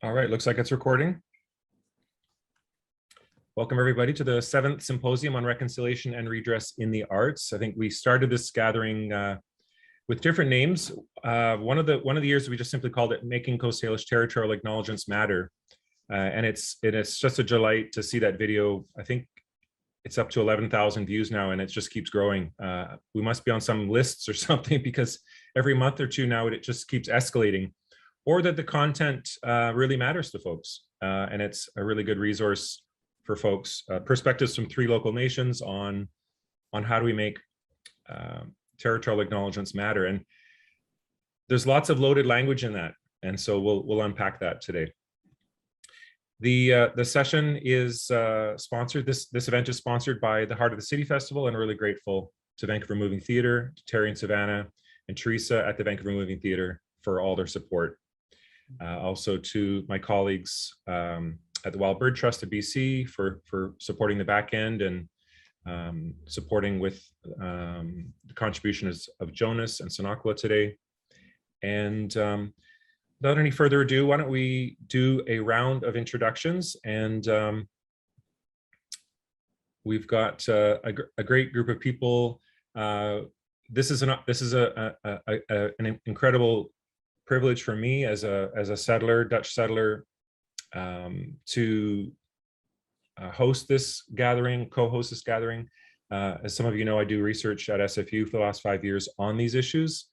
All right, looks like it's recording. Welcome everybody to the 7th Symposium on Reconciliation and Redress in the Arts. I think we started this gathering with different names. One of the years we just simply called it Making Coast Salish Territorial Acknowledgements Matter. And it's just a delight to see that video. I think it's up to 11,000 views now and it just keeps growing. We must be on some lists or something because every month or two now it just keeps escalating. Or that the content really matters to folks. And it's a really good resource for folks. Perspectives from 3 local nations on how do we make territorial acknowledgements matter. And there's lots of loaded language in that. And so we'll unpack that today. The session is sponsored, this event is sponsored by the Heart of the City Festival, and really grateful to Vancouver Moving Theatre, to Terry and Savannah, and Teresa at the Vancouver Moving Theatre for all their support. Also to my colleagues at the Wild Bird Trust of BC for supporting the back end and supporting with the contributions of Jonas and Sonakwa today. And without any further ado, why don't we do a round of introductions? And we've got a great group of people. This is an incredible privilege for me as a settler, Dutch settler, to host this gathering, co-host this gathering. As some of you know, I do research at SFU for the last 5 years on these issues.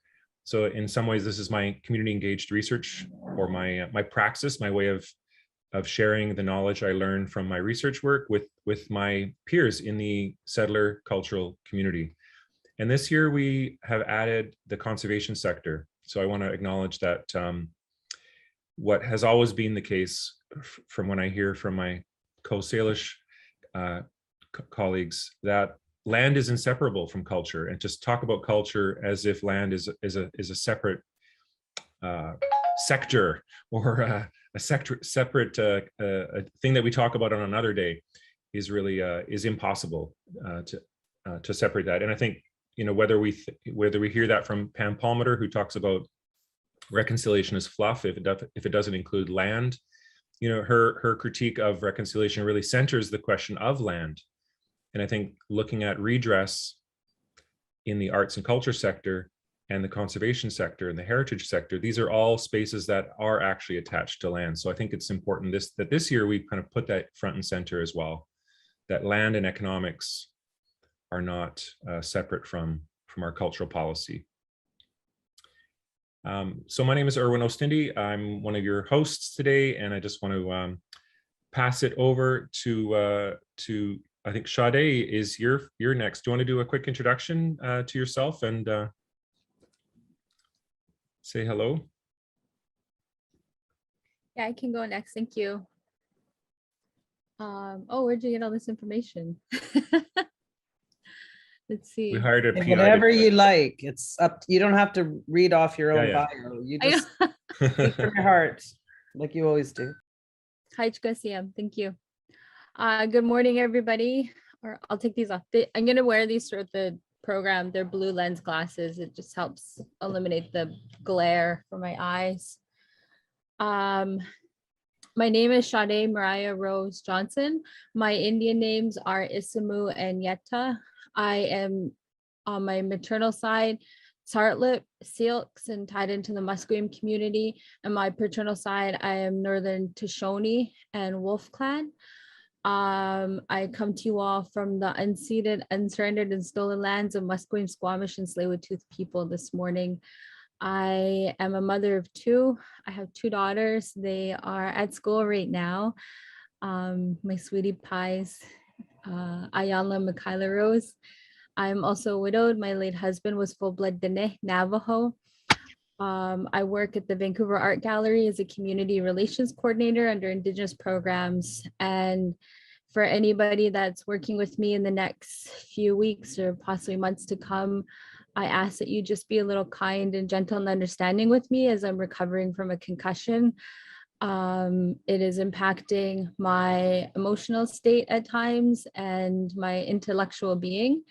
So in some ways, this is my community engaged research, or my praxis, my way of sharing the knowledge I learned from my research work with my peers in the settler cultural community. And this year we have added the conservation sector. So I want to acknowledge that what has always been the case from when I hear from my Coast Salish colleagues, that land is inseparable from culture, and just talk about culture as if land is a separate sector, or a separate thing that we talk about on another day is really is impossible to separate that. And I think, you know, whether we hear that from Pam Palmater, who talks about reconciliation as fluff if it doesn't include land, you know, her critique of reconciliation really centers the question of land. And I think looking at redress in the arts and culture sector and the conservation sector and the heritage sector, these are all spaces that are actually attached to land. So I think it's important that this year we kind of put that front and center as well, that land and economics are not separate from our cultural policy. So my name is Erwin Ostindi. I'm one of your hosts today, and I just want to pass it over to I think Sade is your next. Do you want to do a quick introduction to yourself and say hello? Yeah, I can go next. Thank you. Oh, where'd you get all this information? Let's see. We hired a PI. Whatever you like. It's up. You don't have to read off your own bio. You just speak from your heart, like you always do. Hi, Chikasiam. Thank you. Good morning, everybody. Or I'll take these off. I'm going to wear these throughout the program. They're blue lens glasses. It just helps eliminate the glare from my eyes. My name is Sade Mariah Rose Johnson. My Indian names are Isamu and Yetta. I am on my maternal side Tsartlip, Silks, and tied into the Musqueam community. And my paternal side, I am Northern Shoshone and Wolf Clan. I come to you all from the unceded, unsurrendered, and stolen lands of Musqueam, Squamish, and Tsleil-Waututh people this morning. I am a mother of 2. I have 2 daughters. They are at school right now. My sweetie pies, Ayala Michaela Rose. I'm also widowed. My late husband was full-blood Dene Navajo. I work at the Vancouver Art Gallery as a community relations coordinator under Indigenous programs. And for anybody that's working with me in the next few weeks or possibly months to come, I ask that you just be a little kind and gentle and understanding with me as I'm recovering from a concussion. It is impacting my emotional state at times and my intellectual being.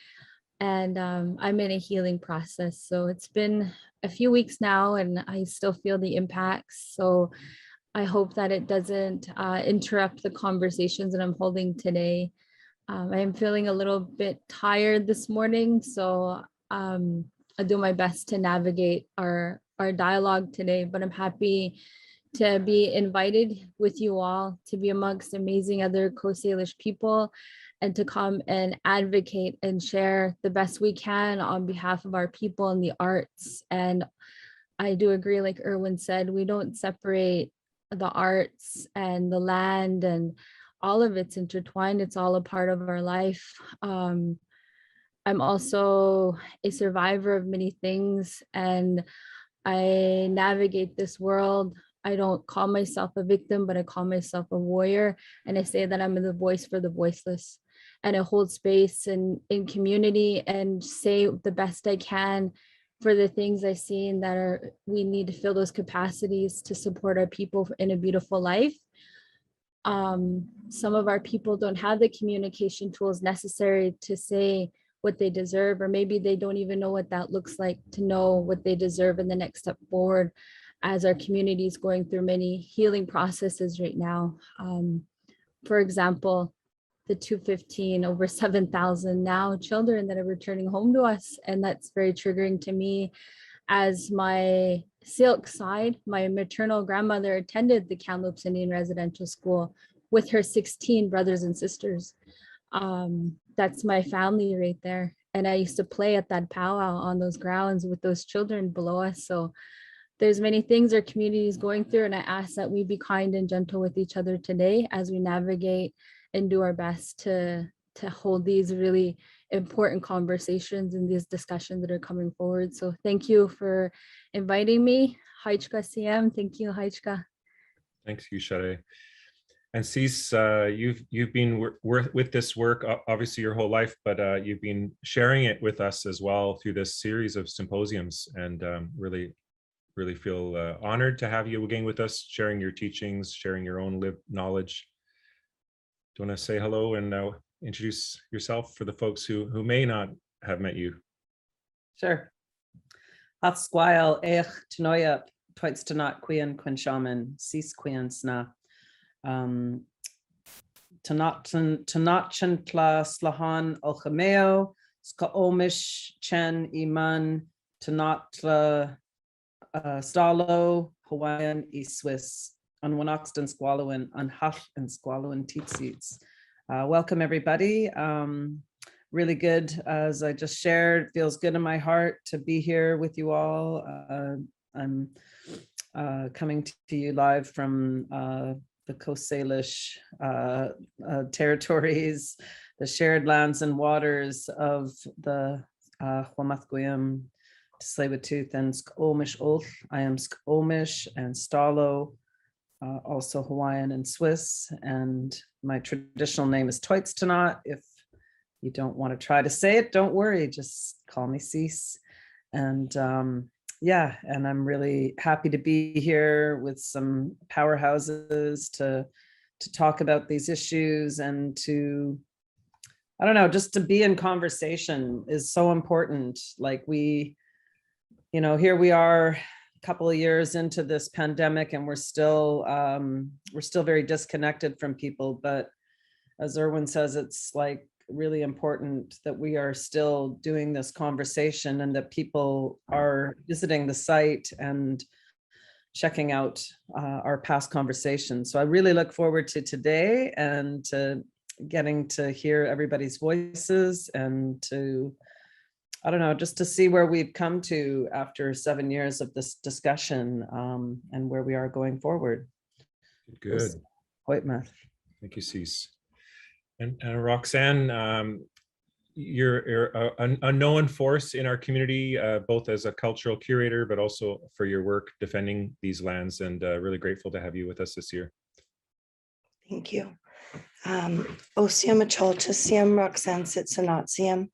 And I'm in a healing process. So it's been a few weeks now and I still feel the impacts. So I hope that it doesn't interrupt the conversations that I'm holding today. I am feeling a little bit tired this morning, so I'll do my best to navigate our dialogue today, but I'm happy to be invited with you all to be amongst amazing other Coast Salish people and to come and advocate and share the best we can on behalf of our people in the arts. And I do agree, like Erwin said, we don't separate the arts and the land, and all of it's intertwined. It's all a part of our life. I'm also a survivor of many things, and I navigate this world. I don't call myself a victim, but I call myself a warrior. And I say that I'm the voice for the voiceless. And I hold space in community and say the best I can for the things I see and that are, we need to fill those capacities to support our people in a beautiful life. Some of our people don't have the communication tools necessary to say what they deserve, or maybe they don't even know what that looks like to know what they deserve in the next step forward as our community is going through many healing processes right now. For example, the 215, over 7,000 now children that are returning home to us. And that's very triggering to me, as my Silk side, my maternal grandmother attended the Kamloops Indian Residential School with her 16 brothers and sisters. That's my family right there. And I used to play at that powwow on those grounds with those children below us. So there's many things our community is going through, and I ask that we be kind and gentle with each other today as we navigate and do our best to hold these really important conversations and these discussions that are coming forward. So thank you for inviting me. Haichka CM, thank you, Haichka. Thanks, Yushare. And Cis, you've been with this work obviously your whole life, but you've been sharing it with us as well through this series of symposiums, and really feel honored to have you again with us, sharing your teachings, sharing your own lived knowledge. Do you want to say hello and introduce yourself for the folks who may not have met you? Sure. Hatsquile eich tnoya toits tanat quian quin shaman cis quian sna. Tanatchen tla slahan alchemeo ska omish chen iman tanatla stalo Hawaiian e Swiss on Wanaxton Squalowin on Hush and Squalowin Teetsies. Welcome everybody. Really good, as I just shared, feels good in my heart to be here with you all. I'm coming to you live from the Coast Salish territories, the shared lands and waters of the Huamathguim, Tsleil-Waututh, and Skomish Olth. I am Skomish and Stalo, also Hawaiian and Swiss, and my traditional name is Toitstanat. If you don't want to try to say it, don't worry, just call me Cis. And yeah, and I'm really happy to be here with some powerhouses to talk about these issues, and to, I don't know, just to be in conversation is so important. Like we, you know, here we are a couple of years into this pandemic, and we're still very disconnected from people. But as Erwin says, it's like really important that we are still doing this conversation, and that people are visiting the site and checking out our past conversations. So I really look forward to today and to getting to hear everybody's voices, and to, I don't know, just to see where we've come to after 7 years of this discussion, and where we are going forward. Good. Thank you, Cis. And Roxanne, you're a known force in our community, both as a cultural curator, but also for your work defending these lands, and really grateful to have you with us this year. Thank you. Osium Acholtasium, Roxanne Sitsanatium.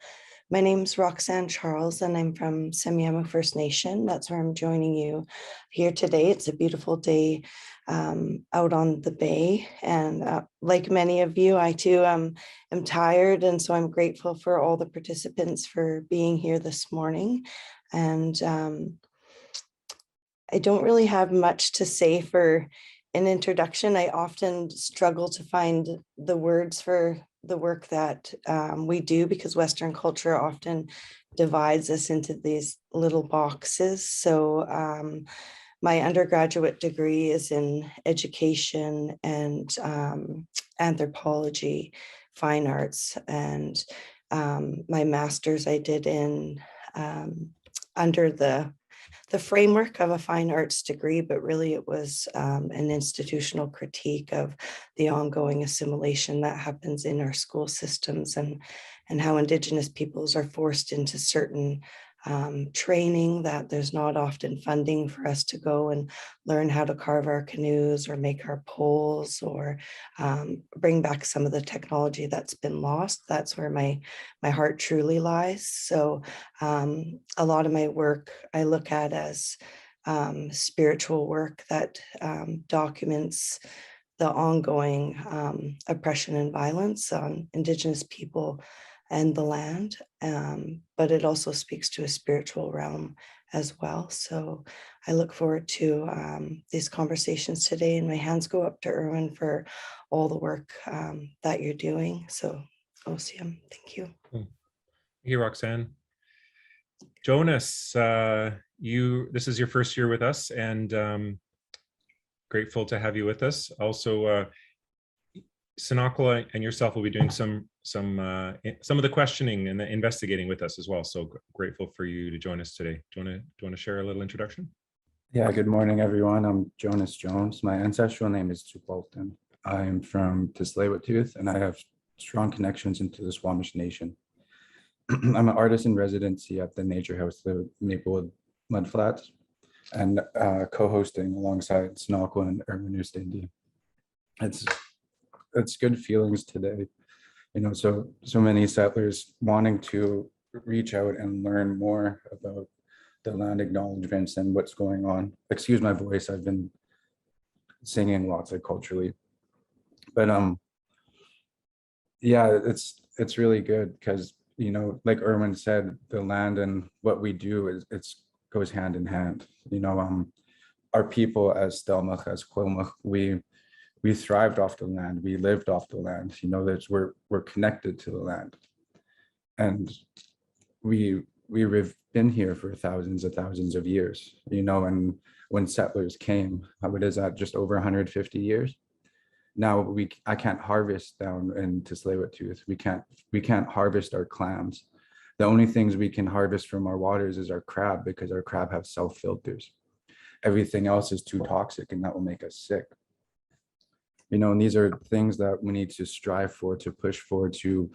My name's Roxanne Charles, and I'm from Semiahmoo First Nation. That's where I'm joining you here today. It's a beautiful day out on the bay, and like many of you, I too am tired, and so I'm grateful for all the participants for being here this morning. And I don't really have much to say for an introduction, I often struggle to find the words for the work that we do, because Western culture often divides us into these little boxes. So my undergraduate degree is in education and anthropology, fine arts, and my master's I did in under the framework of a fine arts degree, but really it was an institutional critique of the ongoing assimilation that happens in our school systems, and how Indigenous peoples are forced into certain training that there's not often funding for us to go and learn how to carve our canoes or make our poles, or bring back some of the technology that's been lost. That's where my heart truly lies. So a lot of my work I look at as spiritual work that documents the ongoing oppression and violence on Indigenous people and the land, but it also speaks to a spiritual realm as well. So I look forward to these conversations today, and my hands go up to Erwin for all the work that you're doing. So OSIM, thank you. Thank you, Roxanne. Jonas, this is your first year with us, and grateful to have you with us. Also, Sinakla and yourself will be doing some of the questioning and the investigating with us as well. So grateful for you to join us today. Do you want to share a little introduction? Yeah, good morning, everyone. I'm Jonas Jones. My ancestral name is Tupolton. I'm from Tsleil-Waututh, and I have strong connections into the Squamish Nation. I'm an artist in residency at the Nature House, the Maplewood Mudflats, and co-hosting alongside Sinakla and Erwin Ustandi. It's good feelings today, so many settlers wanting to reach out and learn more about the land acknowledgements and what's going on. Excuse my voice, I've been singing lots of culturally, but yeah, it's really good because like Erwin said, the land and what we do goes hand in hand. Our people as Stelmach, as Quilmach, we thrived off the land, we lived off the land. We're connected to the land, and we've been here for thousands of years. And when settlers came, what is that? Just over 150 years. Now I can't harvest down in Tsleil-Waututh. We can't harvest our clams. The only things we can harvest from our waters is our crab, because our crab have self-filters. Everything else is too toxic, and that will make us sick. And these are things that we need to strive for, to push for, to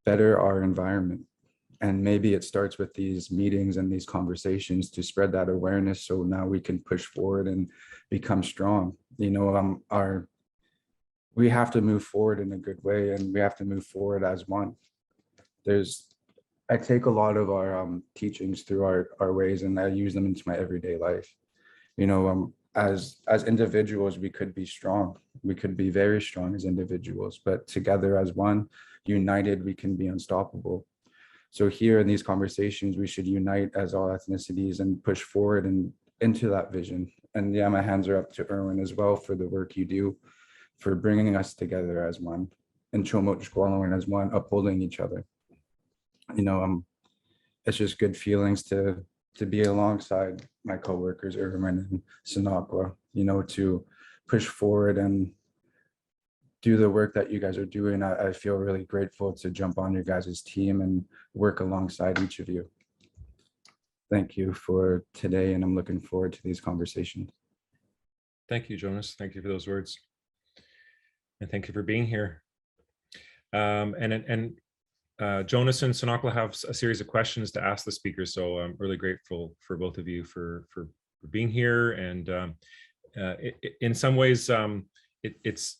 better our environment. And maybe it starts with these meetings and these conversations to spread that awareness, so now we can push forward and become strong. We have to move forward in a good way, and we have to move forward as one. I take a lot of our teachings through our ways, and I use them into my everyday life. As individuals, we could be strong. We could be very strong as individuals, but together as one, united, we can be unstoppable. So here in these conversations, we should unite as all ethnicities and push forward and into that vision. And yeah, my hands are up to Erwin as well for the work you do, for bringing us together as one, and Chomot Squallowan as one, upholding each other. It's just good feelings to be alongside my coworkers, Erwin and Sinakla, to push forward and do the work that you guys are doing. I feel really grateful to jump on your guys' team and work alongside each of you. Thank you for today, and I'm looking forward to these conversations. Thank you, Jonas. Thank you for those words. And thank you for being here. Jonas and Sinakla have a series of questions to ask the speakers, so I'm really grateful for both of you for being here. And in some ways, it's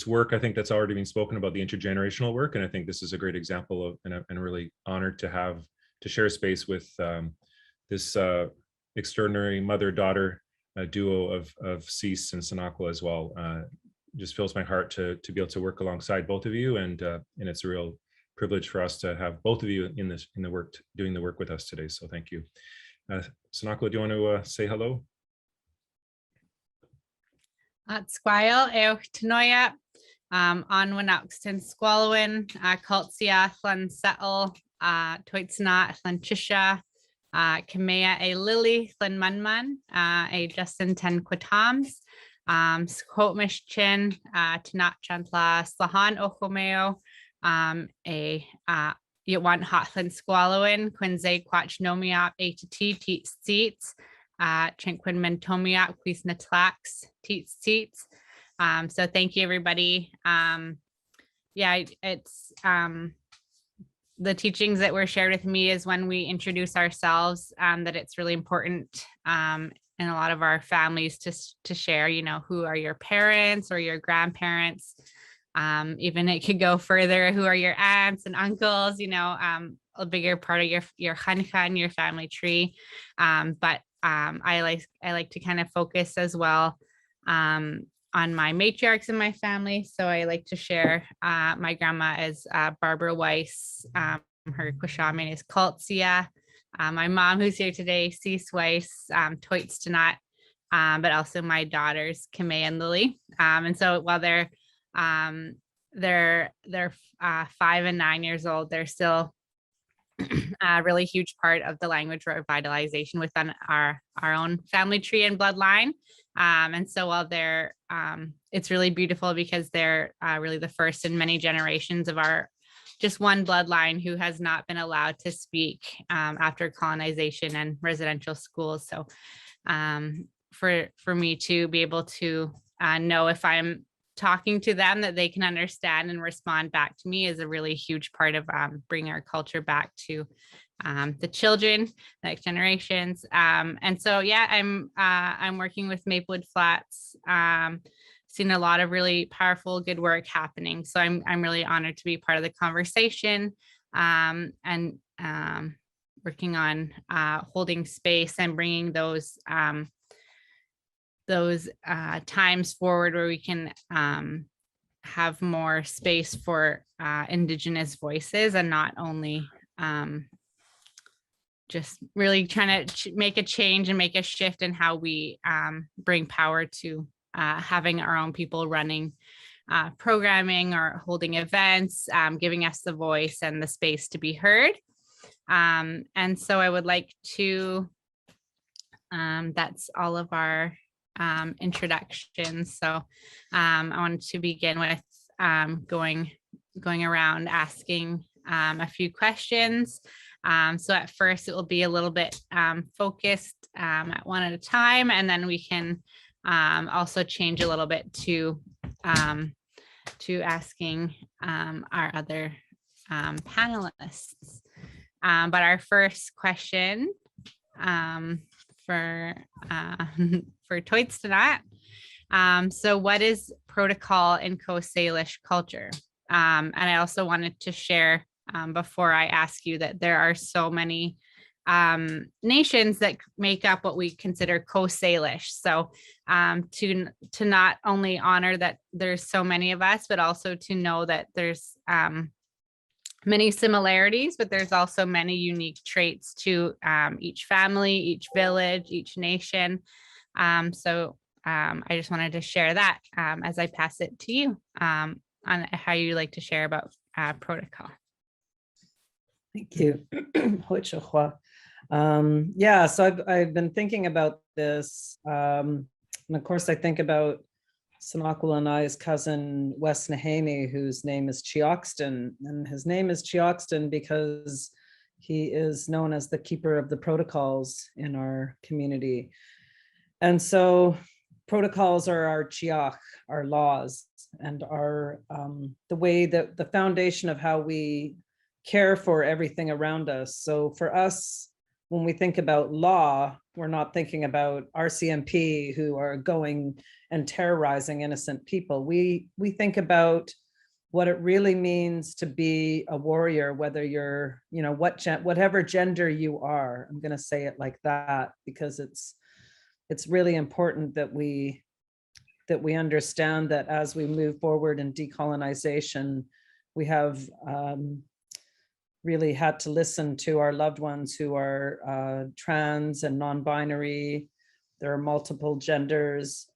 work, I think, that's already been spoken about, the intergenerational work, and I think this is a great example of, and I'm really honored to share space with this extraordinary mother-daughter duo of Cease and Sinakla as well. Just fills my heart to be able to work alongside both of you, and it's a real privilege for us to have both of you doing the work with us today. So thank you. Sinakla, do you want to say hello? At Squile, Eoch Tanoia, Onwin Oxton Squalwin, Cultia, Lun Settle, Toitsnot, Lun Chisha, Kamea A Lily, Lun Munman, A Justin Ten Quatoms, Skotmish Chin, Tanat Chantla, Slahan Okomeo, A Yawan Hotland Squallowin, Quinze Quach Nomiop, A to T, Teats Seats, Chinquin Mentomiop, Quisna Tlax, Teats Seats. So thank you, everybody. Yeah, it's the teachings that were shared with me is when we introduce ourselves, that it's really important in a lot of our families to share, you know, who are your parents or your grandparents. Even it could go further, who are your aunts and uncles, you know, a bigger part of your khanka, your family tree. But I like to kind of focus as well on my matriarchs in my family. So I like to share my grandma is Barbara Weiss. Her Kwashamin is Kultsia. My mom, who's here today, Cease Weiss, Toitstanat, but also my daughters, Kamei and Lily. And so while they're 5 and 9 years old, they're still a really huge part of the language revitalization within our own family tree and bloodline. And so while they're, it's really beautiful because they're really the first in many generations of our just one bloodline who has not been allowed to speak after colonization and residential schools. So for me to be able to know if I'm talking to them that they can understand and respond back to me is a really huge part of bringing our culture back to the children, next generations. And so, yeah, I'm working with Maplewood Flats, seen a lot of really powerful, good work happening. So I'm really honored to be part of the conversation and working on holding space and bringing those times forward where we can have more space for Indigenous voices and not only just really trying to make a change and make a shift in how we bring power to having our own people running programming or holding events, giving us the voice and the space to be heard. And so I would like to, that's all of our introductions. So I wanted to begin with going around asking a few questions. So at first it will be a little bit focused at one at a time, and then we can also change a little bit to asking our other panelists. But our first question for Toitstanat. So what is protocol in Coast Salish culture? And I also wanted to share before I ask you that there are so many nations that make up what we consider Coast Salish. So to not only honor that there's so many of us, but also to know that there's many similarities, but there's also many unique traits to each family, each village, each nation. So I just wanted to share that as I pass it to you on how you like to share about protocol. Thank you. Yeah, so I've been thinking about this. And of course, I think about Sanakul and I's cousin, Wes Nahaney, whose name is Chioxton. And his name is Chioxton because he is known as the keeper of the protocols in our community. And so protocols are our chiach, our laws, and our the way that the foundation of how we care for everything around us. So for us, when we think about law, we're not thinking about RCMP who are going and terrorizing innocent people. We think about what it really means to be a warrior, whether you're, you know, whatever gender you are. I'm going to say it like that because it's really important that we understand that as we move forward in decolonization, we have really had to listen to our loved ones who are trans and non-binary. There are multiple genders.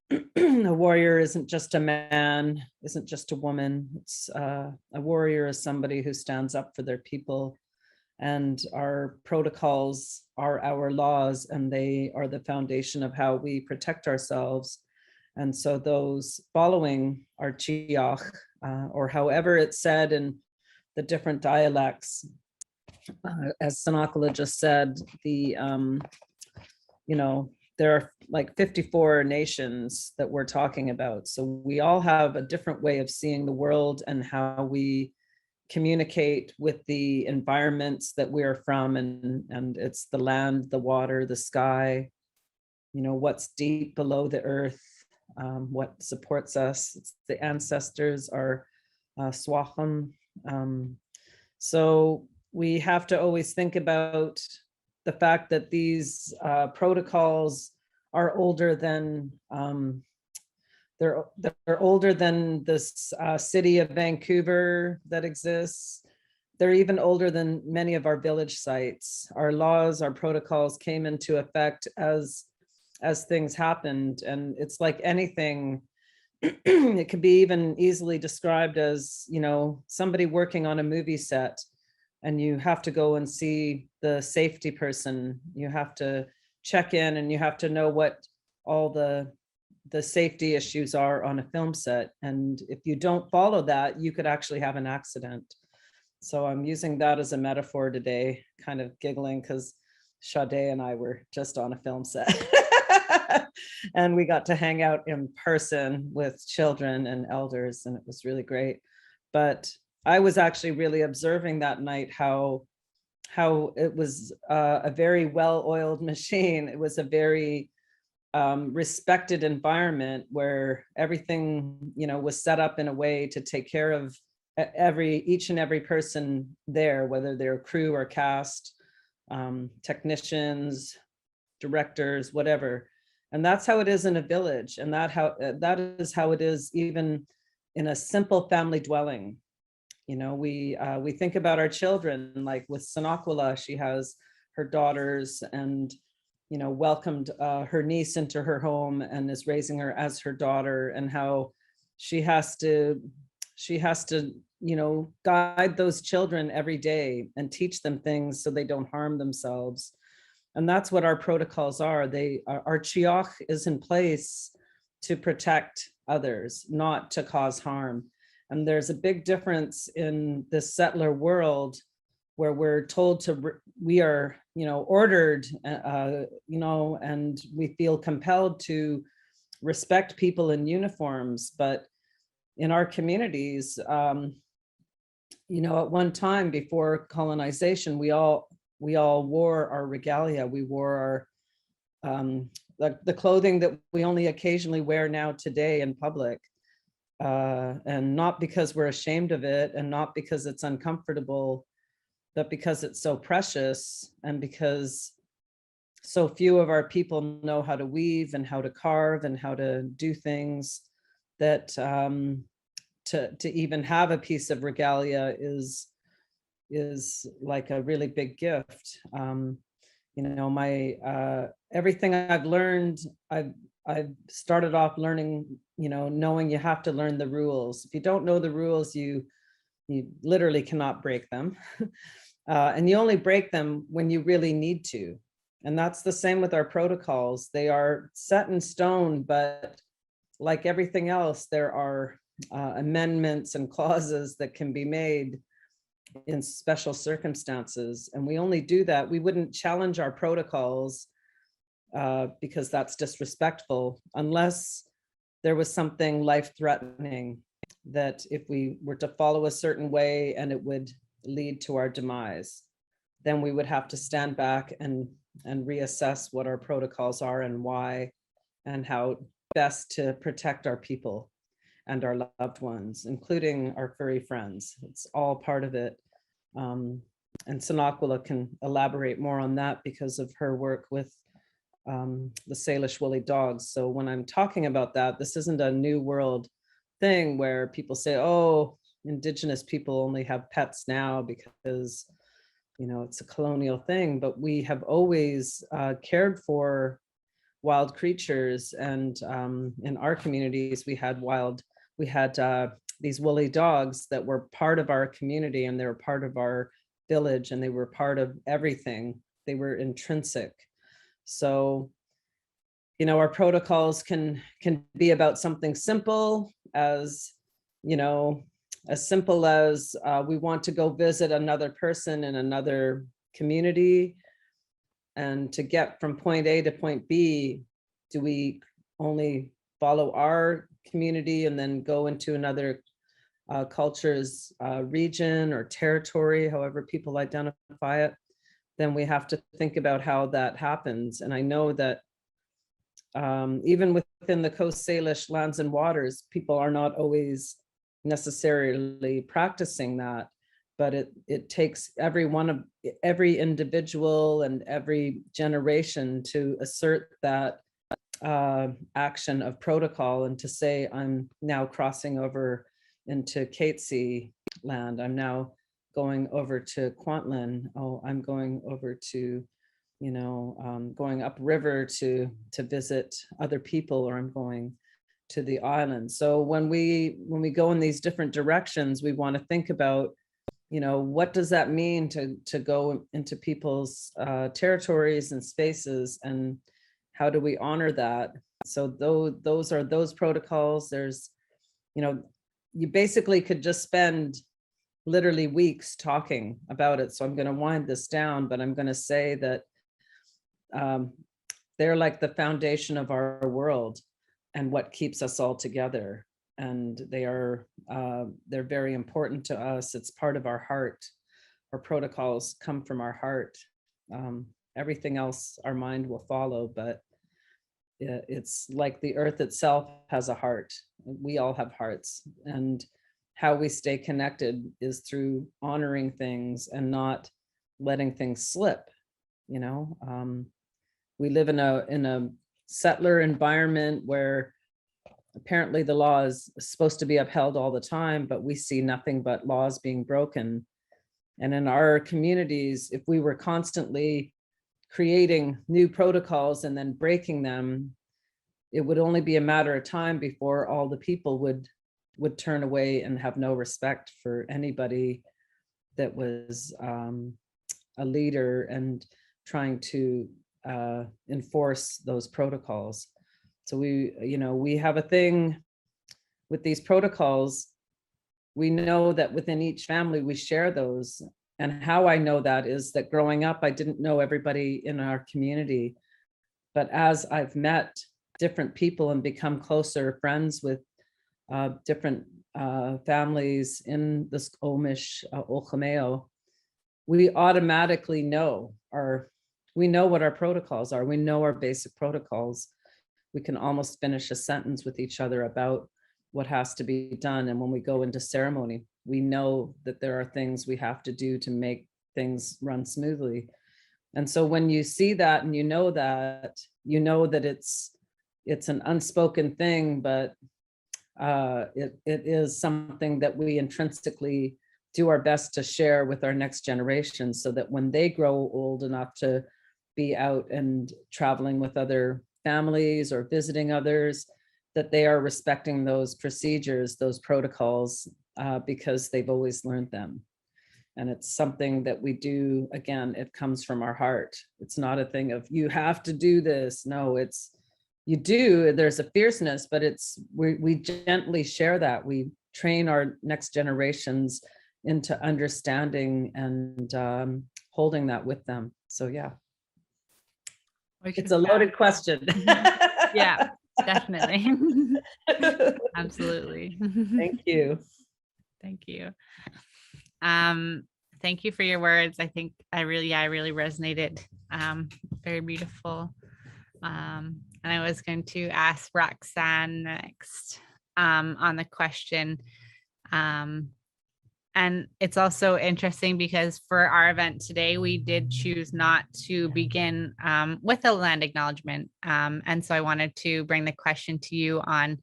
a warrior isn't just a man, isn't just a woman. It's a warrior is somebody who stands up for their people. And our protocols are our laws, and they are the foundation of how we protect ourselves. And so those following our chiach, or however it's said in the different dialects, as Sanakala just said, there are like 54 nations that we're talking about. So we all have a different way of seeing the world and how we communicate with the environments that we're from, and it's the land, the water, the sky, what's deep below the earth, what supports us. It's the ancestors, our swacham. So we have to always think about the fact that these protocols are older than they're older than this city of Vancouver that exists. They're even older than many of our village sites. Our laws, our protocols came into effect as things happened, and it's like anything. It could be even easily described as, somebody working on a movie set, and you have to go and see the safety person. You have to check in, and you have to know what all the safety issues are on a film set. And if you don't follow that, you could actually have an accident. So I'm using that as a metaphor today, kind of giggling because Sade and I were just on a film set. And we got to hang out in person with children and elders, and it was really great. But I was actually really observing that night how it was a very well-oiled machine. It was a very respected environment where everything, was set up in a way to take care of each and every person there, whether they're crew or cast, technicians, directors, whatever. And that's how it is in a village, and that is how it is even in a simple family dwelling. We think about our children, like with Sanakwala, she has her daughters and welcomed her niece into her home and is raising her as her daughter, and how she has to guide those children every day and teach them things so they don't harm themselves. And that's what our protocols are. Our chiach is in place to protect others, not to cause harm. And there's a big difference in the settler world where we're told we are, ordered, and we feel compelled to respect people in uniforms. But in our communities, at one time before colonization, we all wore our regalia. We wore our the clothing that we only occasionally wear now today in public, and not because we're ashamed of it, and not because it's uncomfortable, but because it's so precious, and because so few of our people know how to weave and how to carve and how to do things, that to even have a piece of regalia is like a really big gift. Everything I've learned, I've started off learning, knowing you have to learn the rules. If you don't know the rules, you literally cannot break them. And you only break them when you really need to. And that's the same with our protocols. They are set in stone, but like everything else, there are amendments and clauses that can be made in special circumstances. And we only do that. We wouldn't challenge our protocols because that's disrespectful, unless there was something life-threatening that if we were to follow a certain way and it would lead to our demise, then we would have to stand back and reassess what our protocols are and why, and how best to protect our people and our loved ones, including our furry friends. It's all part of it. And Sanakwala can elaborate more on that because of her work with the Salish woolly dogs. So when I'm talking about that, this isn't a new world thing where people say, oh, Indigenous people only have pets now because, it's a colonial thing. But we have always cared for wild creatures. And in our communities, we had these woolly dogs that were part of our community, and they were part of our village, and they were part of everything. They were intrinsic. So, you know, our protocols can be about something simple as, you know, as simple as we want to go visit another person in another community. And to get from point A to point B, do we only follow our community and then go into another culture's region or territory, however people identify it? Then we have to think about how that happens. And I know that even within the Coast Salish lands and waters, people are not always necessarily practicing that, but it takes every individual and every generation to assert that action of protocol, and to say, I'm now crossing over into Katesy land, I'm now going over to Kwantlen, oh, I'm going over to, you know, going upriver to visit other people, or I'm going to the island. So when we go in these different directions, we want to think about, you know, what does that mean to go into people's territories and spaces, and how do we honor that? So those are those protocols. There's, you know, you basically could just spend literally weeks talking about it. So I'm going to wind this down, but I'm going to say that they're like the foundation of our world and what keeps us all together. And they're very important to us. It's part of our heart. Our protocols come from our heart. Everything else our mind will follow, but it's like the earth itself has a heart. We all have hearts, and how we stay connected is through honoring things and not letting things slip. You know, we live in a settler environment where apparently the law is supposed to be upheld all the time, but we see nothing but laws being broken. And in our communities, if we were constantly creating new protocols and then breaking them, it would only be a matter of time before all the people would turn away and have no respect for anybody that was a leader and trying to enforce those protocols. So we have a thing with these protocols. We know that within each family we share those. And how I know that is that growing up, I didn't know everybody in our community. But as I've met different people and become closer friends with different families in the Squamish Olchameo, we automatically know what our protocols are. We know our basic protocols. We can almost finish a sentence with each other about what has to be done. And when we go into ceremony, we know that there are things we have to do to make things run smoothly. And so when you see that and you know that it's an unspoken thing, but it is something that we intrinsically do our best to share with our next generation, so that when they grow old enough to be out and traveling with other families or visiting others, that they are respecting those procedures, those protocols, because they've always learned them. And it's something that we do, again, it comes from our heart. It's not a thing of you have to do this. No, it's you do, there's a fierceness, but we gently share that. We train our next generations into understanding and holding that with them. So yeah. It's a loaded question. Yeah, definitely. Absolutely. Thank you. Thank you. Thank you for your words. I think I really resonated. Very beautiful. And I was going to ask Roxanne next on the question. And it's also interesting because for our event today, we did choose not to begin with a land acknowledgement. And so I wanted to bring the question to you on,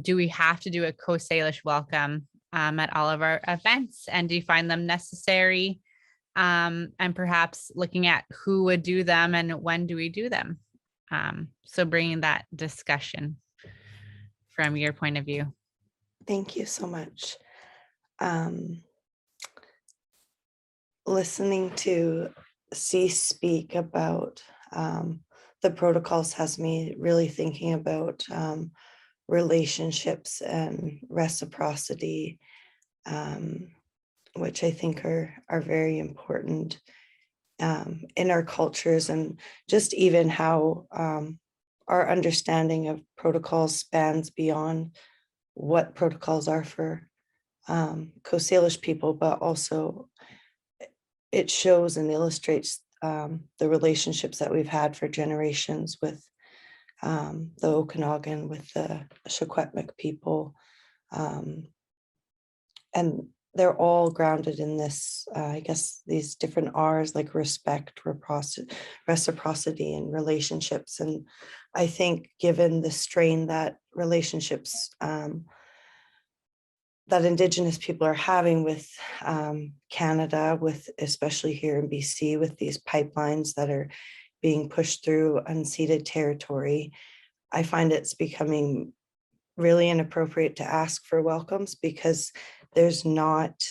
do we have to do a Coast Salish welcome at all of our events? And do you find them necessary? And perhaps looking at who would do them and when do we do them? So bringing that discussion from your point of view. Thank you so much. Listening to C speak about the protocols has me really thinking about relationships and reciprocity, which I think are very important in our cultures, and just even how our understanding of protocols spans beyond what protocols are for Coast Salish people, but also it shows and illustrates the relationships that we've had for generations with the Okanagan, with the Secwepemc people. And they're all grounded in this, I guess, these different R's, like respect, reciprocity, and relationships. And I think given the strain that relationships that Indigenous people are having with Canada, with especially here in BC, with these pipelines that are being pushed through unceded territory, I find it's becoming really inappropriate to ask for welcomes, because there's not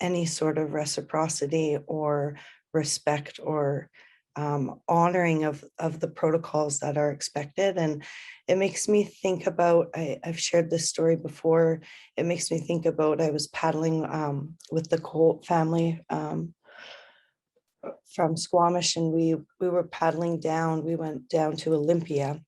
any sort of reciprocity or respect or honoring of the protocols that are expected. And it makes me think about, I've shared this story before, it makes me think about, I was paddling with the Colt family from Squamish, and we were paddling down, we went down to Olympia.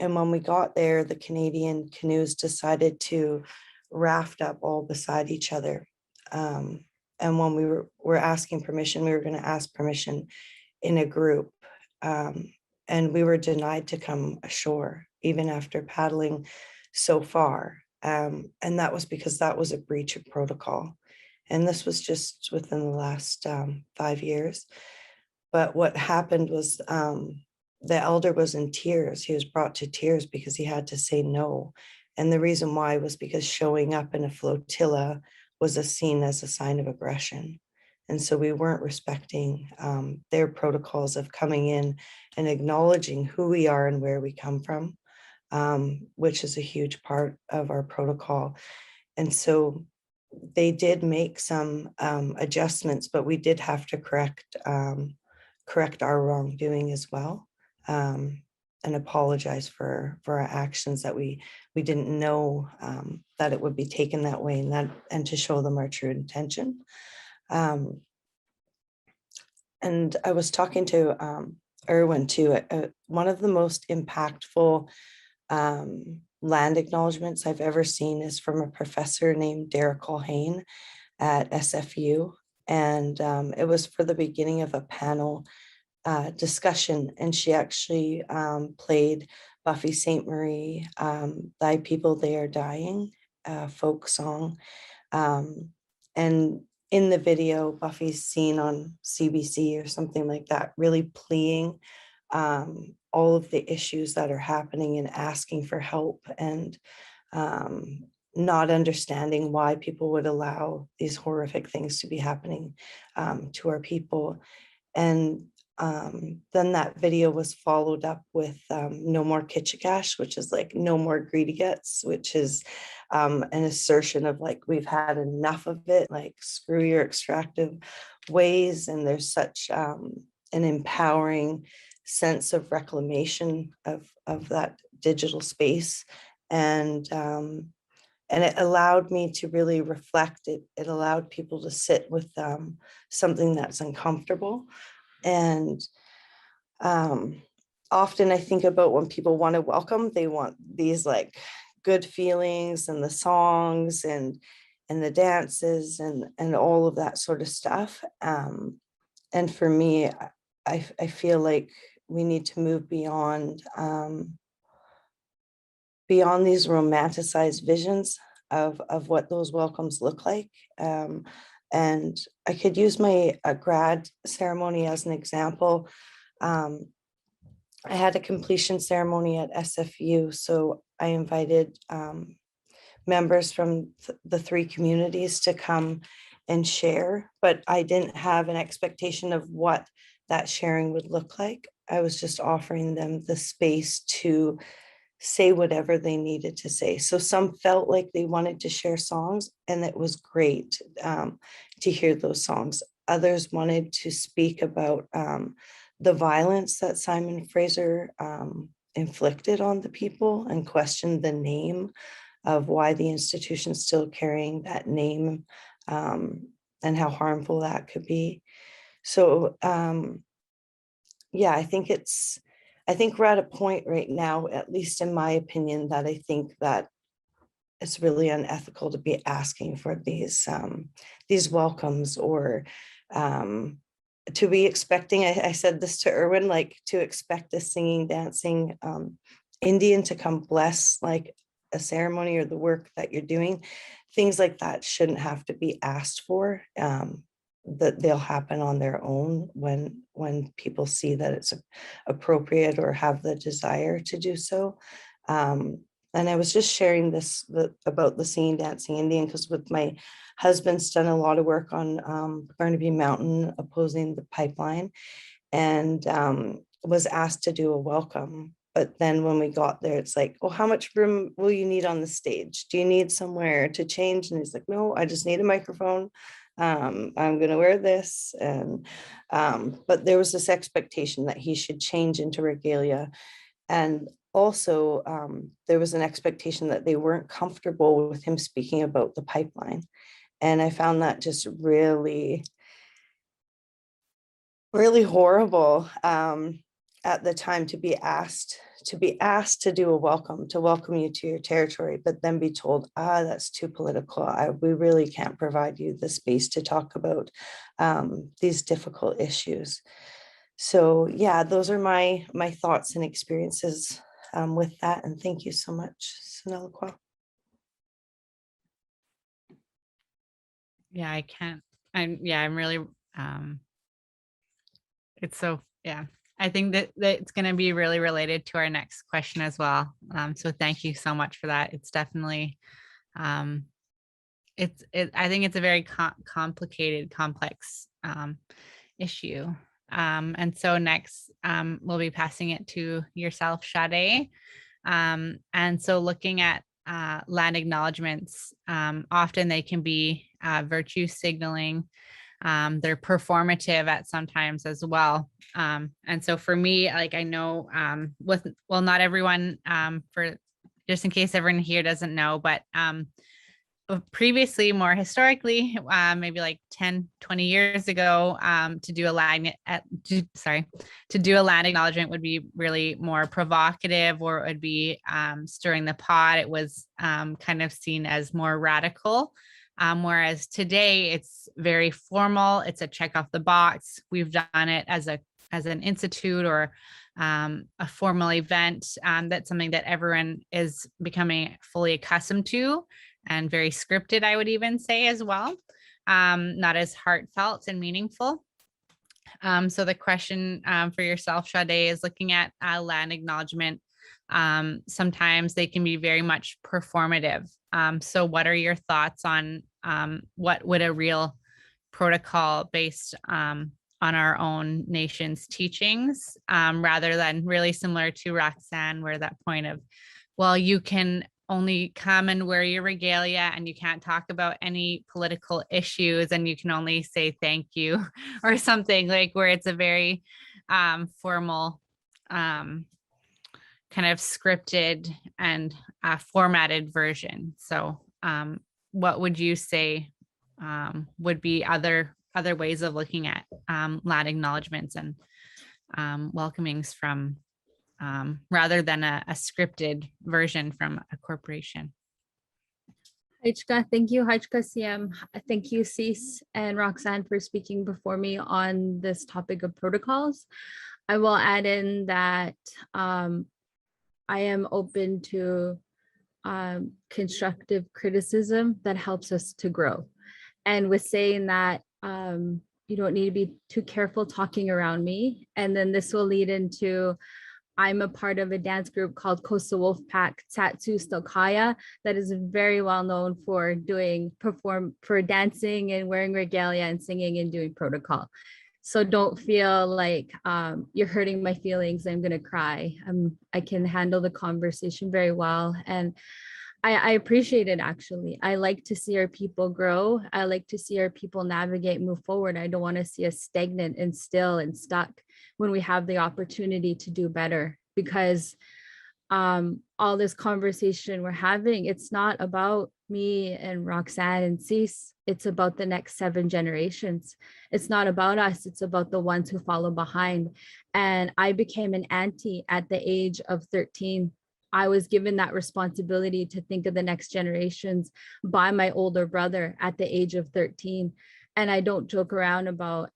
And when we got there, the Canadian canoes decided to raft up all beside each other. And when we were asking permission, we were going to ask permission in a group. And we were denied to come ashore, even after paddling so far. And that was because that was a breach of protocol. And this was just within the last 5 years. But what happened was the elder was in tears. He was brought to tears because he had to say no. And the reason why was because showing up in a flotilla was seen as a sign of aggression. And so we weren't respecting their protocols of coming in and acknowledging who we are and where we come from, which is a huge part of our protocol. And so they did make some adjustments, but we did have to correct our wrongdoing as well, and apologize for our actions, that we didn't know that it would be taken that way, and to show them our true intention. And I was talking to Erwin too. One of the most impactful land acknowledgements I've ever seen is from a professor named Derek Colhane at SFU. And it was for the beginning of a panel discussion. And she actually played Buffy St. Marie, Thy People, They Are Dying, folk song. And in the video, Buffy's seen on CBC or something like that, really pleading all of the issues that are happening and asking for help, and not understanding why people would allow these horrific things to be happening to our people. And then that video was followed up with No More Kitchikash, which is like no more greedy gets, which is an assertion of like, we've had enough of it, like screw your extractive ways. And there's such an empowering sense of reclamation of that digital space. And it allowed me to really reflect. It allowed people to sit with something that's uncomfortable. And often I think about when people want to welcome, they want these like good feelings and the songs and the dances and all of that sort of stuff. And for me, I feel like we need to move beyond these romanticized visions of what those welcomes look like. And I could use my grad ceremony as an example. I had a completion ceremony at SFU, so I invited members from the 3 communities to come and share, but I didn't have an expectation of what that sharing would look like. I was just offering them the space to say whatever they needed to say. So some felt like they wanted to share songs, and it was great to hear those songs. Others wanted to speak about the violence that Simon Fraser inflicted on the people and questioned the name of why the institution's still carrying that name, and how harmful that could be. So yeah, I think we're at a point right now, at least in my opinion, that I think that it's really unethical to be asking for these welcomes, or to be expecting, I said this to Erwin, like to expect a singing, dancing Indian to come bless like a ceremony or the work that you're doing. Things like that shouldn't have to be asked for. That they'll happen on their own when people see that it's appropriate or have the desire to do so. And I was just sharing this about the singing, dancing Indian, because with my husband's done a lot of work on Burnaby Mountain opposing the pipeline, and was asked to do a welcome. But then when we got there, it's like, oh, how much room will you need on the stage? Do you need somewhere to change? And he's like, no, I just need a microphone. I'm going to wear this. And but there was this expectation that he should change into regalia. And also there was an expectation that they weren't comfortable with him speaking about the pipeline. And I found that just really, really horrible at the time, to be asked to do a welcome, to welcome you to your territory, but then be told, that's too political. We really can't provide you the space to talk about these difficult issues. So yeah, those are my thoughts and experiences with that. And thank you so much, Sonelakwa. Yeah, I can't. I'm really, it's so, yeah. I think that it's going to be really related to our next question as well. So thank you so much for that. It's definitely, I think it's a very complicated, complex issue. And so next, we'll be passing it to yourself, Sade. And so looking at land acknowledgements, often they can be virtue signaling. They're performative at sometimes as well. And so for me, like, I know not everyone, for just in case everyone here doesn't know, but previously, more historically, maybe like 10, 20 years ago, to do a land acknowledgement would be really more provocative, or it would be stirring the pot. It was kind of seen as more radical. Whereas today it's very formal. It's a check off the box. We've done it as an institute or a formal event. That's something that everyone is becoming fully accustomed to, and very scripted, I would even say as well. Not as heartfelt and meaningful. So the question for yourself, Sade, is looking at land acknowledgement. Sometimes they can be very much performative. So what are your thoughts on what would a real protocol based on our own nation's teachings, rather than really similar to Roxanne, where that point of, well, you can only come and wear your regalia and you can't talk about any political issues and you can only say thank you or something, like, where it's a very formal, kind of scripted and formatted version. So what would you say would be other ways of looking at land acknowledgements and welcomings from, rather than a scripted version from a corporation? Haichka, thank you. Haichka CM. Thank you, Cease and Roxanne, for speaking before me on this topic of protocols. I will add in that I am open to constructive criticism that helps us to grow. And with saying that, you don't need to be too careful talking around me. And then this will lead into, I'm a part of a dance group called Coastal Wolfpack Tatsu Stokaya that is very well known for dancing and wearing regalia and singing and doing protocol. So don't feel like you're hurting my feelings. I'm gonna cry. I can handle the conversation very well. And I appreciate it, actually. I like to see our people grow. I like to see our people navigate, move forward. I don't want to see us stagnant and still and stuck when we have the opportunity to do better, because all this conversation we're having, it's not about me and Roxanne and Cease. It's about the next 7 generations. It's not about us. It's about the ones who follow behind. And I became an auntie at the age of 13. I was given that responsibility to think of the next generations by my older brother at the age of 13. And I don't joke around about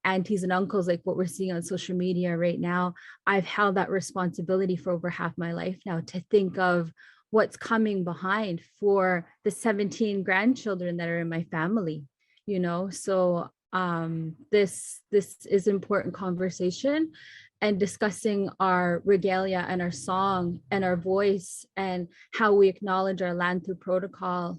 aunties and uncles like what we're seeing on social media right now. I've held that responsibility for over half my life now, to think of what's coming behind for the 17 grandchildren that are in my family, you know. So this is important conversation, and discussing our regalia and our song and our voice and how we acknowledge our land through protocol.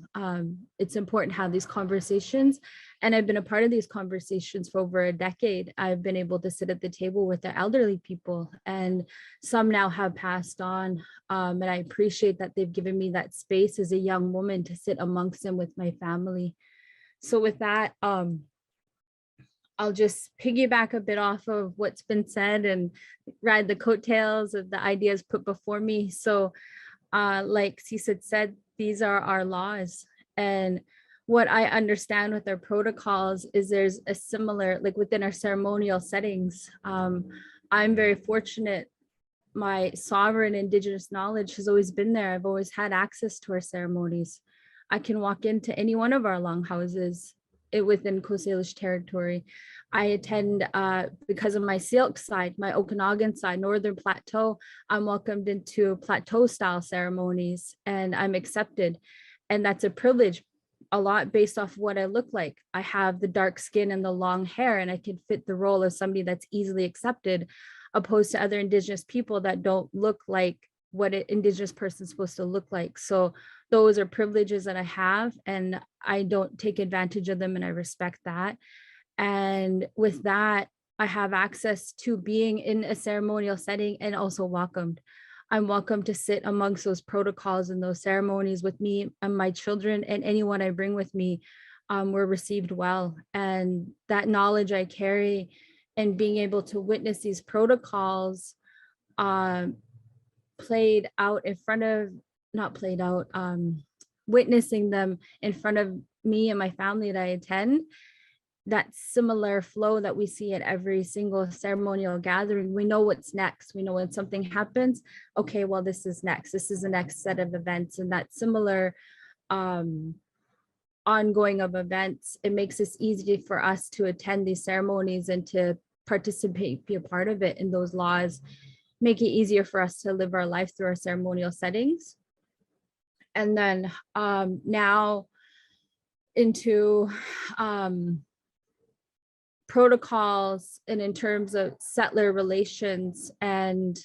It's important to have these conversations. And I've been a part of these conversations for over a decade. I've been able to sit at the table with the elderly people, and some now have passed on. And I appreciate that they've given me that space as a young woman to sit amongst them with my family. So with that, I'll just piggyback a bit off of what's been said and ride the coattails of the ideas put before me. So like Cisa said, these are our laws. And what I understand with our protocols is there's a similar, like within our ceremonial settings, I'm very fortunate. My sovereign Indigenous knowledge has always been there. I've always had access to our ceremonies. I can walk into any one of our longhouses within Coast Salish territory. I attend, because of my Silk side, my Okanagan side, Northern Plateau, I'm welcomed into Plateau style ceremonies and I'm accepted. And that's a privilege, a lot based off what I look like. I have the dark skin and the long hair, and I can fit the role of somebody that's easily accepted, opposed to other Indigenous people that don't look like what an Indigenous person is supposed to look like. So those are privileges that I have, and I don't take advantage of them, and I respect that. And with that, I have access to being in a ceremonial setting and also welcomed. I'm welcome to sit amongst those protocols and those ceremonies with me and my children, and anyone I bring with me were received well. And that knowledge I carry and being able to witness these protocols played out in front of, not played out, witnessing them in front of me and my family that I attend, that similar flow that we see at every single ceremonial gathering. We know what's next. We know when something happens, okay, well, this is next. This is the next set of events. And that similar ongoing of events, it makes it easy for us to attend these ceremonies and to participate, be a part of it, in those laws, make it easier for us to live our life through our ceremonial settings. And then now into protocols, and in terms of settler relations, and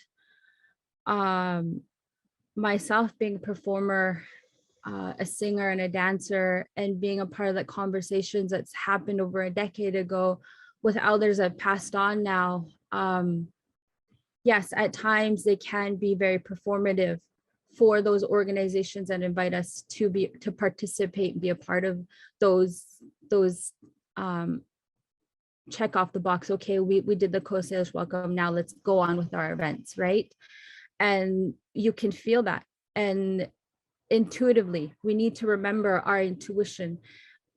myself being a performer, a singer and a dancer, and being a part of the conversations that's happened over a decade ago with elders that have passed on now. Yes, at times they can be very performative for those organizations that invite us to participate and be a part of those check off the box. Okay, we did the Coast Salish welcome, now let's go on with our events, right? And you can feel that. And intuitively, we need to remember our intuition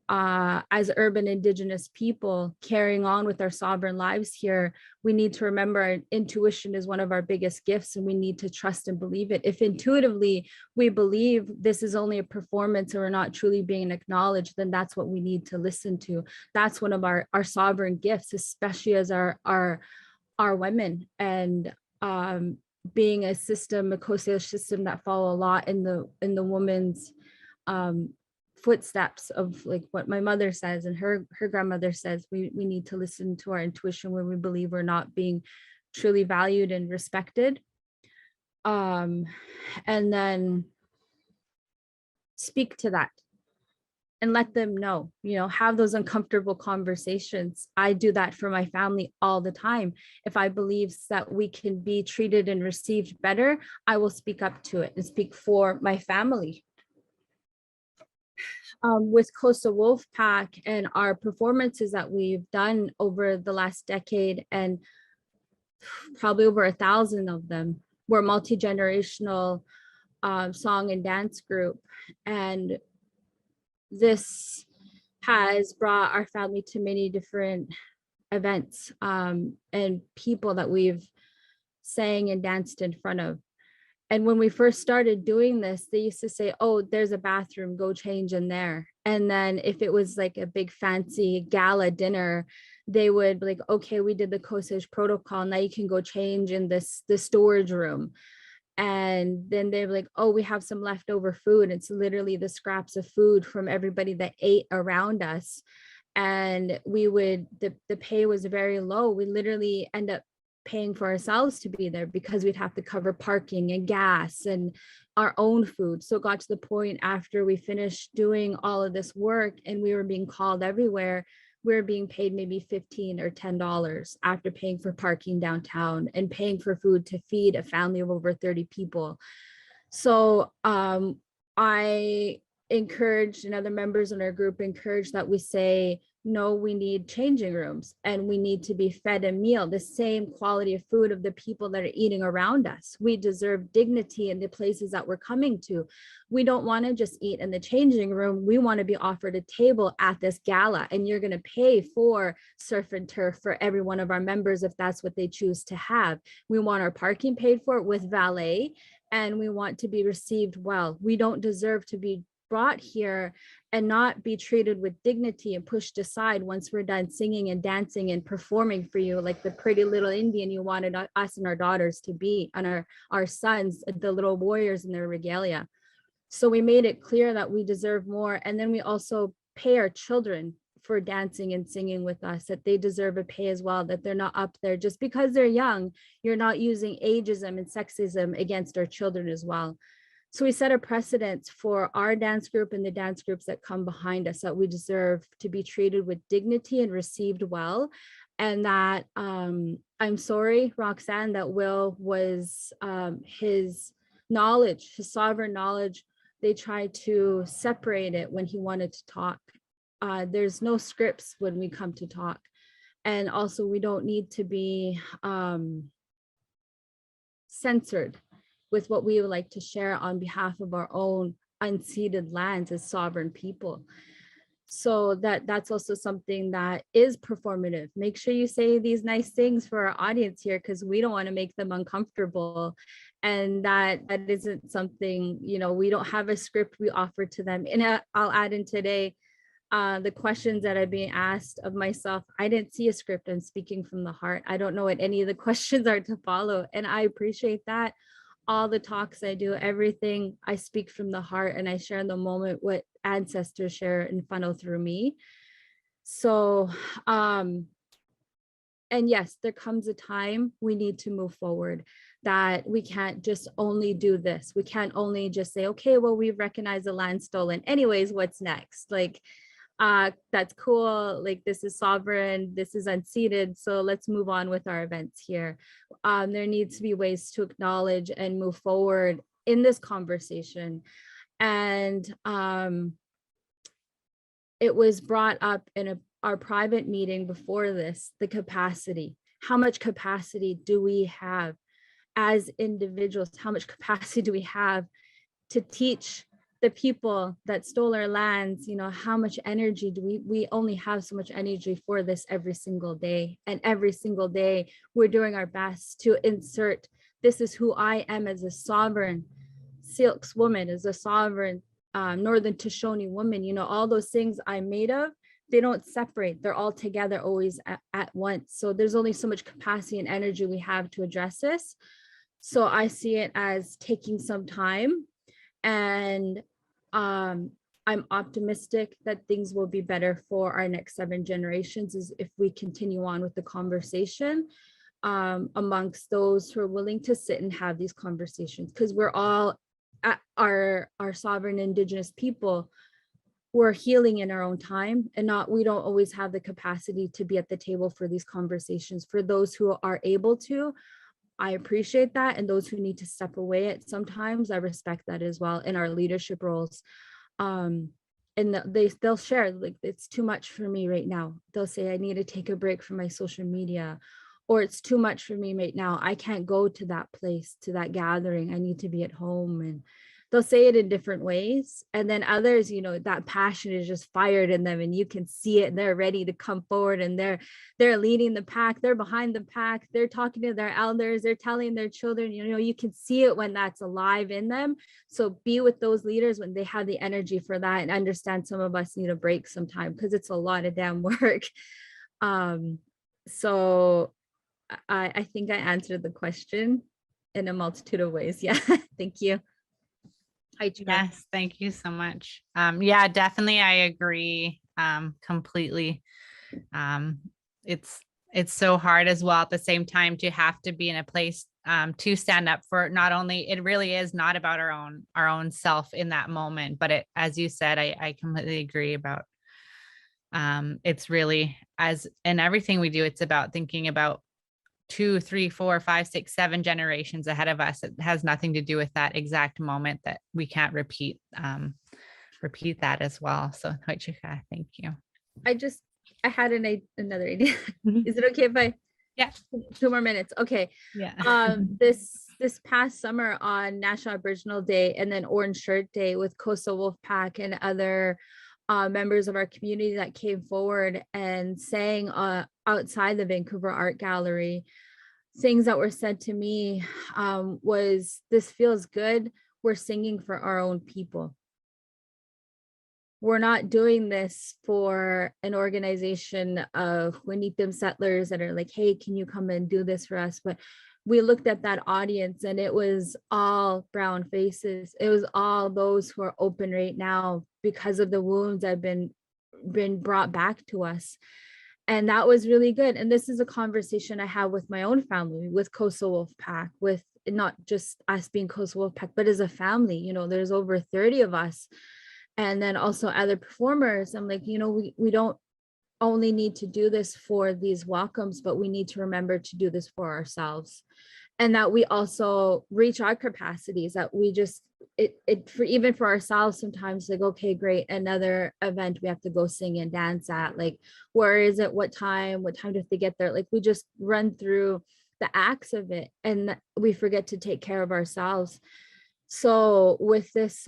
as urban Indigenous people carrying on with our sovereign lives here. We need to remember our intuition is one of our biggest gifts, and we need to trust and believe it. If intuitively we believe this is only a performance and we're not truly being acknowledged, then that's what we need to listen to. That's one of our sovereign gifts, especially as our women, and being a system, a Coast Salish system that follow a lot in the woman's footsteps of like what my mother says and her grandmother says. We need to listen to our intuition when we believe we're not being truly valued and respected, and then speak to that and let them know, have those uncomfortable conversations. I do that for my family all the time. If I believe that we can be treated and received better, I will speak up to it and speak for my family. With Coastal Wolfpack and our performances that we've done over the last decade, and probably over 1,000 of them, we're a multi-generational song and dance group. And this has brought our family to many different events and people that we've sang and danced in front of. And when we first started doing this, they used to say, oh, there's a bathroom, go change in there. And then if it was like a big fancy gala dinner, they would be like, okay, we did the Coast Salish protocol, now you can go change in the storage room. And then they're like, oh, we have some leftover food. It's literally the scraps of food from everybody that ate around us. And we would, the pay was very low. We literally end up paying for ourselves to be there because we'd have to cover parking and gas and our own food. So it got to the point after we finished doing all of this work and we were being called everywhere, we were being paid maybe $15 or $10 after paying for parking downtown and paying for food to feed a family of over 30 people. So I encouraged, and other members in our group encouraged, that we say, no, we need changing rooms and we need to be fed a meal, the same quality of food of the people that are eating around us. We deserve dignity in the places that we're coming to. We don't want to just eat in the changing room. We want to be offered a table at this gala, and you're going to pay for surf and turf for every one of our members if that's what they choose to have. We want our parking paid for with valet, and we want to be received well. We don't deserve to be brought here and not be treated with dignity and pushed aside once we're done singing and dancing and performing for you like the pretty little Indian you wanted us and our daughters to be, and our sons, the little warriors in their regalia. So we made it clear that we deserve more. And then we also pay our children for dancing and singing with us, that they deserve a pay as well, that they're not up there just because they're young. You're not using ageism and sexism against our children as well. So we set a precedent for our dance group and the dance groups that come behind us, that we deserve to be treated with dignity and received well. And that I'm sorry, Roxanne, that Will was his knowledge, his sovereign knowledge, they tried to separate it when he wanted to talk. There's no scripts when we come to talk. And also we don't need to be censored with what we would like to share on behalf of our own unceded lands as sovereign people. So that's also something that is performative. Make sure you say these nice things for our audience here, because we don't want to make them uncomfortable. And that isn't something, we don't have a script we offer to them. And I'll add in today, the questions that are being asked of myself, I didn't see a script. I'm speaking from the heart. I don't know what any of the questions are to follow. And I appreciate that. All the talks I do, everything, I speak from the heart, and I share in the moment what ancestors share and funnel through me. So, and yes, there comes a time we need to move forward, that we can't just only do this. We can't only just say, okay, well, we've recognized the land stolen. Anyways, what's next? Like, that's cool. Like, this is sovereign, this is unceded. So let's move on with our events here. There needs to be ways to acknowledge and move forward in this conversation. And it was brought up in our private meeting before this, the capacity. How much capacity do we have as individuals? How much capacity do we have to teach the people that stole our lands? How much energy do we only have so much energy for this every single day. And every single day we're doing our best to insert, this is who I am as a sovereign Silks woman, as a sovereign Northern Shoshone woman. All those things I'm made of, they don't separate. They're all together always at once. So there's only so much capacity and energy we have to address this. So I see it as taking some time. And I'm optimistic that things will be better for our next 7 generations if we continue on with the conversation amongst those who are willing to sit and have these conversations, because we're all our sovereign Indigenous people. we're healing in our own time, and we don't always have the capacity to be at the table for these conversations. For those who are able to, I appreciate that. And those who need to step away at sometimes, I respect that as well in our leadership roles. And they'll share, like, it's too much for me right now. They'll say, I need to take a break from my social media, or it's too much for me right now. I can't go to that place, to that gathering. I need to be at home. And they'll say it in different ways. And then others, you know, that passion is just fired in them, and you can see it, and they're ready to come forward, and they're leading the pack, they're behind the pack, they're talking to their elders, they're telling their children, you know, you can see it when that's alive in them. So be with those leaders when they have the energy for that, and understand some of us need a break sometime, because it's a lot of damn work. So I think I answered the question in a multitude of ways. Yeah, thank you. Yes, thank you so much. Yeah, definitely, I agree completely. It's so hard as well at the same time to have to be in a place to stand up for not only, it really is not about our own self in that moment, but it, as you said, I completely agree about it's really, as in everything we do, it's about thinking about 2, 3, 4, 5, 6, 7 generations ahead of us. It has nothing to do with that exact moment that we can't repeat that as well. So Hoichika, thank you. I had another idea. Is it okay if Yeah, 2 more minutes? Okay. yeah. This past summer on National Aboriginal Day, and then Orange Shirt Day, with Coastal Wolfpack and other members of our community that came forward and sang outside the Vancouver Art Gallery, things that were said to me was, this feels good. We're singing for our own people. We're not doing this for an organization of Winitum settlers that are like, hey, can you come and do this for us? But we looked at that audience, and it was all brown faces. It was all those who are open right now because of the wounds that have been brought back to us. And that was really good. And this is a conversation I have with my own family, with Coastal Wolfpack, with not just us being Coastal Wolfpack, but as a family. You know, there's over 30 of us. And then also other performers. I'm like, you know, we don't only need to do this for these welcomes, but we need to remember to do this for ourselves. And that we also reach our capacities, that we just, even for ourselves, sometimes like, okay, great, another event we have to go sing and dance at, like, where is it, what time do they have to get there? Like, we just run through the acts of it, and we forget to take care of ourselves. So with this,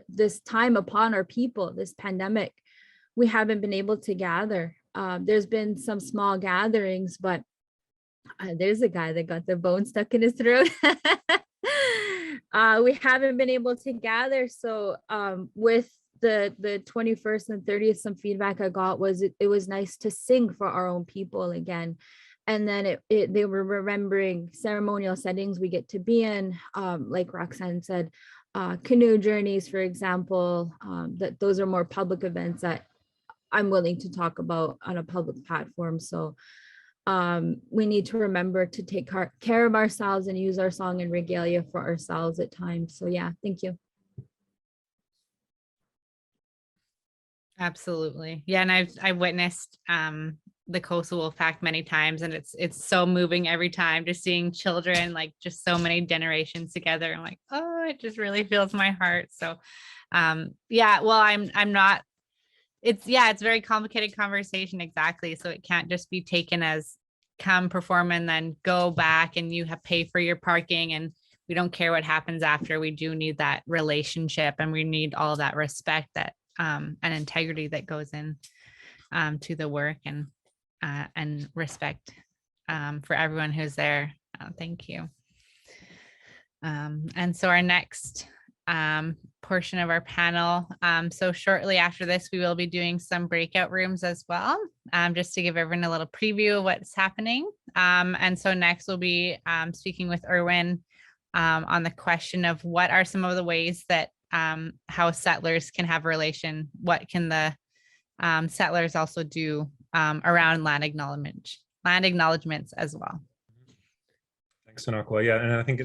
this time upon our people, this pandemic, we haven't been able to gather. There's been some small gatherings, but there's a guy that got the bone stuck in his throat. We haven't been able to gather. So with the 21st and 30th, some feedback I got was it was nice to sing for our own people again. And then they were remembering ceremonial settings we get to be in, like Roxanne said, canoe journeys, for example, that those are more public events that I'm willing to talk about on a public platform. So we need to remember to take care of ourselves and use our song and regalia for ourselves at times. So yeah, thank you. Absolutely. Yeah. And I've witnessed the Coastal Wolfpack many times, and it's so moving every time, just seeing children, like just so many generations together. I'm like, oh, it just really fills my heart. So yeah, well, I'm not, it's a very complicated conversation. Exactly. So it can't just be taken as come perform and then go back and you have pay for your parking and we don't care what happens after. We do need that relationship, and we need all that respect that and integrity that goes in to the work, and respect for everyone who's there. Thank you. And so our next portion of our panel. So shortly after this, we will be doing some breakout rooms as well, just to give everyone a little preview of what's happening. And so next we'll be speaking with Erwin on the question of what are some of the ways that how settlers can have a relation, what can the settlers also do around land acknowledgements as well. Thanks, Sonakwa. Yeah, and I think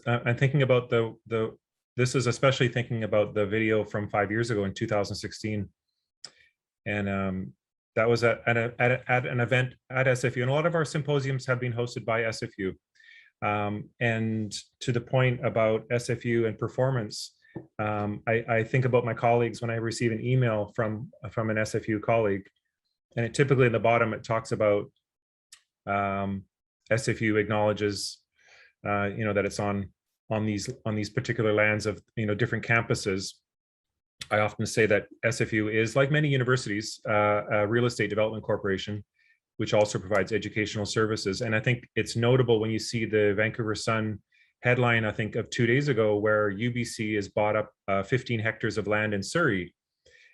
I'm thinking about the this is especially thinking about the video from 5 years ago in 2016. And that was at an event at SFU. And a lot of our symposiums have been hosted by SFU. And to the point about SFU and performance, I think about my colleagues when I receive an email from an SFU colleague, and it typically in the bottom, it talks about SFU acknowledges, that it's on these particular lands of, different campuses. I often say that SFU is, like many universities, a real estate development corporation, which also provides educational services. And I think it's notable when you see the Vancouver Sun headline, I think of 2 days ago, where UBC has bought up 15 hectares of land in Surrey.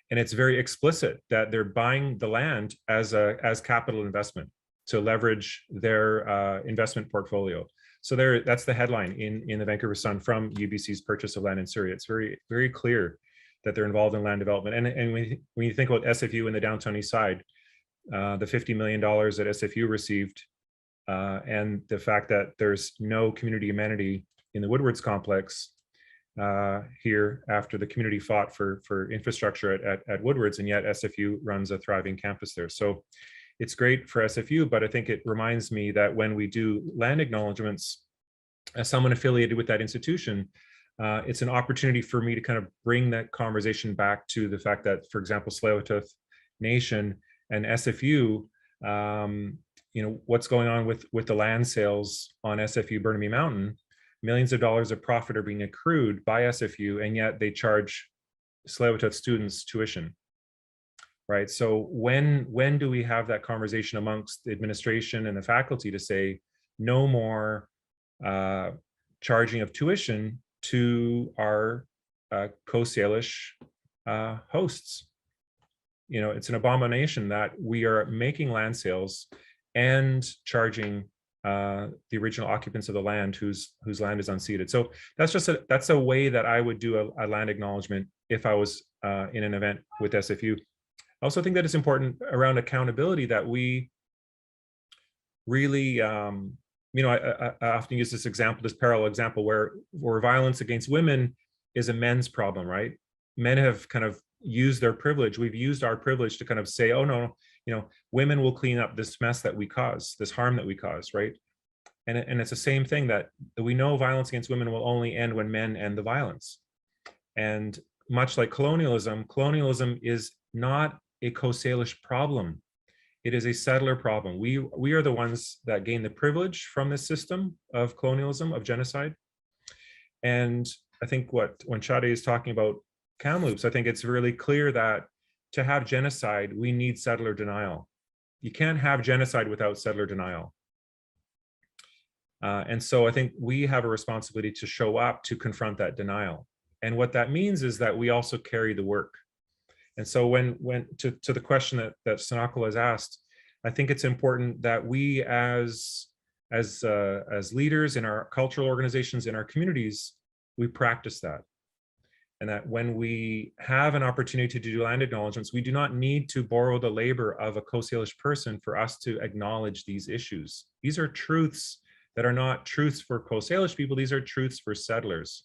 And it's very explicit that they're buying the land as capital investment to leverage their investment portfolio. So that's the headline in the Vancouver Sun from UBC's purchase of land in Surrey. It's very, very clear that they're involved in land development. And when you think about SFU in the downtown east side, the $50 million that SFU received, and the fact that there's no community amenity in the Woodwards complex here after the community fought for infrastructure at Woodwards, and yet SFU runs a thriving campus there. So it's great for SFU, but I think it reminds me that when we do land acknowledgements, as someone affiliated with that institution, it's an opportunity for me to kind of bring that conversation back to the fact that, for example, Tsleil-Waututh Nation and SFU, what's going on with the land sales on SFU Burnaby Mountain. Millions of dollars of profit are being accrued by SFU, and yet they charge Tsleil-Waututh students tuition, right? So when do we have that conversation amongst the administration and the faculty to say no more charging of tuition to our Coast Salish hosts? It's an abomination that we are making land sales and charging the original occupants of the land whose land is unceded. So that's a way that I would do a land acknowledgement if I was in an event with SFU. I also think that it's important around accountability that we really, I often use this example, this parallel example where violence against women is a men's problem, right? Men have kind of used their privilege. We've used our privilege to kind of say, oh no, women will clean up this mess that we cause, this harm that we cause, right? And it's the same thing that we know violence against women will only end when men end the violence. And much like colonialism is not a Coast Salish problem. It is a settler problem. We are the ones that gain the privilege from this system of colonialism, of genocide. And I think when Shade is talking about Kamloops, I think it's really clear that to have genocide, we need settler denial. You can't have genocide without settler denial. And so I think we have a responsibility to show up to confront that denial. And what that means is that we also carry the work. And so when to the question that Sanakal has asked, I think it's important that we as leaders in our cultural organizations, in our communities, we practice that. And that when we have an opportunity to do land acknowledgements, we do not need to borrow the labor of a Coast Salish person for us to acknowledge these issues. These are truths that are not truths for Coast Salish people, these are truths for settlers.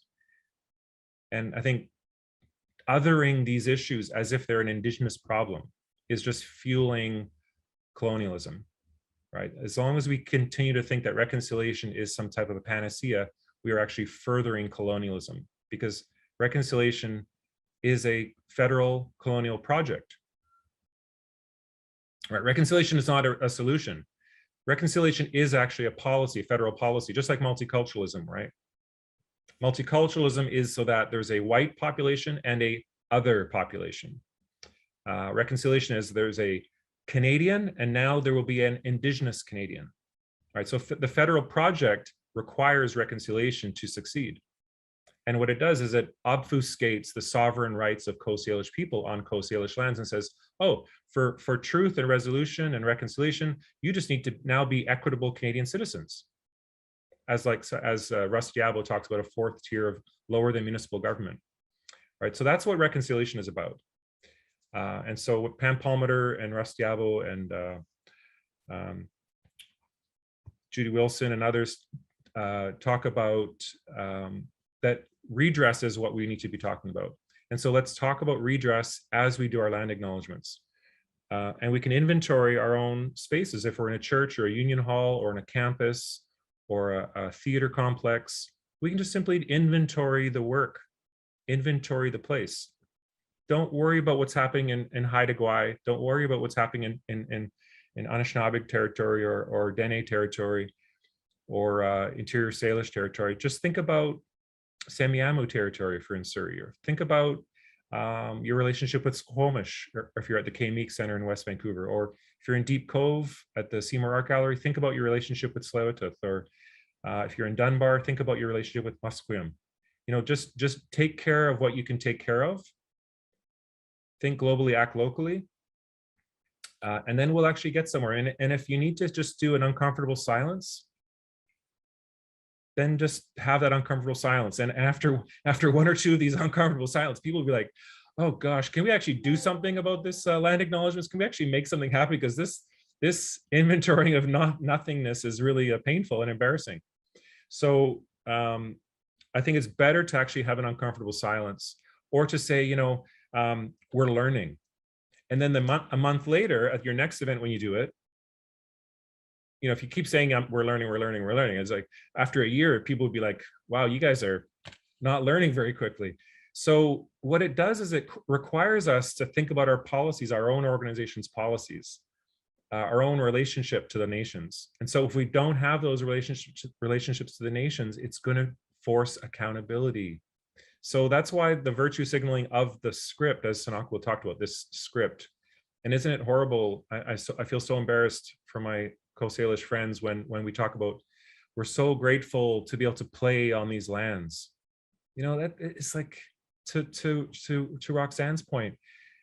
And I think othering these issues as if they're an Indigenous problem is just fueling colonialism, right? As long as we continue to think that reconciliation is some type of a panacea, we are actually furthering colonialism, because reconciliation is a federal colonial project, right? Reconciliation is not a solution. Reconciliation is actually a policy, a federal policy, just like multiculturalism, right? Multiculturalism is so that there's a white population and a other population. Reconciliation is there's a Canadian, and now there will be an Indigenous Canadian, right? So the federal project requires reconciliation to succeed. And what it does is it obfuscates the sovereign rights of Coast Salish people on Coast Salish lands and says, oh, for truth and resolution and reconciliation, you just need to now be equitable Canadian citizens. As Russ Diabo talks about, a fourth tier of lower than municipal government, right? So that's what reconciliation is about. And so what Pam Palmater and Russ Diabo and Judy Wilson and others talk about, that redress is what we need to be talking about. And so let's talk about redress as we do our land acknowledgements. And we can inventory our own spaces. If we're in a church or a union hall or in a campus or a theater complex, we can just simply inventory the work, inventory the place. Don't worry about what's happening in Haida Gwaii. Don't worry about what's happening in Anishinaabe territory or Dene territory or Interior Salish territory. Just think about Semiahmoo territory if you're in Surrey, or think about your relationship with Squamish, or if you're at the Kay-Meek Center in West Vancouver, or if you're in Deep Cove at the Seymour Art Gallery, think about your relationship with Tsleil-Waututh, or if you're in Dunbar, think about your relationship with Musqueam. You know, just take care of what you can take care of. Think globally, act locally, and then we'll actually get somewhere. And if you need to just do an uncomfortable silence, then just have that uncomfortable silence. And after one or two of these uncomfortable silence, people will be like, oh gosh, can we actually do something about this land acknowledgements? Can we actually make something happen? Because this inventorying of nothingness is really painful and embarrassing. So I think it's better to actually have an uncomfortable silence, or to say, you know, we're learning. And then a month later at your next event, when you do it, you know, if you keep saying we're learning, it's like after a year, people would be like, wow, you guys are not learning very quickly. So what it does is it requires us to think about our policies, our own organization's policies, our own relationship to the nations. And so if we don't have those relationships to the nations, it's going to force accountability. So that's why the virtue signaling of the script, as Sanakwa talked about, this script. And isn't it horrible? I feel so embarrassed for my Coast Salish friends when we talk about, we're so grateful to be able to play on these lands. You know, that it's like, to Roxanne's point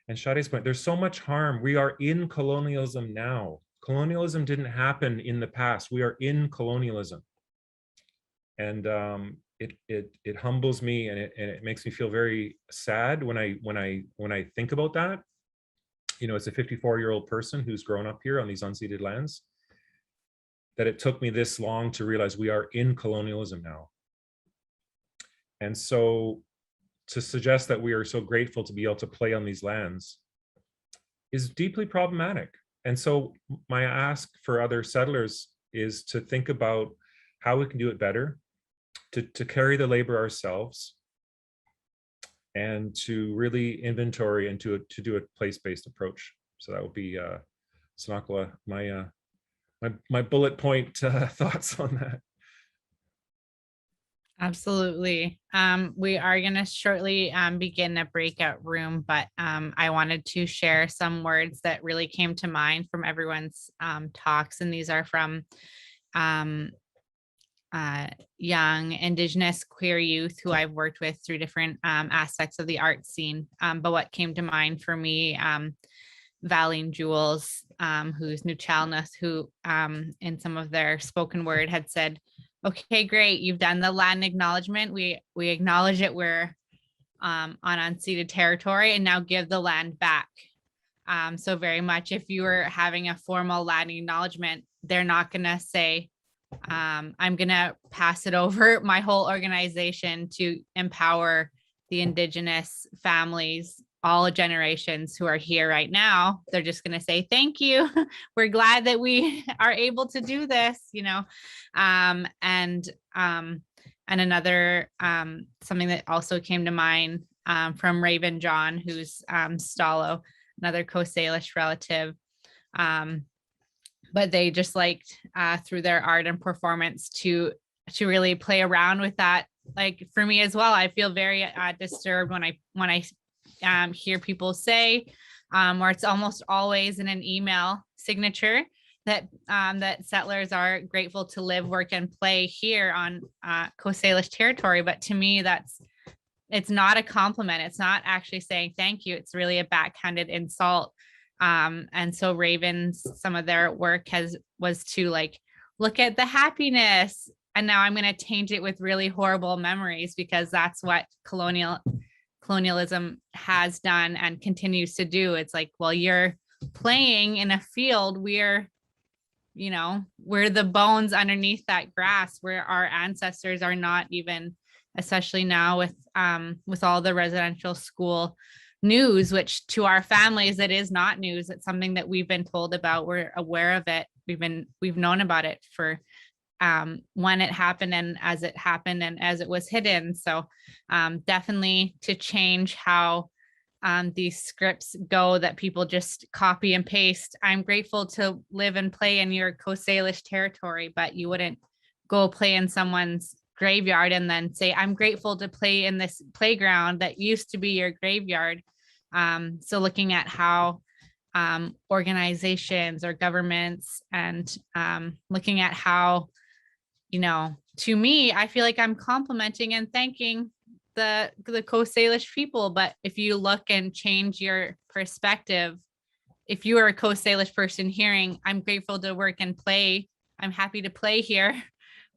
and Shade's point, there's so much harm. We are in colonialism now. Colonialism didn't happen in the past. We are in colonialism. And it humbles me, and it makes me feel very sad when I think about that. You know, as a 54-year-old person who's grown up here on these unceded lands, that it took me this long to realize we are in colonialism now. And so to suggest that we are so grateful to be able to play on these lands is deeply problematic. And so my ask for other settlers is to think about how we can do it better, to carry the labor ourselves, and to really inventory and to do a place-based approach. So that would be Sanakwa, my bullet point thoughts on that. Absolutely. We are going to shortly begin a breakout room, but I wanted to share some words that really came to mind from everyone's talks. And these are from young Indigenous queer youth who I've worked with through different aspects of the art scene. But what came to mind for me, Valine Jules, who's Nuchalnuth, who in some of their spoken word had said, okay, great, you've done the land acknowledgement. We acknowledge it, we're on unceded territory, and now give the land back. So very much, if you were having a formal land acknowledgement, they're not gonna say, I'm gonna pass it over my whole organization to empower the Indigenous families, all generations who are here right now. They're just going to say, thank you. We're glad that we are able to do this, you know. And another, something that also came to mind from Raven John, who's Stalo, another Coast Salish relative. But they just liked through their art and performance to really play around with that. Like for me as well, I feel very disturbed when I hear people say, or it's almost always in an email signature, that that settlers are grateful to live, work, and play here on Coast Salish territory. But to me, it's not a compliment. It's not actually saying thank you. It's really a backhanded insult. And so Ravens, some of their work was to like, look at the happiness. And now I'm going to taint it with really horrible memories, because that's what colonialism has done and continues to do. It's like, well, you're playing in a field, we're the bones underneath that grass, where our ancestors are not even especially now with all the residential school news, which to our families, it is not news. It's something that we've been told about. We're aware of it. We've known about it for when it happened and as it happened and as it was hidden. So definitely to change how these scripts go, that people just copy and paste. I'm grateful to live and play in your Coast Salish territory, but you wouldn't go play in someone's graveyard and then say, I'm grateful to play in this playground that used to be your graveyard. So looking at how organizations or governments and looking at how, to me, I feel like I'm complimenting and thanking the Coast Salish people. But if you look and change your perspective, if you are a Coast Salish person hearing, I'm grateful to work and play, I'm happy to play here.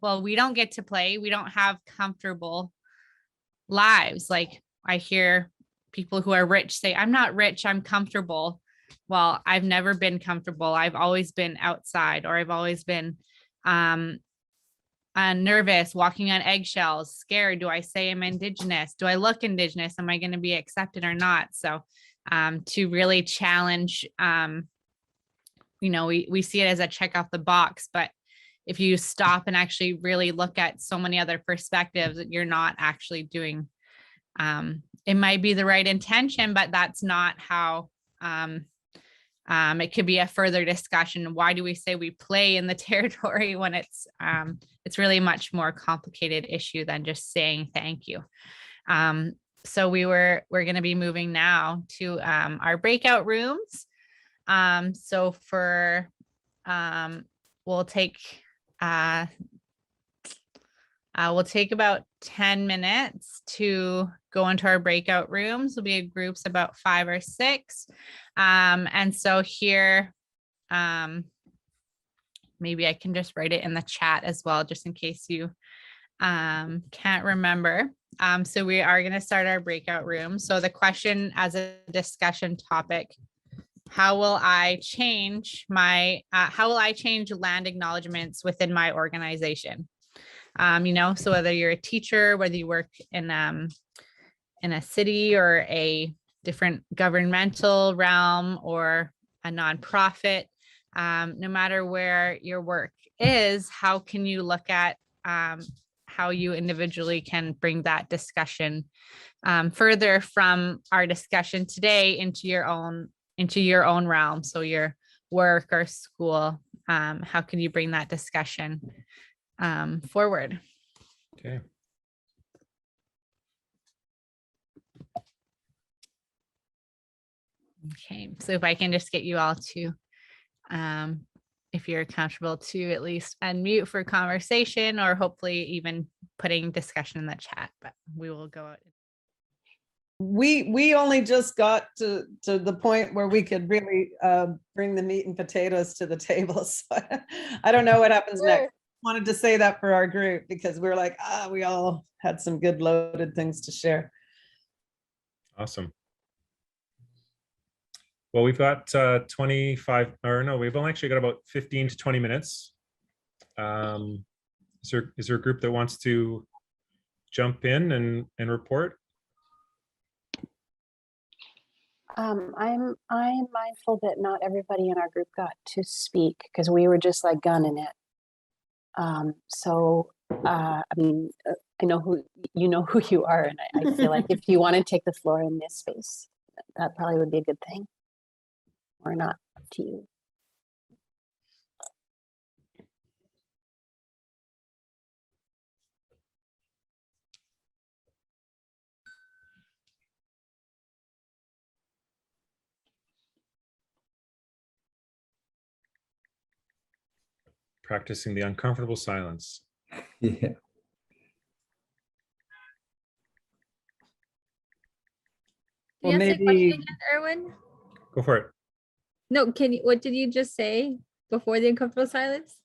Well, we don't get to play. We don't have comfortable lives. Like I hear people who are rich say, I'm not rich, I'm comfortable. Well, I've never been comfortable. I've always been outside, or I've always been nervous, walking on eggshells, scared. Do I say I'm Indigenous? Do I look Indigenous? Am I going to be accepted or not? So to really challenge, we see it as a check off the box, but if you stop and actually really look at so many other perspectives, that you're not actually doing, it might be the right intention, but that's not how it could be a further discussion. Why do we say we play in the territory when it's really a much more complicated issue than just saying thank you. So we're going to be moving now to our breakout rooms. So for we'll take about 10 minutes to go into our breakout rooms. There'll be groups about 5 or 6. And so here, maybe I can just write it in the chat as well, just in case you can't remember. So we are going to start our breakout room. So the question as a discussion topic, how will I change land acknowledgements within my organization? So whether you're a teacher, whether you work in a city or a different governmental realm or a nonprofit, no matter where your work is, how can you look at how you individually can bring that discussion further from our discussion today into your own realm? So your work or school, how can you bring that discussion forward? Okay. Okay, so if I can just get you all to, if you're comfortable, to at least unmute for conversation, or hopefully even putting discussion in the chat, but we will go out. We only just got to the point where we could really bring the meat and potatoes to the table. So I don't know what happens next. Wanted to say that for our group, because we're like, we all had some good loaded things to share. Awesome. Well, we've got 25, or no, we've only actually got about 15 to 20 minutes. Is there a group that wants to jump in and report? I'm mindful that not everybody in our group got to speak because we were just like gunning it. I mean, I know who you are, and I feel like if you want to take the floor in this space, that probably would be a good thing, or not, up to you. Practicing the uncomfortable silence. Yeah. Well, Can you ask the maybe- question again, Erwin? Go for it. No, what did you just say before the uncomfortable silence?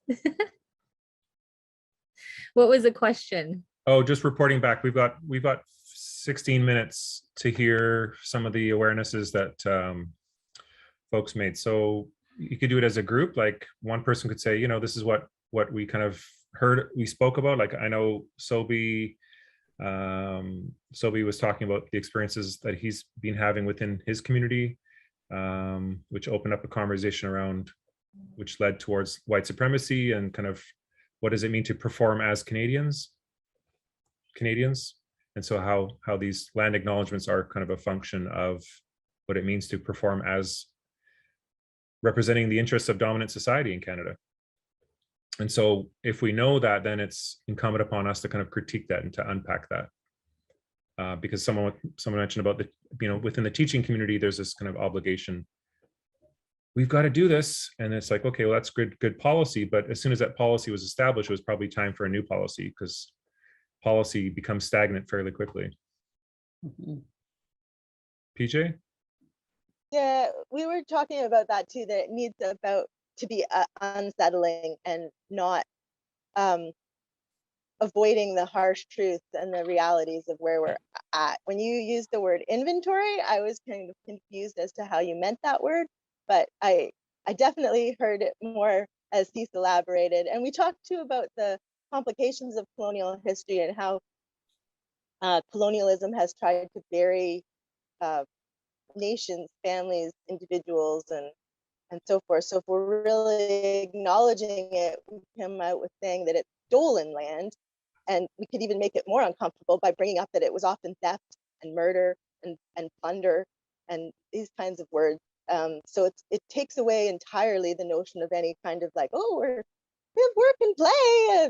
What was the question? Oh, just reporting back. We've got 16 minutes to hear some of the awarenesses that folks made. So you could do it as a group. Like one person could say, this is what we kind of heard, we spoke about. Like I know Sobi Sobi was talking about the experiences that he's been having within his community, which opened up a conversation around, which led towards white supremacy and kind of what does it mean to perform as Canadians. And so how these land acknowledgements are kind of a function of what it means to perform as representing the interests of dominant society in Canada. And so if we know that, then it's incumbent upon us to kind of critique that and to unpack that. Because someone mentioned about within the teaching community, there's this kind of obligation. We've got to do this. And it's like, okay, well, that's good policy. But as soon as that policy was established, it was probably time for a new policy, because policy becomes stagnant fairly quickly. PJ? Yeah, we were talking about that too, that it needs to be unsettling and not avoiding the harsh truths and the realities of where we're at. When you used the word inventory, I was kind of confused as to how you meant that word, but I definitely heard it more as he's elaborated. And we talked too about the complications of colonial history and how colonialism has tried to bury nations, families, individuals, and so forth. So if we're really acknowledging it, we come out with saying that it's stolen land, and we could even make it more uncomfortable by bringing up that it was often theft and murder and plunder and these kinds of words. So it takes away entirely the notion of any kind of like, oh, we have work and play.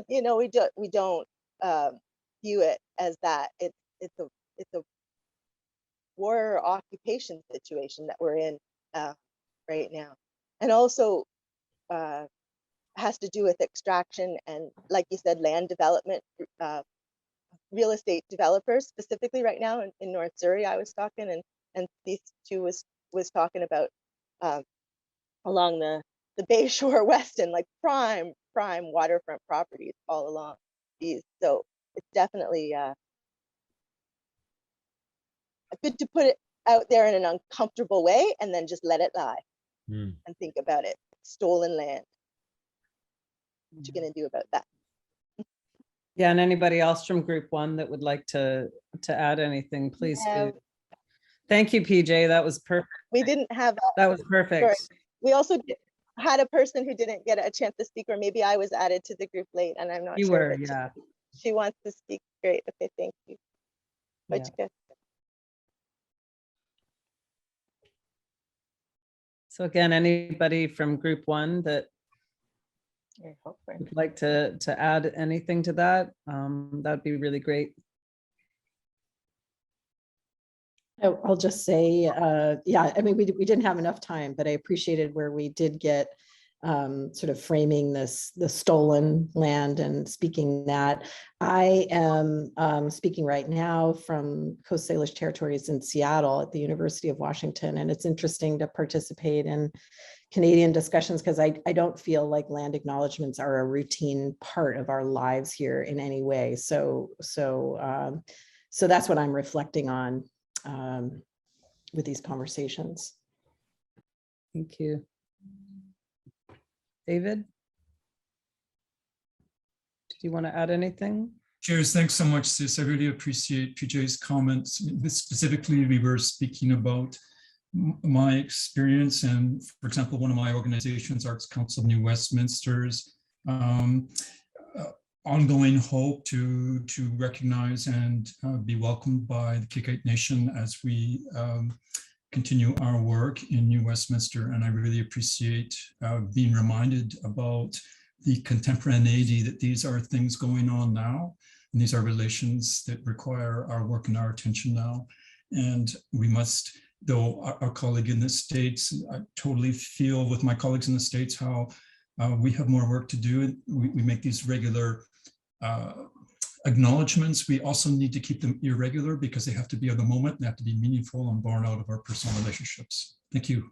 We don't view it as that. It's a war or occupation situation that we're in right now, and also has to do with extraction and, like you said, land development. Real estate developers specifically right now in North Surrey, I was talking, and these two was talking about along the Bay Shore Weston, like prime waterfront properties all along these. So it's definitely good to put it out there in an uncomfortable way and then just let it lie and think about it. Stolen land. What you gonna do about that? Yeah, and anybody else from group one that would like to add anything, please do. Thank you, PJ. That was perfect. We didn't have that was perfect. Sorry. We also had a person who didn't get a chance to speak, or maybe I was added to the group late and I'm not You sure. were, yeah. She wants to speak. Great. Okay, thank you. Yeah. So again, anybody from group one that would like to add anything to that, that'd be really great. I'll just say, yeah, I mean, we didn't have enough time, but I appreciated where we did get sort of framing the stolen land and speaking that. I am speaking right now from Coast Salish territories in Seattle at the University of Washington, and it's interesting to participate in Canadian discussions because I don't feel like land acknowledgements are a routine part of our lives here in any way. So that's what I'm reflecting on with these conversations. Thank you. David? Do you want to add anything? Cheers, thanks so much, sis. I really appreciate PJ's comments. Specifically, we were speaking about my experience and, for example, one of my organizations, Arts Council of New Westminster's ongoing hope to recognize and be welcomed by the Kikite Nation as we continue our work in New Westminster. And I really appreciate being reminded about the contemporaneity that these are things going on now. And these are relations that require our work and our attention now. And we must, though our colleague in the States, I totally feel with my colleagues in the States how we have more work to do. We make these regular acknowledgements. We also need to keep them irregular because they have to be of the moment, they have to be meaningful and born out of our personal relationships. Thank you.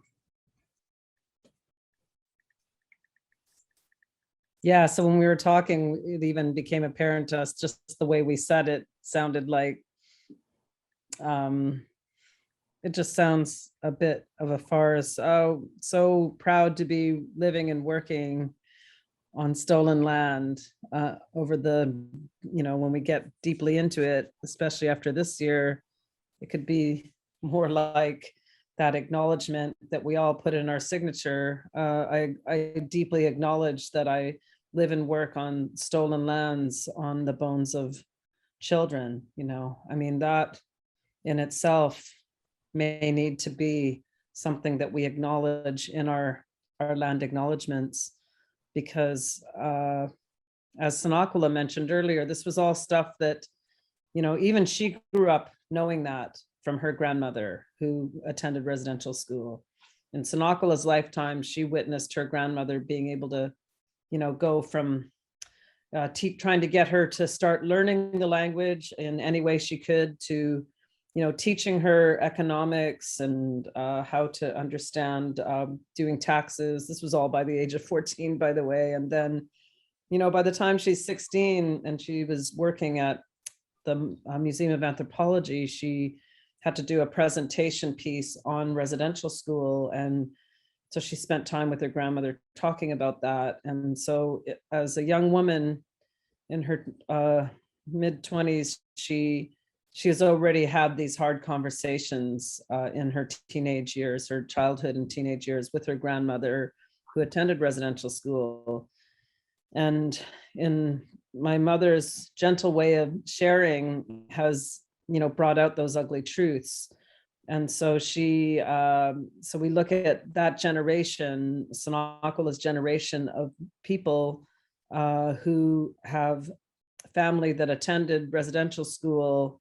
Yeah, so when we were talking, it even became apparent to us, just the way we said it sounded like, it just sounds a bit of a farce. Oh, so proud to be living and working on stolen land over the, when we get deeply into it, especially after this year, it could be more like that acknowledgement that we all put in our signature. I deeply acknowledge that I live and work on stolen lands on the bones of children, I mean, that in itself may need to be something that we acknowledge in our land acknowledgements, because as Sanakula mentioned earlier, this was all stuff that, even she grew up knowing that from her grandmother who attended residential school. In Sanakula's lifetime, she witnessed her grandmother being able to, go from trying to get her to start learning the language in any way she could to, teaching her economics and how to understand doing taxes. This was all by the age of 14, by the way. And then, by the time she's 16 and she was working at the Museum of Anthropology, she had to do a presentation piece on residential school. And so she spent time with her grandmother talking about that. And so as a young woman in her mid-20s, she has already had these hard conversations in her teenage years, her childhood and teenage years, with her grandmother who attended residential school. And in my mother's gentle way of sharing has, brought out those ugly truths. And so so we look at that generation, Sanakula's generation of people who have family that attended residential school.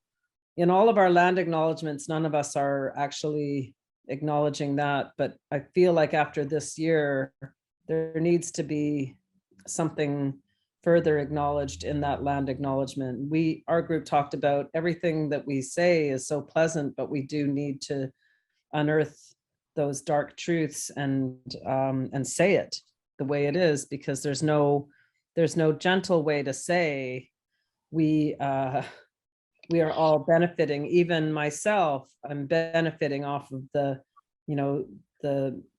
In all of our land acknowledgements, none of us are actually acknowledging that, but I feel like after this year, there needs to be something further acknowledged in that land acknowledgement. Our group talked about everything that we say is so pleasant, but we do need to unearth those dark truths and say it the way it is, because there's no gentle way to say we are all benefiting. Even myself, I'm benefiting off of the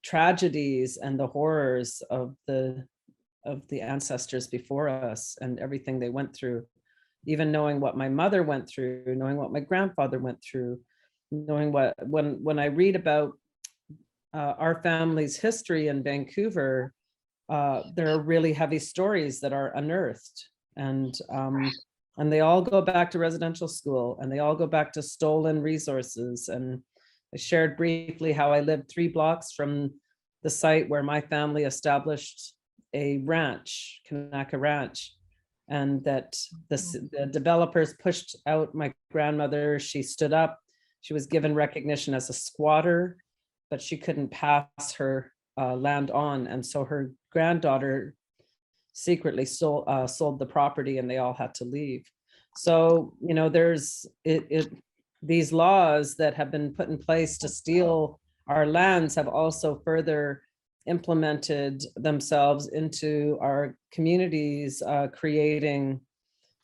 tragedies and the horrors of the ancestors before us and everything they went through. Even knowing what my mother went through, knowing what my grandfather went through, knowing when I read about our family's history in Vancouver, there are really heavy stories that are unearthed, and they all go back to residential school, and they all go back to stolen resources. And I shared briefly how I lived 3 blocks from the site where my family established a ranch, Kanaka Ranch, and that the developers pushed out my grandmother. She stood up, she was given recognition as a squatter, but she couldn't pass her land on. And so her granddaughter secretly sold the property, and they all had to leave. So, there's these laws that have been put in place to steal our lands have also further implemented themselves into our communities, creating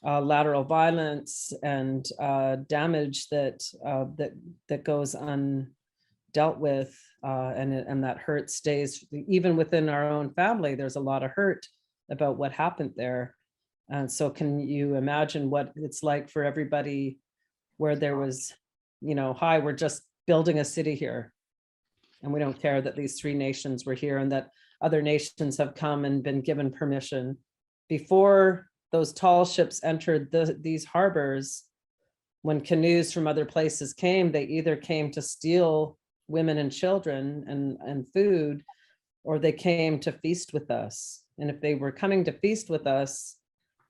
lateral violence and damage that goes undealt with, and that hurt stays even within our own family. There's a lot of hurt about what happened there. And so can you imagine what it's like for everybody where there was, hi, we're just building a city here, and we don't care that these 3 nations were here and that other nations have come and been given permission. Before those tall ships entered these harbors, when canoes from other places came, they either came to steal women and children and food, or they came to feast with us. And if they were coming to feast with us,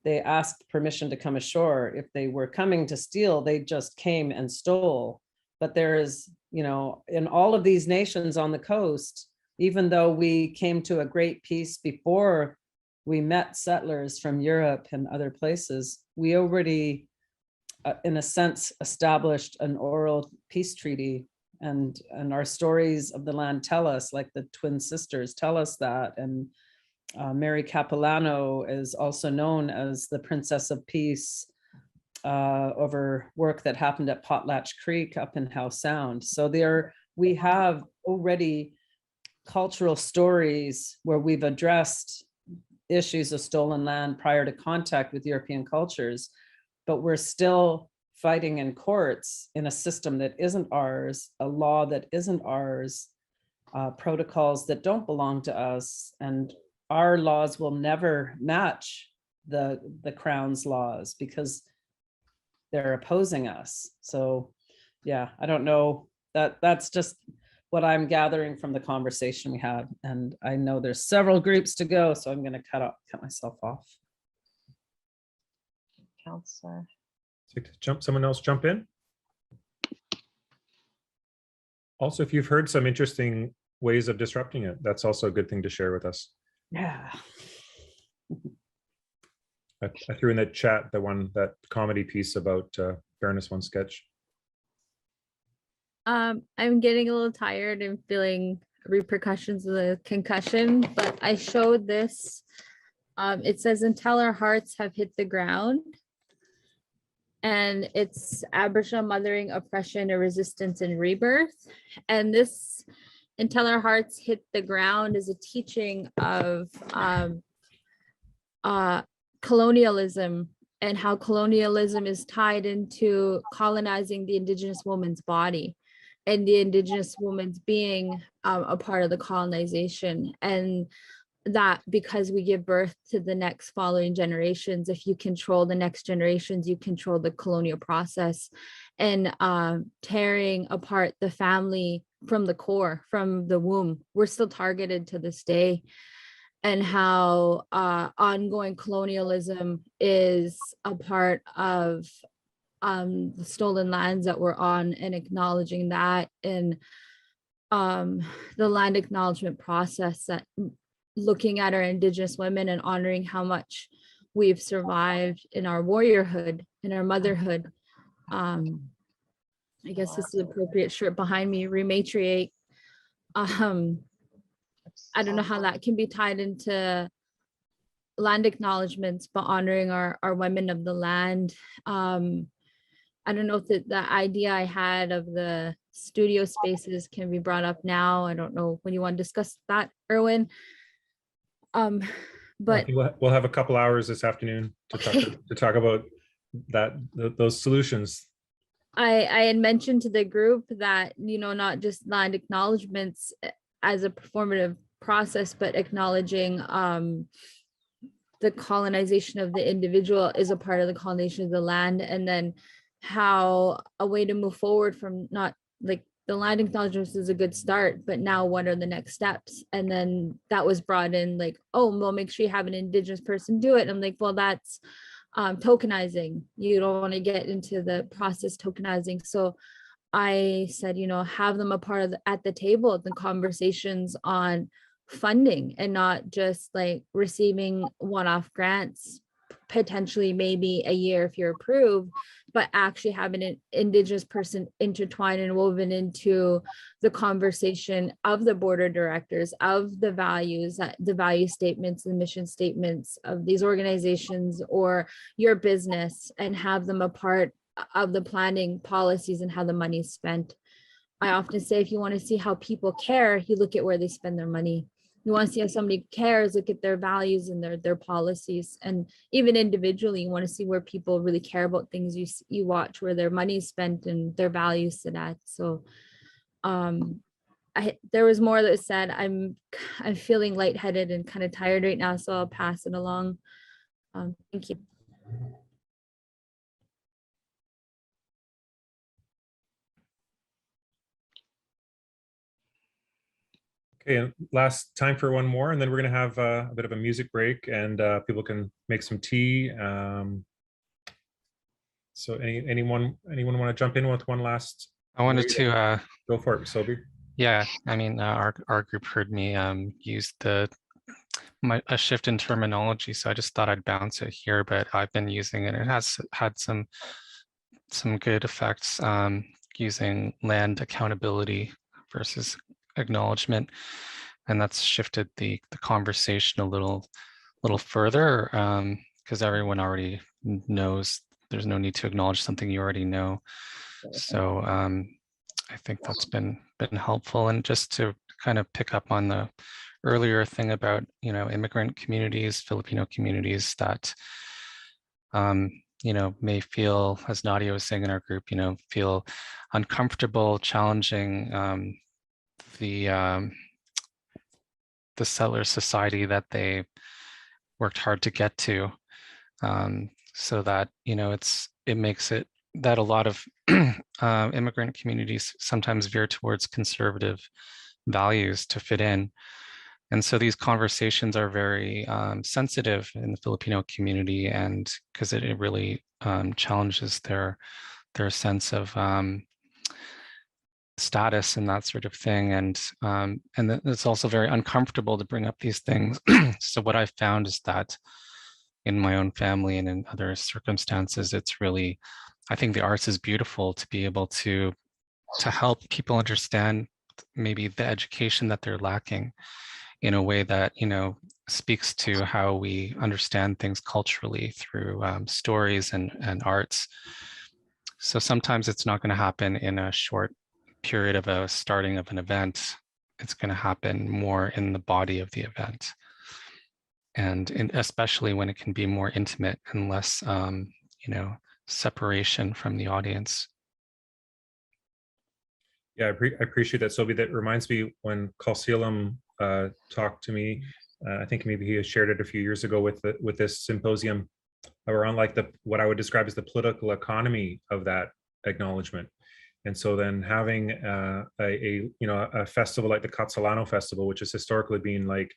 they asked permission to come ashore. If they were coming to steal, they just came and stole. But there is, in all of these nations on the coast, even though we came to a great peace before we met settlers from Europe and other places, we already, in a sense, established an oral peace treaty. And our stories of the land tell us, like the twin sisters tell us that. And Mary Capilano is also known as the Princess of Peace over work that happened at Potlatch Creek up in Howe Sound. So we have already cultural stories where we've addressed issues of stolen land prior to contact with European cultures, but we're still fighting in courts in a system that isn't ours, a law that isn't ours, protocols that don't belong to us, and our laws will never match the Crown's laws because they're opposing us. So yeah, I don't know, that's just what I'm gathering from the conversation we had. And I know there's several groups to go, so I'm going to cut myself off. Counselor. Someone else jump in. Also, if you've heard some interesting ways of disrupting it, that's also a good thing to share with us. Yeah. I threw in that chat that comedy piece about fairness one sketch. I'm getting a little tired and feeling repercussions of the concussion, but I showed this. It says, until our hearts have hit the ground. And it's Aboriginal mothering, oppression, and resistance and rebirth. And this, until our hearts hit the ground, is a teaching of colonialism and how colonialism is tied into colonizing the Indigenous woman's body and the Indigenous woman's being a part of the colonization. And that because we give birth to the next following generations, if you control the next generations, you control the colonial process, and tearing apart the family from the core, from the womb. We're still targeted to this day, and how ongoing colonialism is a part of the stolen lands that we're on, and acknowledging that in the land acknowledgement process, that looking at our Indigenous women and honoring how much we've survived in our warriorhood, in our motherhood. I guess this is the appropriate shirt behind me, rematriate. I don't know how that can be tied into land acknowledgements, but honoring our women of the land. I don't know if the idea I had of the studio spaces can be brought up now. I don't know when you want to discuss that, Erwin. But we'll have a couple hours this afternoon to talk about those solutions. I had mentioned to the group that, not just land acknowledgements as a performative process, but acknowledging the colonization of the individual is a part of the colonization of the land, and then how a way to move forward from, not like, the land acknowledgements is a good start, but now what are the next steps? And then that was brought in, like, oh, well, make sure you have an Indigenous person do it. And I'm like, well, that's tokenizing. You don't want to get into the process tokenizing. So I said, have them a part of at the table of the conversations on funding, and not just like receiving one-off grants, potentially maybe a year if you're approved, but actually having an Indigenous person intertwined and woven into the conversation of the board of directors, of the values, the value statements and mission statements of these organizations or your business, and have them a part of the planning policies and how the money is spent. I often say, if you want to see how people care, you look at where they spend their money. You want to see how somebody cares, look at their values and their policies. And even individually, you want to see where people really care about things. You watch where their money is spent and their values sit at. So there was more that was said. I'm feeling lightheaded and kind of tired right now, so I'll pass it along. Thank you. Okay, and last time for one more, and then we're going to have a bit of a music break, and people can make some tea. So anyone want to jump in with one last? I wanted to go for it, Sobi. Yeah, I mean, our group heard me use a shift in terminology, so I just thought I'd bounce it here. But I've been using it. It has had some good effects, using land accountability versus acknowledgement, and that's shifted the conversation a little further, because everyone already knows. There's no need to acknowledge something you already know. So I think that's been helpful. And just to kind of pick up on the earlier thing about, immigrant communities, Filipino communities that, may feel, as Nadia was saying in our group, feel uncomfortable, challenging the settler society that they worked hard to get to, so that, it makes it that a lot of immigrant communities sometimes veer towards conservative values to fit in. And so these conversations are very sensitive in the Filipino community, and because it really challenges their sense of status and that sort of thing. And it's also very uncomfortable to bring up these things. So what I've found is that in my own family and in other circumstances, it's really, I think the arts is beautiful to be able to help people understand maybe the education that they're lacking in a way that, speaks to how we understand things culturally through stories and arts. So sometimes it's not going to happen in a short period of a starting of an event. It's going to happen more in the body of the event. And especially when it can be more intimate and less, separation from the audience. Yeah, I appreciate that, Sylvie. That reminds me when Coast talked to me, I think maybe he shared it a few years ago with this symposium around like what I would describe as the political economy of that acknowledgement. And so then having a festival like the Catalano Festival, which has historically been like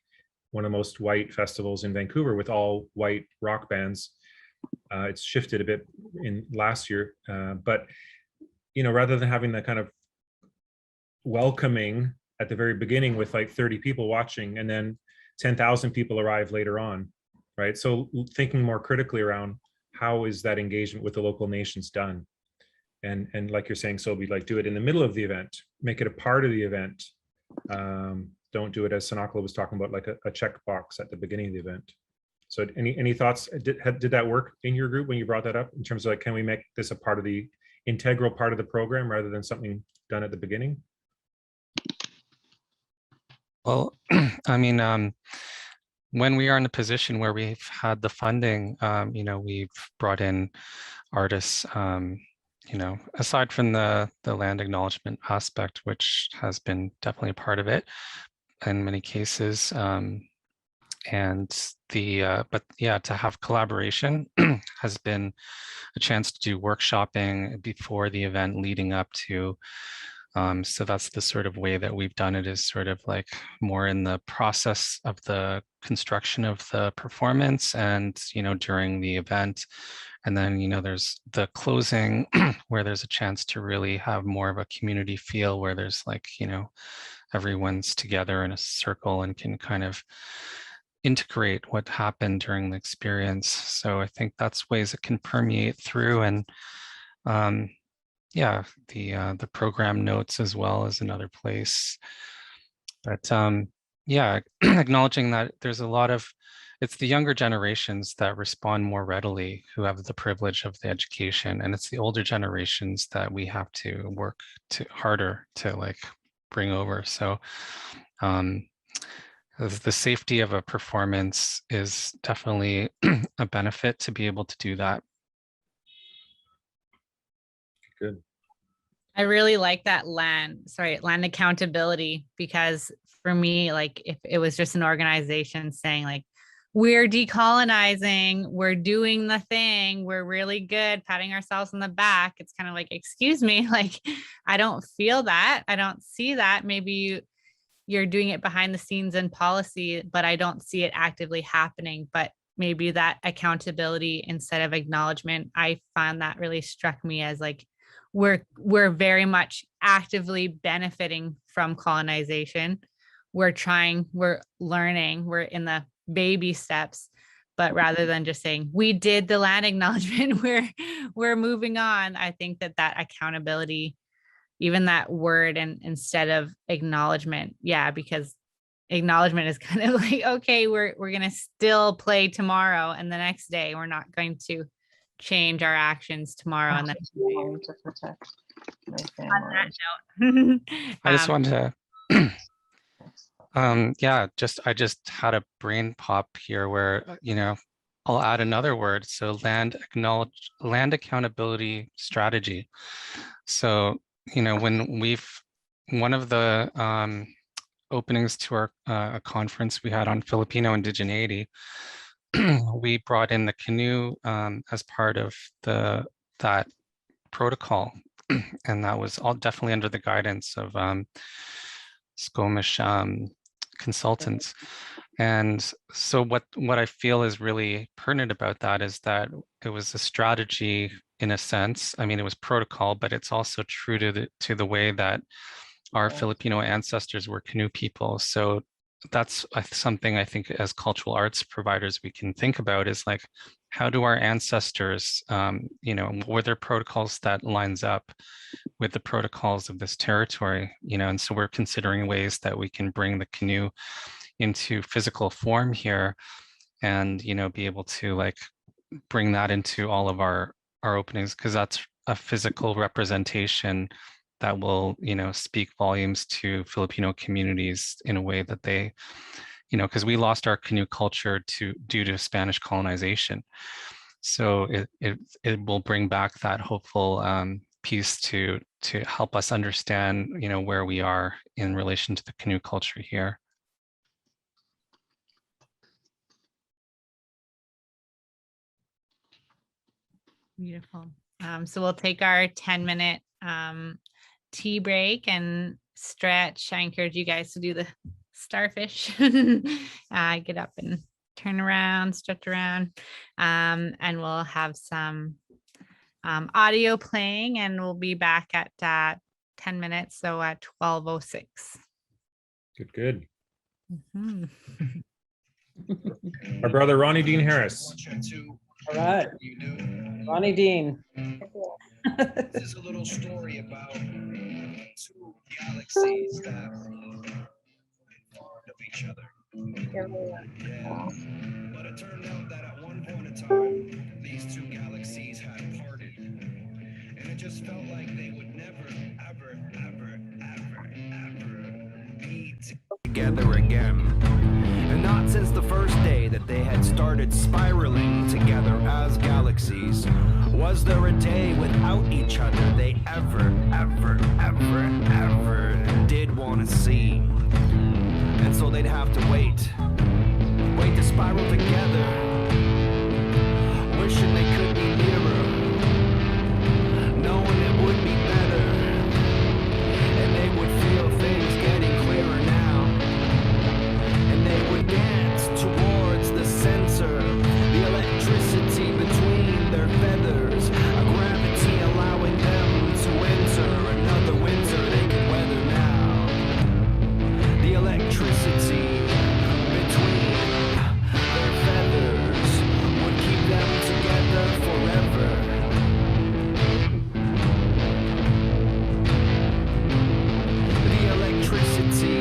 one of the most white festivals in Vancouver with all white rock bands. It's shifted a bit in last year, but rather than having that kind of welcoming at the very beginning with like 30 people watching and then 10,000 people arrive later on, right? So thinking more critically around how is that engagement with the local nations done? And like you're saying, Sylvie, like do it in the middle of the event, make it a part of the event. Don't do it as Sanakla was talking about, like a checkbox at the beginning of the event. So any thoughts? Did that work in your group when you brought that up in terms of like, can we make this a part of the integral part of the program rather than something done at the beginning? Well, I mean, when we are in a position where we've had the funding, we've brought in artists, aside from the land acknowledgement aspect, which has been definitely a part of it in many cases. But yeah, to have collaboration has been a chance to do workshopping before the event leading up to. So that's the sort of way that we've done it, is sort of like more in the process of the construction of the performance and, during the event. And then, there's the closing where there's a chance to really have more of a community feel where there's like, everyone's together in a circle and can kind of integrate what happened during the experience. So I think that's ways it can permeate through. And yeah, the program notes as well as another place. But yeah, acknowledging that there's a lot of, it's the younger generations that respond more readily, who have the privilege of the education, and it's the older generations that we have to work harder to like bring over. So the safety of a performance is definitely a benefit to be able to do that. Good. I really like that land accountability, because for me, like if it was just an organization saying like, we're decolonizing, we're doing the thing, we're really good, patting ourselves on the back, it's kind of like, excuse me, like I don't feel that, I don't see that. Maybe you're doing it behind the scenes in policy, but I don't see it actively happening. But maybe that accountability instead of acknowledgement, I found that really struck me as like, we're very much actively benefiting from colonization. We're learning, we're in the baby steps, but rather than just saying we did the land acknowledgement, we're moving on. I think that accountability, even that word, and instead of acknowledgement, yeah, because acknowledgement is kind of like, okay, we're gonna still play tomorrow, and the next day we're not going to change our actions tomorrow. And then on that note, I just wanted to Yeah, I just had a brain pop here where, I'll add another word. So land accountability strategy. So, when one of the openings to our a conference we had on Filipino indigeneity, we brought in the canoe as part of that protocol. And that was all definitely under the guidance of Squamish consultants. And so what I feel is really pertinent about that is that it was a strategy in a sense. I mean, it was protocol, but it's also true to the way that our Filipino ancestors were canoe people. So that's something I think as cultural arts providers we can think about is like, how do our ancestors, were there protocols that lines up with the protocols of this territory, and so we're considering ways that we can bring the canoe into physical form here and, be able to like bring that into all of our openings, because that's a physical representation that will, speak volumes to Filipino communities in a way that they, because we lost our canoe culture due to Spanish colonization. So it will bring back that hopeful piece to help us understand, where we are in relation to the canoe culture here. Beautiful. So we'll take our 10-minute tea break and stretch. I encourage you guys to do the starfish. Get up and turn around, stretch around, and we'll have some audio playing, and we'll be back at 10 minutes, so at 12:06. Good. Mhm. Our brother Ronnie Dean Harris. All right, Ronnie Dean. This is a little story about two galaxies that far of each other. Yeah. But it turned out that at one point in time, these two galaxies had parted. And it just felt like they would never, ever, ever, ever, ever be together again. And not since the first day that they had started spiraling together as galaxies was there a day without each other they ever, ever, ever, ever did want to see. And so they'd have to wait to spiral together, wishing they could be nearer, knowing it would be better, and they would feel things getting clearer now, and they would dance towards the center, the electricity between their feathers, a gravity allowing them to enter another winter they could weather now. The electricity between their feathers would keep them together forever. The electricity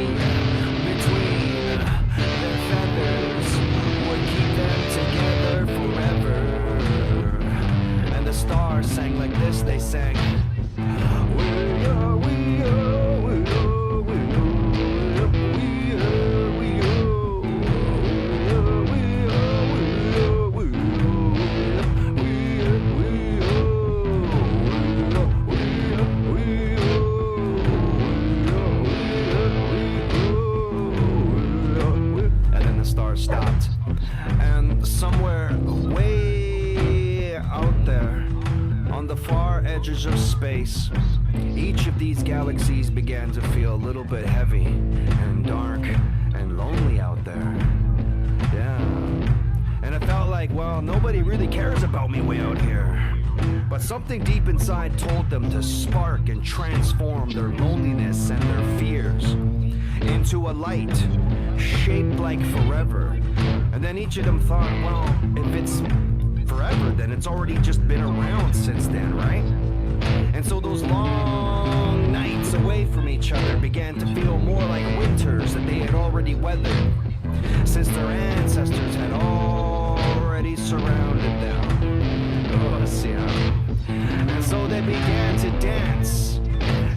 between their feathers would keep them together forever. And the stars sang like this, they sang, we are, we are, we are, we are, we are, we And then the stars stopped, and somewhere way out there on the far edges of space, each of these galaxies began to feel a little bit heavy and dark and lonely out there. Yeah. And it felt like, well, nobody really cares about me way out here. But something deep inside told them to spark and transform their loneliness and their fears into a light shaped like forever. And then each of them thought, well, if it's forever, then it's already just been around since then, right? And so those long nights away from each other began to feel more like winters that they had already weathered, since their ancestors had already surrounded them. And so they began to dance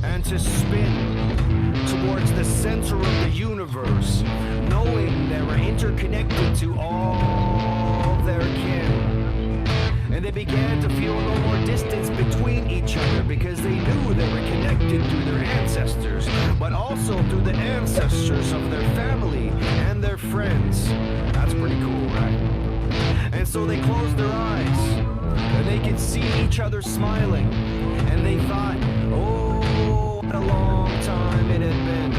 and to spin towards the center of the universe, knowing they were interconnected to all their kin. And they began to feel no more distance between each other because they knew they were connected through their ancestors, but also through the ancestors of their family and their friends. That's pretty cool, right? And so they closed their eyes and they could see each other smiling, and they thought, oh, what a long time it had been.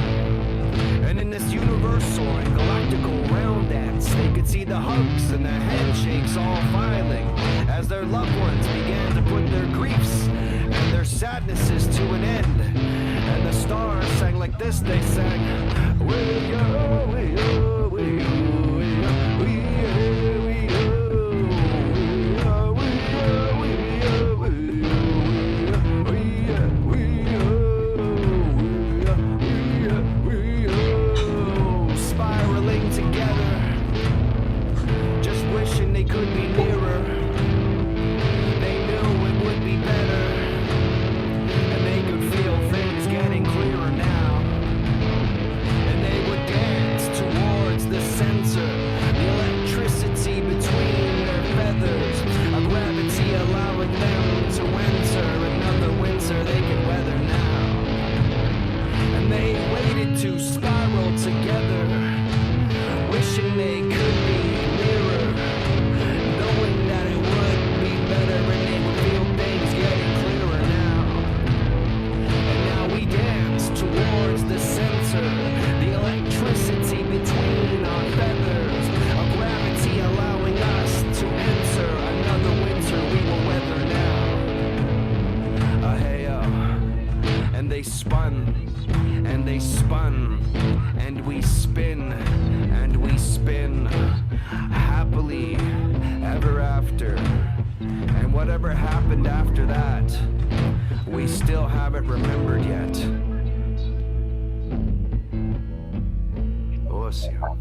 And in this universal and galactical round dance, they could see the hugs and the handshakes all filing as their loved ones began to put their griefs and their sadnesses to an end. And the stars sang like this, they sang, we-oh, we-oh, we-oh, we-oh, we-oh, they could be nearer. They knew it would be better, and they could feel things getting clearer now. And they would dance towards the center, the electricity between their feathers, a gravity allowing them to enter another winter they could weather now. And they waited to spiral together, wishing they could be nearer, knowing that it would be better, and they would feel things getting clearer now. And now we dance towards the center, the electricity between our feathers, a gravity allowing us to enter another winter we will weather now. Hey-oh. And they spun, and they spun, and we spin, and we spin, happily ever after. And whatever happened after that, we still haven't remembered yet. Ocio.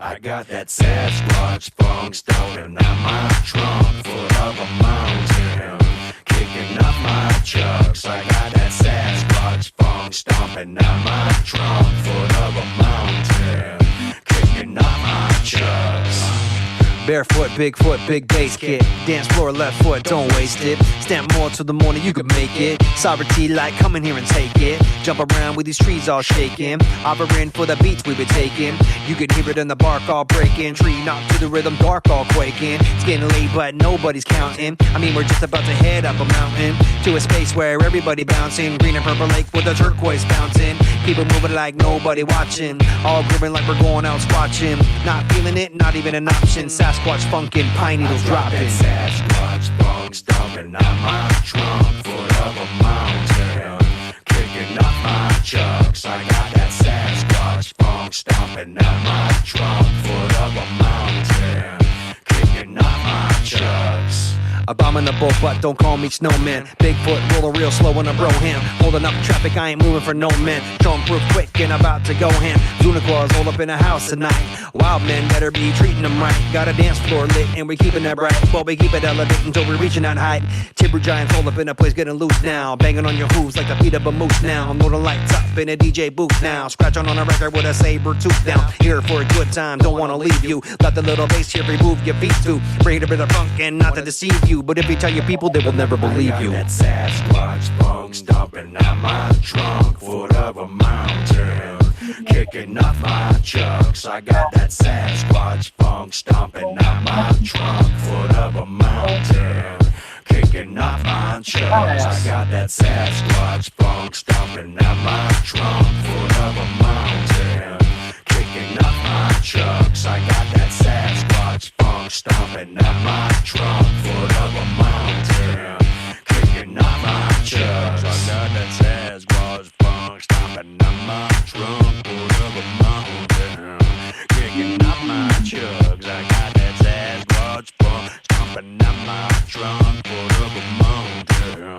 I got that Sasquatch funk stoning out my trunk, foot of a mountain, kicking up my chucks. I got that Sasquatch funk stomping out my trunk, foot of a mountain, kicking up my chucks. Barefoot, Bigfoot, big bass kick. Dance floor, left foot, don't waste it. Stamp more till the morning, you could make it. Sovereignty like, come in here and take it. Jump around with these trees all shaking. Offering for the beats we be taking. You can hear it in the bark all breaking. Tree knock to the rhythm, dark all quaking. It's getting late, but nobody's counting. I mean, we're just about to head up a mountain to a space where everybody bouncing. Green and purple lake with a turquoise fountain. Keep it moving like nobody watching. All gripping like we're going out squatching. Not feeling it, not even an option. Sasquatch funkin', pine needles dropping. Sasquatch funk stomping out my trunk, foot of a mountain, kicking up my chucks. I got that Sasquatch funk stomping out my trunk, foot of a mountain, kicking up my chucks. Abominable, but don't call me snowman. Bigfoot, roll real slow on a bro ham. Holding up traffic, I ain't moving for no man. Strong proof quick and about to go ham. Unicorns roll up in a house tonight. Wild men better be treating them right. Got a dance floor lit and we keeping that bright. Well, we keep it elevated until we're reaching that height. Timber giants hold up in a place getting loose now. Banging on your hooves like the feet of a moose now. Know the lights up in a DJ booth now. Scratching on a record with a saber tooth down. Here for a good time, don't wanna leave you. Let the little bass here remove your feet too. Bring it a bit of funk and not to deceive you. But if you tell your people, they will never believe you. That Sasquatch funk stomping out my trunk, foot of a mountain, kicking up my chucks. I got that Sasquatch funk stomping out my trunk, foot of a mountain, kicking up my chucks. I got that Sasquatch funk stomping out my trunk, foot of a mountain, kicking up my chucks. I got that Sasquatch funk stomping out my trunk, foot of a mountain, kicking up my chucks. I got that Sasquatch funk stomping out my trunk, foot of a mountain, kicking up my chucks. I got that Sasquatch funk stomping out my trunk, foot of a mountain,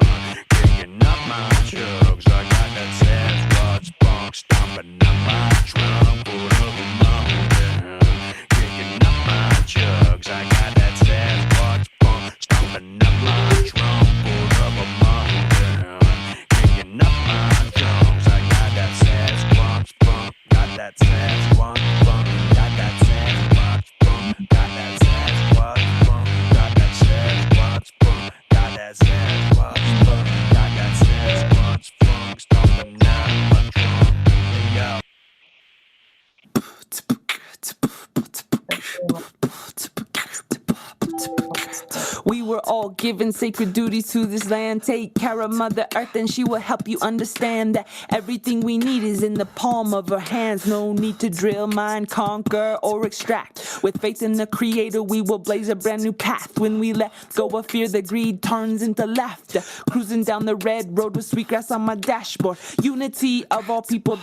We were all given sacred duties to this land. Take care of Mother Earth and she will help you understand that everything we need is in the palm of her hands. No need to drill, mine, conquer, or extract. With faith in the Creator, we will blaze a brand new path. When we let go of fear, the greed turns into laughter. Cruising down the red road with sweetgrass on my dashboard. Unity of all people.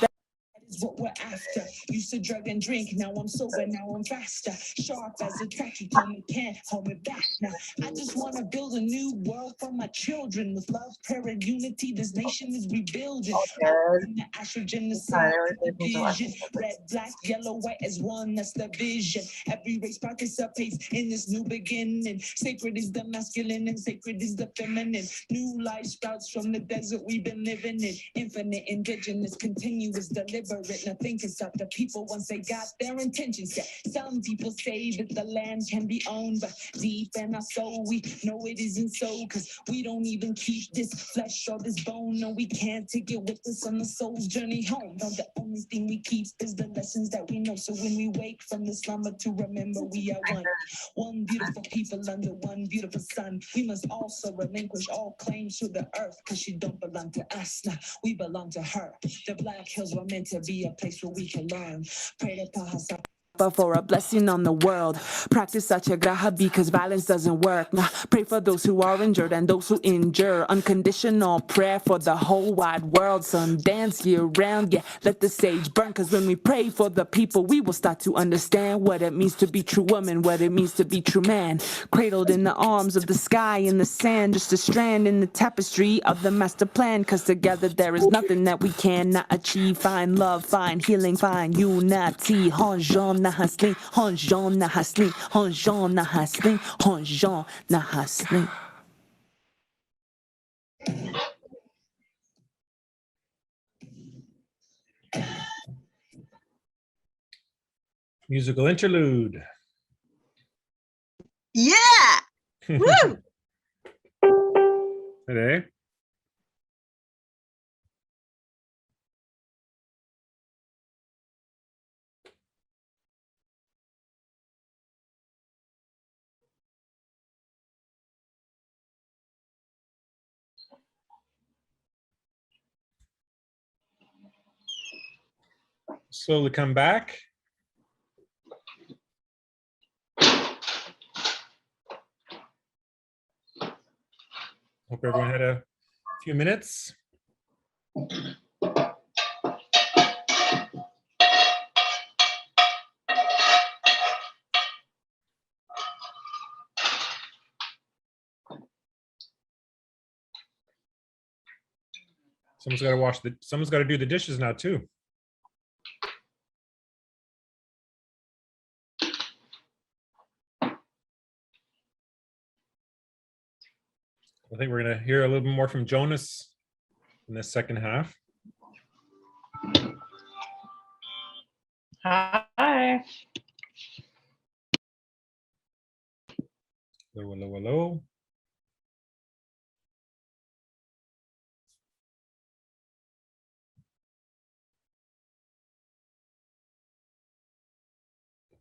Is what we're after. Used to drug and drink, now I'm sober, now I'm faster. Sharp as a tack, you told me can't hold me back now. I just want to build a new world for my children. With love, prayer, and unity, this nation is rebuilding. In the estrogen, the sun, the vision. Red, black, yellow, white as one, that's the vision. Every race participates in this new beginning. Sacred is the masculine and sacred is the feminine. New life sprouts from the desert we've been living in. Infinite, indigenous, continuous, deliberate. Nothing can stop the people once they got their intentions set. Some people say that the land can be owned, but deep in our soul we know it isn't so, because we don't even keep this flesh or this bone. No, we can't take it with us on the soul's journey home. No, the only thing we keep is the lessons that we know. So when we wake from the slumber, to remember we are one beautiful people under one beautiful sun. We must also relinquish all claims to the earth, because she don't belong to us. Now we belong to her. The Black Hills were meant to be a place where we can learn. Pray to Pahasa for a blessing on the world. Practice satyagraha because violence doesn't work. Now, pray for those who are injured and those who endure. Unconditional prayer for the whole wide world. Sun dance year round, yeah, let the sage burn. Because when we pray for the people, we will start to understand what it means to be true woman, what it means to be true man. Cradled in the arms of the sky and the sand, just a strand in the tapestry of the master plan. Because together there is nothing that we cannot achieve. Find love, find healing, find unity. Honjon Nahasling, Honjon Nahasling, Honjon Nahasling, Honjon Nahasling. Musical interlude. Yeah. Woo. Today. Slowly come back. Hope everyone had a few minutes. Someone's got to do the dishes now too. I think we're going to hear a little bit more from Jonas in the second half. Hi. Hello, hello, hello.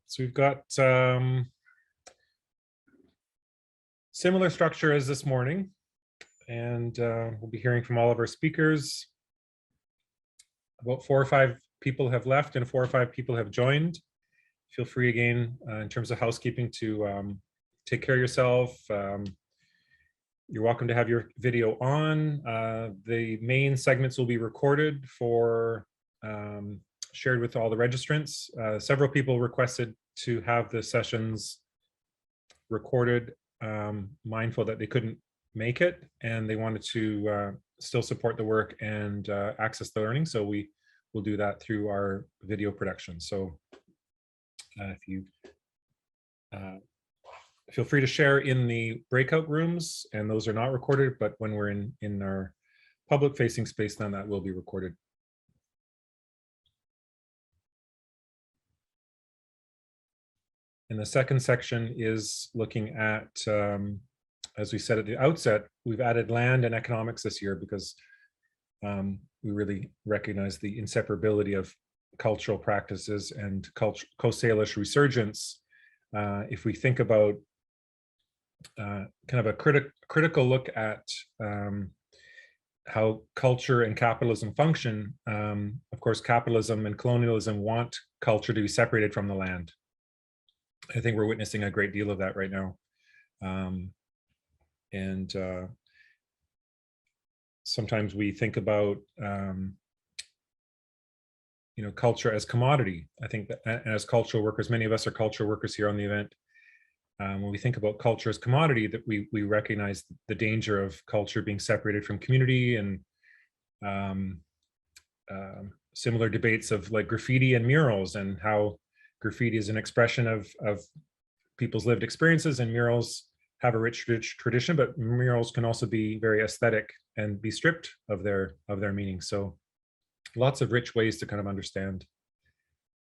So we've got similar structure as this morning, and we'll be hearing from all of our speakers. About 4 or 5 people have left and 4 or 5 people have joined. Feel free again, in terms of housekeeping, to take care of yourself. You're welcome to have your video on. The main segments will be recorded for shared with all the registrants. Several people requested to have the sessions recorded, mindful that they couldn't make it and they wanted to still support the work and access the learning. So we will do that through our video production. So if you feel free to share in the breakout rooms, and those are not recorded, but when we're in our public facing space, then that will be recorded. And the second section is looking at, as we said at the outset, we've added land and economics this year because we really recognize the inseparability of cultural practices and Coast Salish resurgence. If we think about kind of a critical look at how culture and capitalism function. Of course, capitalism and colonialism want culture to be separated from the land. I think we're witnessing a great deal of that right now. And sometimes we think about culture as commodity. I think that as cultural workers, many of us are cultural workers here on the event. When we think about culture as commodity, that we recognize the danger of culture being separated from community, and similar debates of like graffiti and murals, and how graffiti is an expression of people's lived experiences, and murals have a rich tradition, but murals can also be very aesthetic and be stripped of their meaning. So lots of rich ways to kind of understand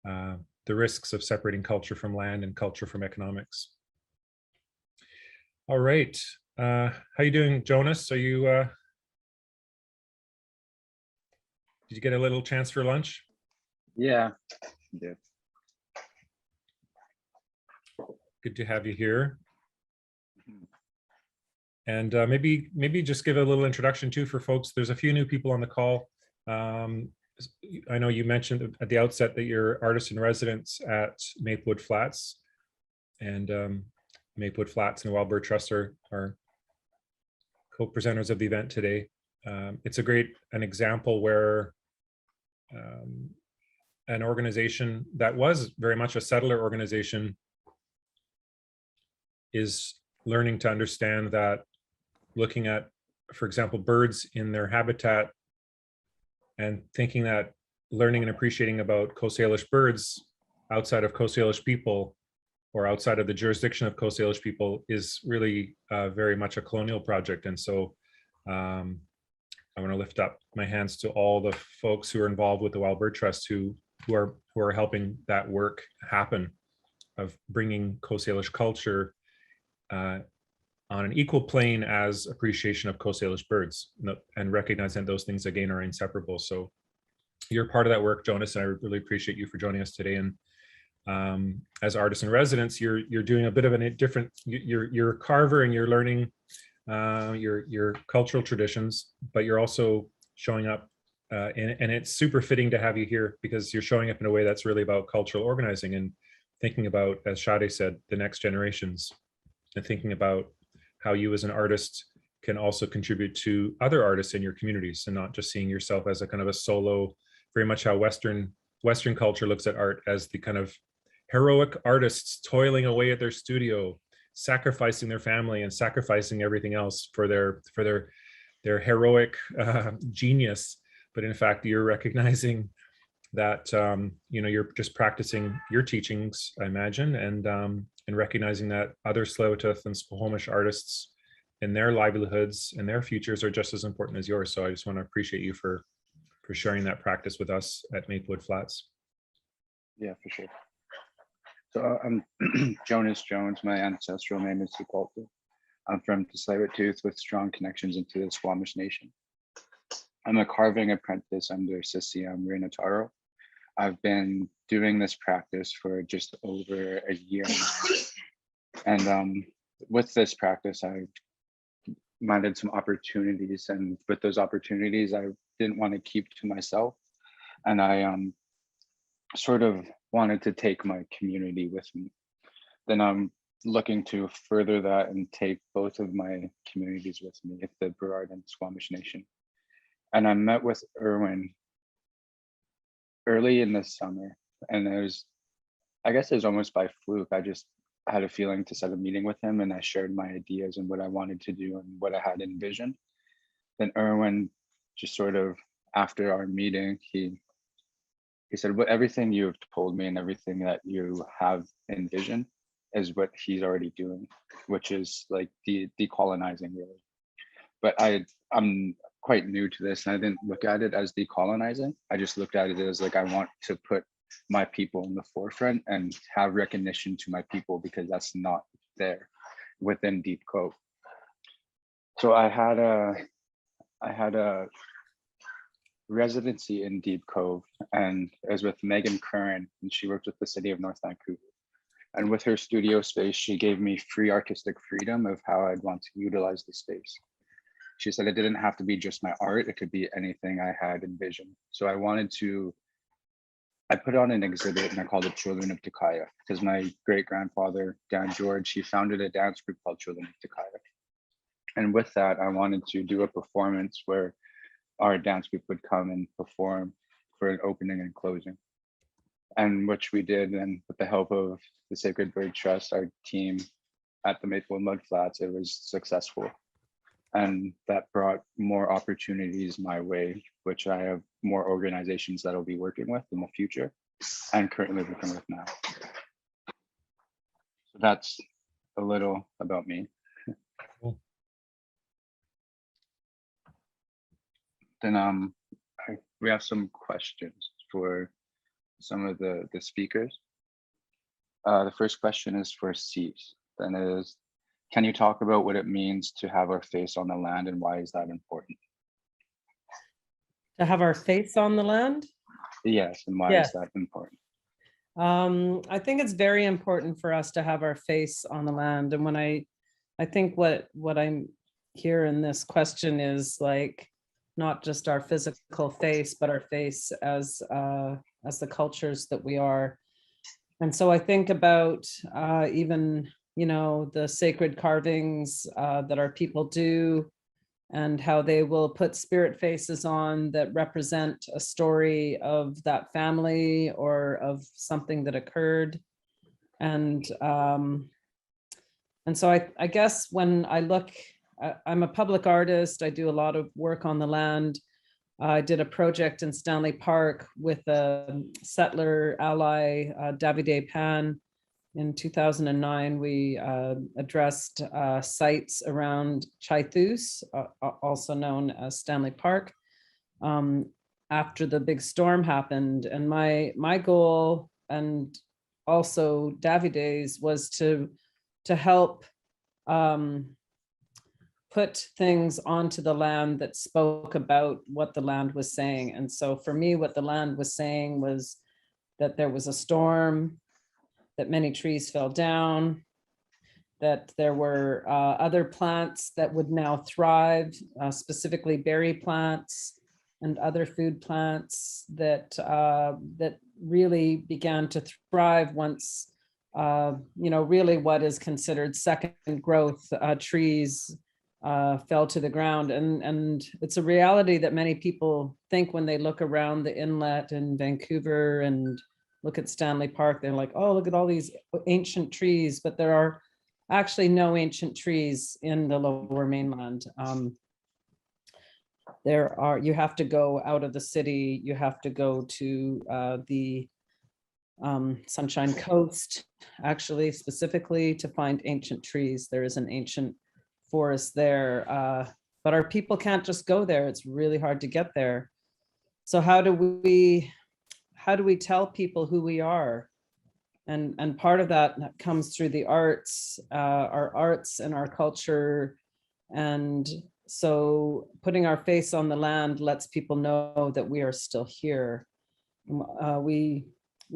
the risks of separating culture from land and culture from economics. All right, how you doing, Jonas? Are you, did you get a little chance for lunch? Yeah, yeah. Good to have you here. And maybe just give a little introduction too for folks. There's a few new people on the call. I know you mentioned at the outset that you're artist in residence at Maplewood Flats, and Maplewood Flats and the Wild Bird Trust are co-presenters of the event today. It's an example where an organization that was very much a settler organization is learning to understand that looking at, for example, birds in their habitat, and thinking that learning and appreciating about Coast Salish birds outside of Coast Salish people, or outside of the jurisdiction of Coast Salish people, is really very much a colonial project. And so I want to lift up my hands to all the folks who are involved with the Wild Bird Trust who are helping that work happen, of bringing Coast Salish culture on an equal plane as appreciation of Coast Salish birds, and recognizing that those things again are inseparable. So you're part of that work, Jonas, and I really appreciate you for joining us today. And as artists in residence, you're doing a bit of a different, you're a carver and you're learning your cultural traditions, but you're also showing up and it's super fitting to have you here, because you're showing up in a way that's really about cultural organizing and thinking about, as Shade said, the next generations, and thinking about how you as an artist can also contribute to other artists in your communities, and not just seeing yourself as a kind of a solo, very much how Western culture looks at art as the kind of heroic artists toiling away at their studio, sacrificing their family and sacrificing everything else for their heroic genius. But in fact, you're recognizing that you're just practicing your teachings, I imagine, and recognizing that other Tsleil-Waututh and Squamish artists and their livelihoods and their futures are just as important as yours. So I just want to appreciate you for sharing that practice with us at Maplewood Flats. Yeah, for sure. So I'm Jonas Jones. My ancestral name is Sukwaltu. I'm from Tsleil-Waututh with strong connections into the Squamish Nation. I'm a carving apprentice under CCM Renataro. I've been doing this practice for just over a year now. And with this practice, I've minded some opportunities, and with those opportunities, I didn't want to keep to myself. And I sort of wanted to take my community with me. Then I'm looking to further that and take both of my communities with me, the Burrard and Squamish Nation. And I met with Erwin early in the summer, and I guess it was almost by fluke. I just had a feeling to set a meeting with him, and I shared my ideas and what I wanted to do and what I had envisioned. Then Erwin, just sort of after our meeting, he said, "Well, everything you've told me and everything that you have envisioned is what he's already doing, which is like decolonizing, really." But I'm quite new to this, and I didn't look at it as decolonizing. I just looked at it as like, I want to put my people in the forefront and have recognition to my people, because that's not there within Deep Cove. So I had a residency in Deep Cove, and it was with Megan Curran, and she worked with the city of North Vancouver. And with her studio space, she gave me free artistic freedom of how I'd want to utilize the space. She said it didn't have to be just my art, it could be anything I had envisioned. So I put on an exhibit and I called it Children of Takaya, because my great grandfather, Dan George, he founded a dance group called Children of Takaya. And with that, I wanted to do a performance where our dance group would come and perform for an opening and closing. And which we did, and with the help of the Sacred Bird Trust, our team at the Maplewood Mudflats, it was successful. And that brought more opportunities my way, which I have more organizations that I'll be working with in the future and currently working with now. So that's a little about me. Cool. Then we have some questions for some of the speakers. The first question is for Cease, and it is, can you talk about what it means to have our face on the land and why is that important? To have our face on the land? Yes, and why is that important? I think it's very important for us to have our face on the land. And when I think what I'm here in this question is like, not just our physical face, but our face as the cultures that we are. And so I think about even, you know, the sacred carvings that our people do, and how they will put spirit faces on that represent a story of that family or of something that occurred. And so I guess when I look, I'm a public artist, I do a lot of work on the land. I did a project in Stanley Park with a settler ally, Davide Pan. In 2009, we addressed sites around Chaithus, also known as Stanley Park, after the big storm happened. And my goal, and also Davide's, was to help put things onto the land that spoke about what the land was saying. And so for me, what the land was saying was that there was a storm, that many trees fell down, that there were other plants that would now thrive, specifically berry plants and other food plants that really began to thrive once, you know, really what is considered second growth trees fell to the ground. And it's a reality that many people think when they look around the inlet in Vancouver and look at Stanley Park, they're like, oh, look at all these ancient trees, but there are actually no ancient trees in the Lower Mainland. You have to go out of the city, you have to go to the Sunshine Coast, actually, specifically to find ancient trees. There is an ancient forest there, but our people can't just go there. It's really hard to get there. So how do we tell people who we are? And part of that comes through the arts, our arts and our culture. And so putting our face on the land lets people know that we are still here. We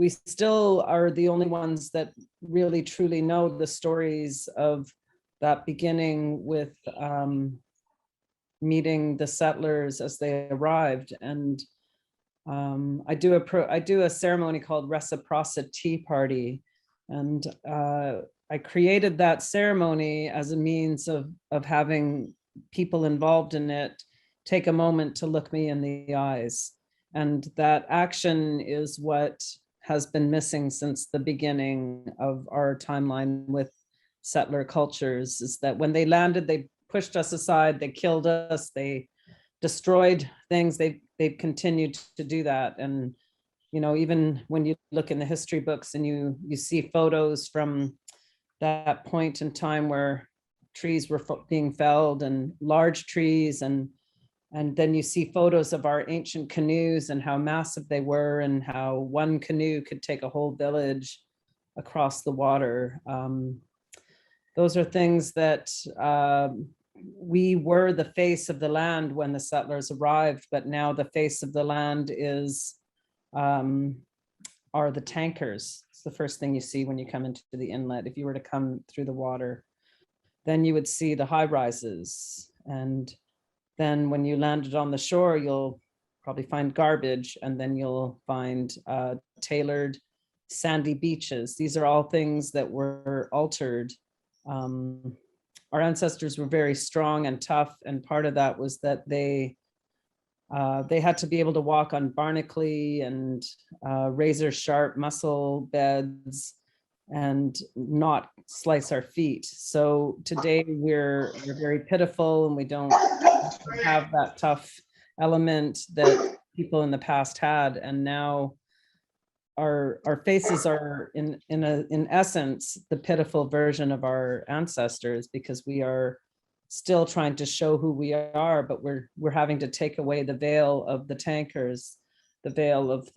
still are the only ones that really truly know the stories of that beginning with meeting the settlers as they arrived. And I do a ceremony called Reciprocity Party, and I created that ceremony as a means of having people involved in it take a moment to look me in the eyes. And that action is what has been missing since the beginning of our timeline with settler cultures, is that when they landed, they pushed us aside, they killed us, they destroyed things. They've continued to do that. And, you know, even when you look in the history books and you see photos from that point in time where trees were being felled, and large trees, and then you see photos of our ancient canoes and how massive they were, and how one canoe could take a whole village across the water. Those are things that we were the face of the land when the settlers arrived, but now the face of the land is are the tankers. It's the first thing you see when you come into the inlet. If you were to come through the water, then you would see the high rises. And then when you landed on the shore, you'll probably find garbage, and then you'll find tailored sandy beaches. These are all things that were altered. Our ancestors were very strong and tough, and part of that was that they had to be able to walk on barnacle and razor sharp mussel beds and not slice our feet. So today we're very pitiful, and we don't have that tough element that people in the past had. And now our faces are in essence the pitiful version of our ancestors, because we are still trying to show who we are, but we're having to take away the veil of the tankers, the veil of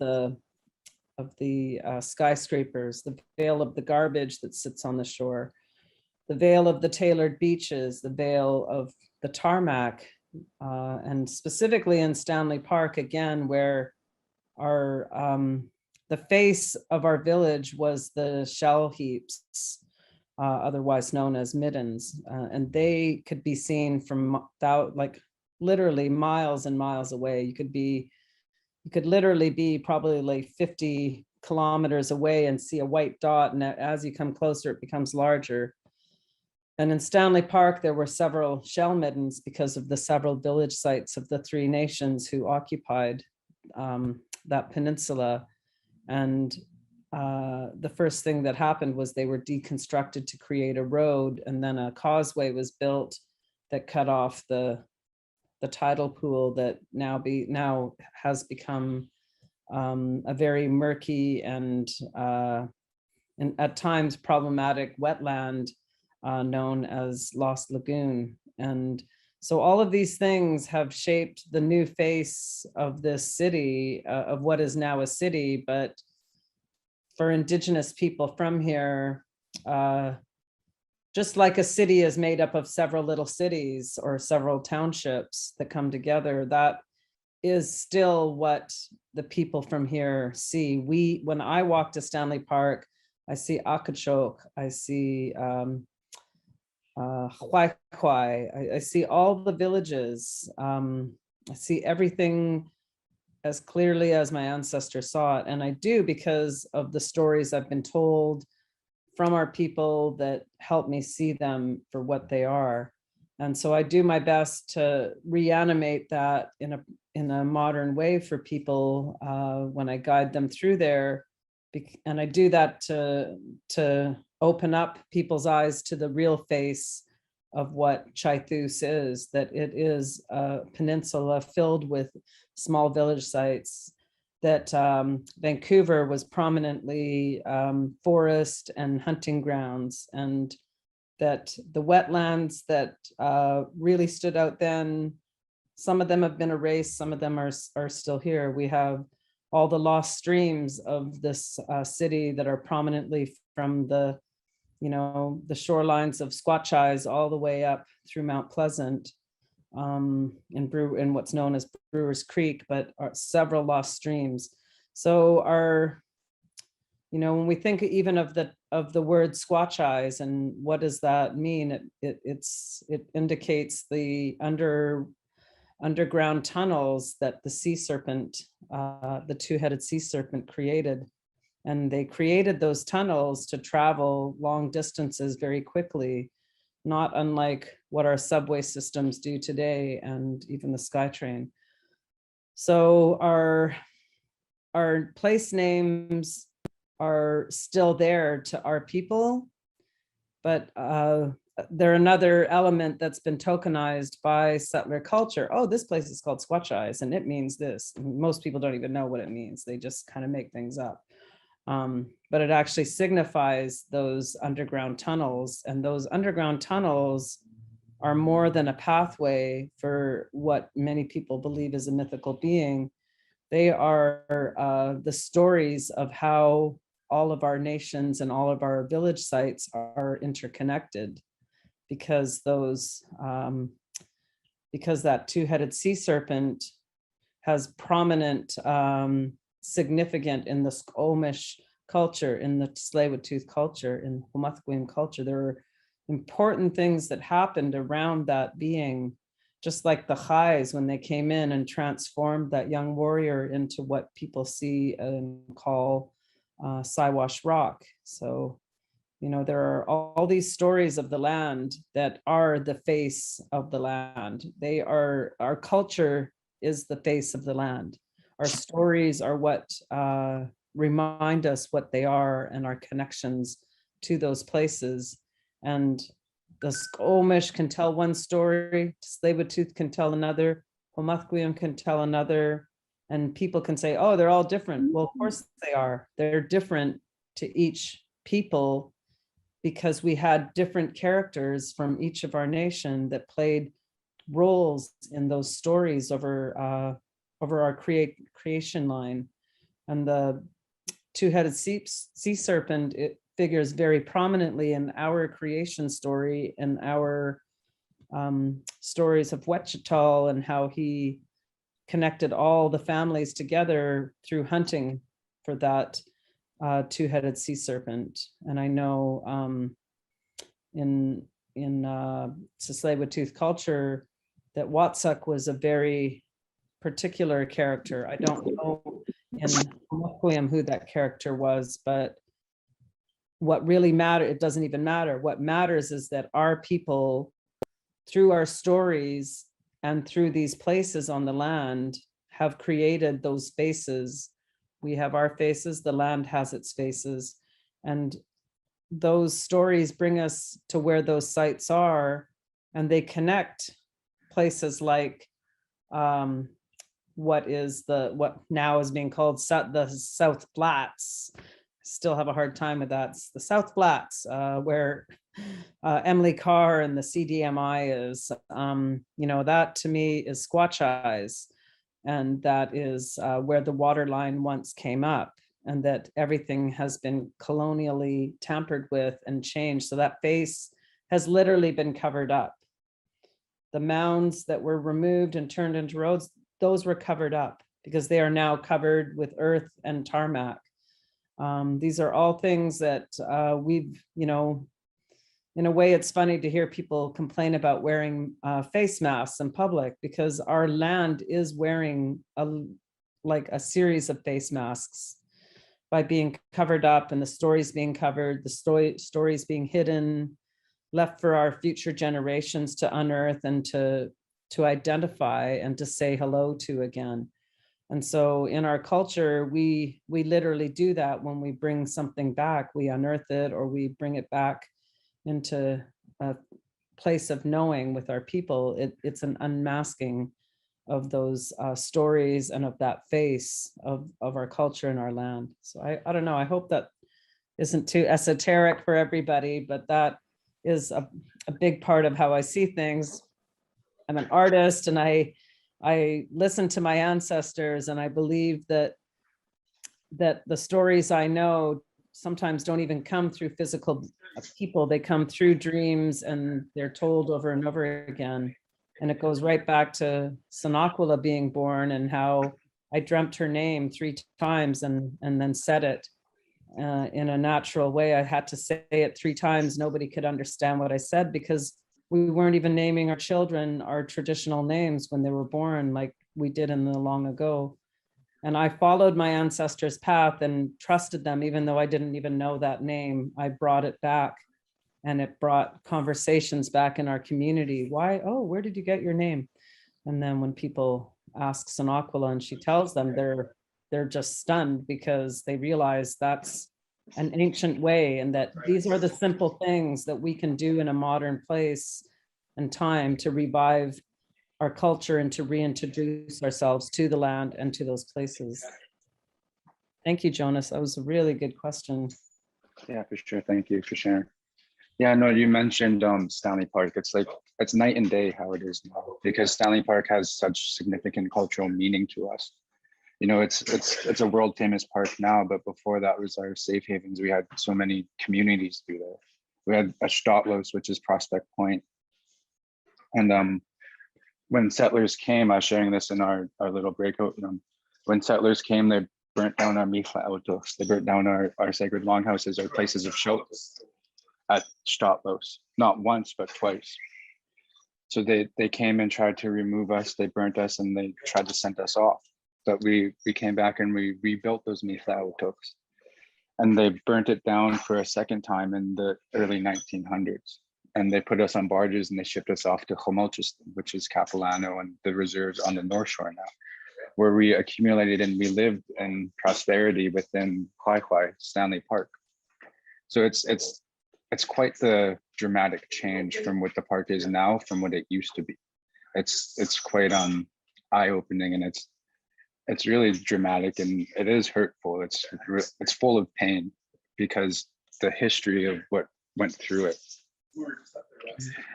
the skyscrapers, the veil of the garbage that sits on the shore, the veil of the tailored beaches, the veil of the tarmac, and specifically in Stanley Park again, where our the face of our village was the shell heaps, otherwise known as middens, and they could be seen from like literally miles and miles away. You could literally be probably like 50 kilometers away and see a white dot, and as you come closer, it becomes larger. And in Stanley Park, there were several shell middens because of the several village sites of the three nations who occupied that peninsula. And the first thing that happened was they were deconstructed to create a road, and then a causeway was built that cut off the tidal pool that now has become a very murky and at times problematic wetland known as Lost Lagoon. And so all of these things have shaped the new face of this city, of what is now a city. But for Indigenous people from here, just like a city is made up of several little cities or several townships that come together, that is still what the people from here see. When I walk to Stanley Park, I see Akachok, I see I see all the villages. I see everything as clearly as my ancestors saw it. And I do because of the stories I've been told from our people that help me see them for what they are. And so I do my best to reanimate that in a modern way for people when I guide them through there. And I do that to open up people's eyes to the real face of what Chaithus is, that it is a peninsula filled with small village sites, that Vancouver was prominently forest and hunting grounds, and that the wetlands that really stood out then, some of them have been erased, some of them are still here. We have all the lost streams of this city that are prominently from the shorelines of Squatcheyes all the way up through Mount Pleasant in what's known as Brewer's Creek, but several lost streams. So when we think even of the word Squatcheyes and what does that mean, it indicates the underground tunnels that the sea serpent, the two-headed sea serpent created. And they created those tunnels to travel long distances very quickly, not unlike what our subway systems do today and even the SkyTrain. So our place names are still there to our people, but they're another element that's been tokenized by settler culture. Oh, this place is called Squatcheyes and it means this. Most people don't even know what it means. They just kind of make things up. But it actually signifies those underground tunnels, and those underground tunnels are more than a pathway for what many people believe is a mythical being. They are the stories of how all of our nations and all of our village sites are interconnected, because because that two-headed sea serpent has prominent significant in the Squamish culture, in the Tsleil-Waututh culture, in Whamathquim culture. There were important things that happened around that being, just like the Chais when they came in and transformed that young warrior into what people see and call Siwash Rock. So, you know, there are all these stories of the land that are the face of the land. They are, our culture is the face of the land. Our stories are what remind us what they are and our connections to those places. And the Squamish can tell one story, Tsleil-Waututh can tell another, Whamathquim can tell another, and people can say, oh, they're all different. Well, of course they are. They're different to each people because we had different characters from each of our nation that played roles in those stories over our creation line. And the two-headed sea serpent, it figures very prominently in our creation story and our stories of Wechital and how he connected all the families together through hunting for that two-headed sea serpent. And I know in Tsleil-Waututh culture that Watsuk was a very particular character. I don't know in Whamathquim who that character was, but what really matters, it doesn't even matter. What matters is that our people, through our stories and through these places on the land, have created those faces. We have our faces, the land has its faces, and those stories bring us to where those sites are, and they connect places like what now is being called the South Flats. Still have a hard time with that. It's the South Flats, where Emily Carr and the CDMI is. You know, that to me is Squatch Eyes, and that is where the water line once came up, and that everything has been colonially tampered with and changed. So that face has literally been covered up. The mounds that were removed and turned into roads, those were covered up because they are now covered with earth and tarmac. These are all things that we've, you know, in a way, it's funny to hear people complain about wearing face masks in public because our land is wearing like a series of face masks by being covered up, and the stories being covered, the stories being hidden, left for our future generations to unearth and to identify and to say hello to again. And so in our culture, we literally do that when we bring something back. We unearth it or we bring it back into a place of knowing with our people. It's an unmasking of those stories and of that face of our culture and our land. So I don't know, I hope that isn't too esoteric for everybody, but that is a big part of how I see things. I'm an artist and I listen to my ancestors, and I believe that the stories I know sometimes don't even come through physical people. They come through dreams, and they're told over and over again. And it goes right back to Sonaquila being born and how I dreamt her name 3 times and then said it in a natural way. I had to say it 3 times. Nobody could understand what I said because we weren't even naming our children our traditional names when they were born like we did in the long ago. And I followed my ancestors' path and trusted them, even though I didn't even know that name. I brought it back, and it brought conversations back in our community. Why? Oh, where did you get your name? And then when people ask Sonaquila and she tells them, they're just stunned because they realize that's an ancient way, and that these are the simple things that we can do in a modern place and time to revive our culture and to reintroduce ourselves to the land and to those places. Thank you, Jonas. That was a really good question. Yeah, for sure. Thank you for sharing. Yeah, no, you mentioned Stanley Park. It's like, it's night and day how it is now, because Stanley Park has such significant cultural meaning to us. You know, it's a world famous park now, but before that was our safe havens. We had so many communities through there. We had a Stotlos, which is Prospect Point. And when settlers came, I was sharing this in our little breakout room. When settlers came, they burnt down our mifla autos. They burnt down our sacred longhouses, our places of shelter at Stotlos, not once, but twice. So they came and tried to remove us. They burnt us and they tried to send us off. But we came back and we rebuilt those mifla autos. And they burnt it down for a second time in the early 1900s. And they put us on barges and they shipped us off to Homolchistan, which is Capilano and the reserves on the North Shore now, where we accumulated and we lived in prosperity within Huai Stanley Park. So it's quite the dramatic change from what the park is now from what it used to be. It's quite eye-opening, and it's really dramatic, and it is hurtful. It's full of pain because the history of what went through it.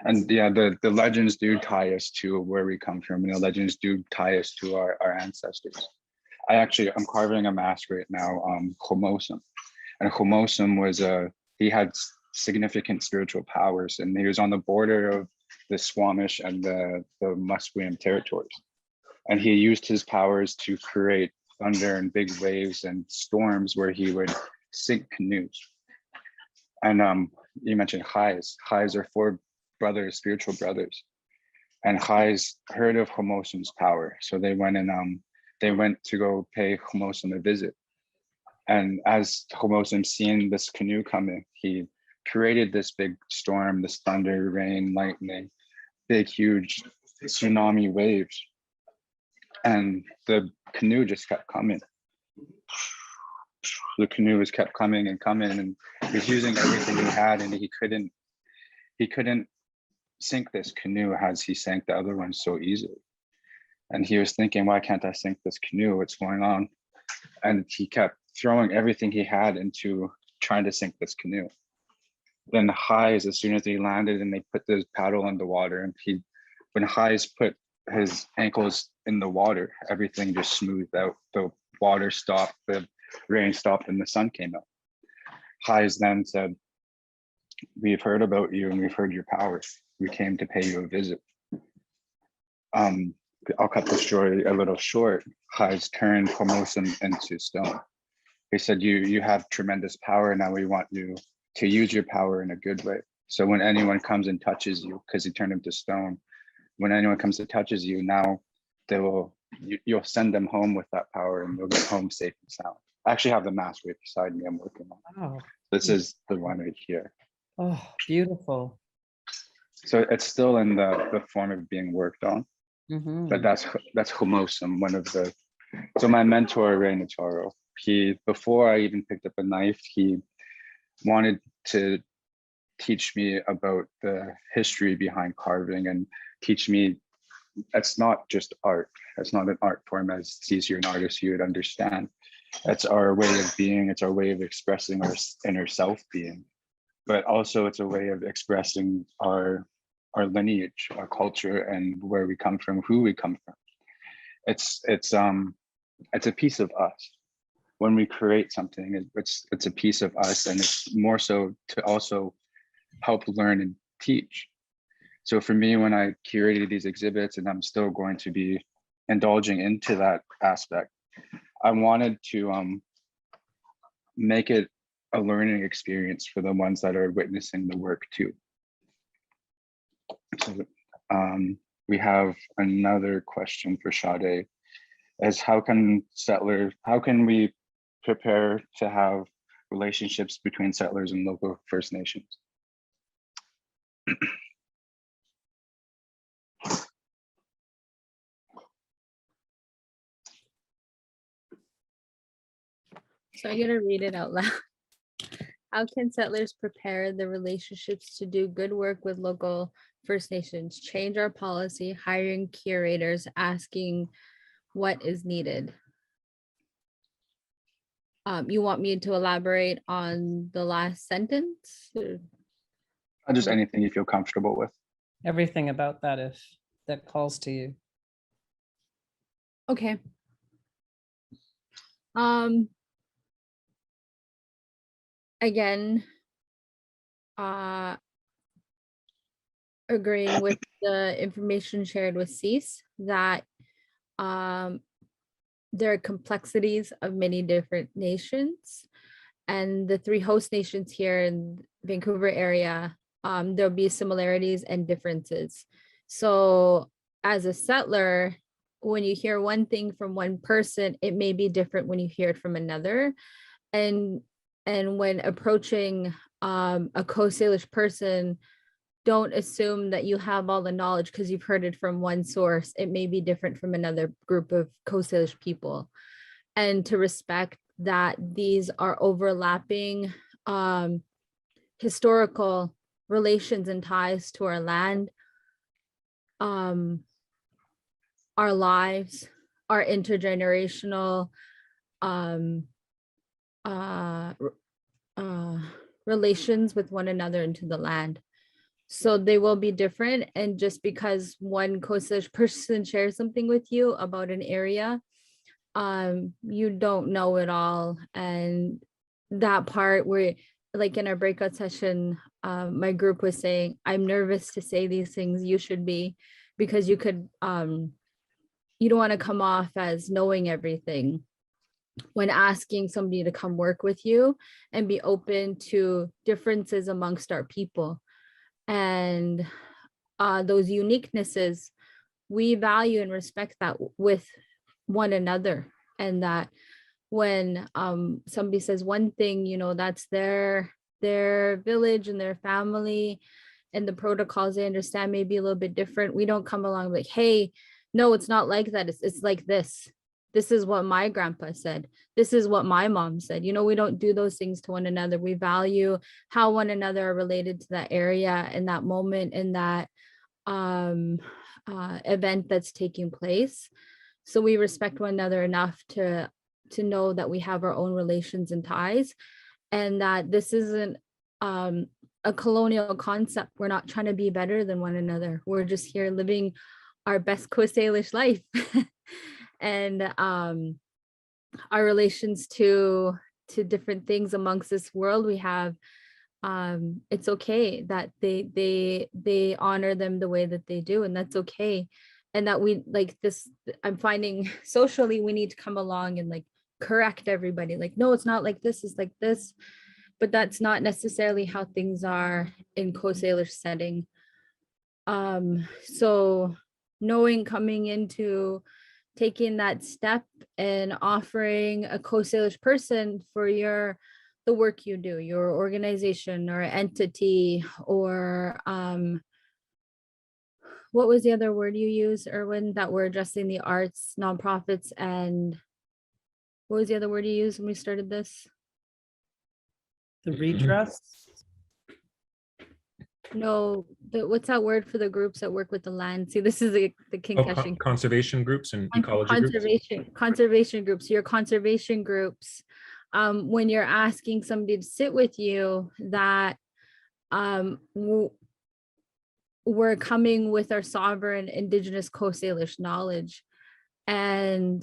And yeah, the legends do tie us to where we come from, and the legends do tie us to our ancestors. I'm carving a mask right now, Homosum. And Homosum he had significant spiritual powers, and he was on the border of the Squamish and the Musqueam territories. And he used his powers to create thunder and big waves and storms where he would sink canoes. And you mentioned Chais. Chais are 4 brothers, spiritual brothers. And Chais heard of Homosum's power. So they went to go pay Homosum a visit. And as Homosum seen this canoe coming, he created this big storm, this thunder, rain, lightning, big, huge tsunami waves. And the canoe just kept coming. The canoe was kept coming and coming, and he's using everything he had, and he couldn't sink this canoe as he sank the other one so easily. And he was thinking, why can't I sink this canoe? What's going on? And he kept throwing everything he had into trying to sink this canoe. Then Chais, as soon as he landed and they put the paddle in the water, and when Chais put his ankles in the water, everything just smoothed out. The water stopped, the rain stopped, and the sun came out. Chais then said, we've heard about you and we've heard your powers. We came to pay you a visit. I'll cut the story a little short. Chais turned Homosum into stone. He said, you have tremendous power. Now we want you to use your power in a good way. So when anyone comes and touches you, because he turned him to stone, when anyone comes and touches you, now you'll send them home with that power, and they'll get home safe and sound. I actually have the mask right beside me. I'm working on. Wow. This is the one right here. Oh, beautiful. So it's still in the form of being worked on. Mhm. But that's Homosum, one of the. So my mentor, Ray Nataro, before I even picked up a knife, he wanted to teach me about the history behind carving and teach me it's not just art. It's not an art form as it's easier an artist you would understand. It's our way of being. It's our way of expressing our inner self being, but also it's a way of expressing our lineage, our culture, and where we come from, who we come from. It's a piece of us. When we create something, it's a piece of us, and it's more so to also help learn and teach. So for me, when I curated these exhibits, and I'm still going to be indulging into that aspect, I wanted to make it a learning experience for the ones that are witnessing the work too. So we have another question for Sade, is how can we prepare to have relationships between settlers and local First Nations? So I'm gonna read it out loud. How can settlers prepare the relationships to do good work with local First Nations? Change our policy, hiring curators, asking what is needed. You want me to elaborate on the last sentence? Or? Just anything you feel comfortable with. Everything about that, if that calls to you. Okay. Again, agreeing with the information shared with CEAS that there are complexities of many different nations, and the 3 host nations here in Vancouver area, there'll be similarities and differences. So as a settler, when you hear one thing from one person, it may be different when you hear it from another. And when approaching a Coast Salish person, don't assume that you have all the knowledge because you've heard it from one source. It may be different from another group of Coast Salish people. And to respect that these are overlapping historical relations and ties to our land, our lives, our intergenerational relations with one another and to the land. So they will be different. And just because one Coast Salish person shares something with you about an area, you don't know it all. And that part where, like in our breakout session, my group was saying, I'm nervous to say these things, you should be, because you could, you don't want to come off as knowing everything when asking somebody to come work with you, and be open to differences amongst our people. And those uniquenesses, we value and respect that with one another. And that when somebody says one thing, you know, that's their village and their family, and the protocols they understand may be a little bit different. We don't come along like, hey, no, it's not like that. It's like this. This is what my grandpa said. This is what my mom said. You know, we don't do those things to one another. We value how one another are related to that area and that moment and that event that's taking place. So we respect one another enough to know that we have our own relations and ties, and that this isn't a colonial concept. We're not trying to be better than one another. We're just here living our best Coast Salish life. And our relations to different things amongst this world we have, it's okay that they honor them the way that they do, and that's okay. And that we like this, I'm finding socially we need to come along and like correct everybody, like, no, it's not like this, it's like this. But that's not necessarily how things are in Coast Salish setting. So knowing, coming into taking that step and offering a Coast Salish person for the work you do, your organization or entity, or what was the other word you used, Erwin, that we're addressing the arts, nonprofits, and what was the other word you used when we started this? The redress? No, what's that word for the groups that work with the land? See, this is the concussion. Conservation groups and ecology groups. Conservation groups, your conservation groups. When you're asking somebody to sit with you, that we're coming with our sovereign Indigenous Coast Salish knowledge. And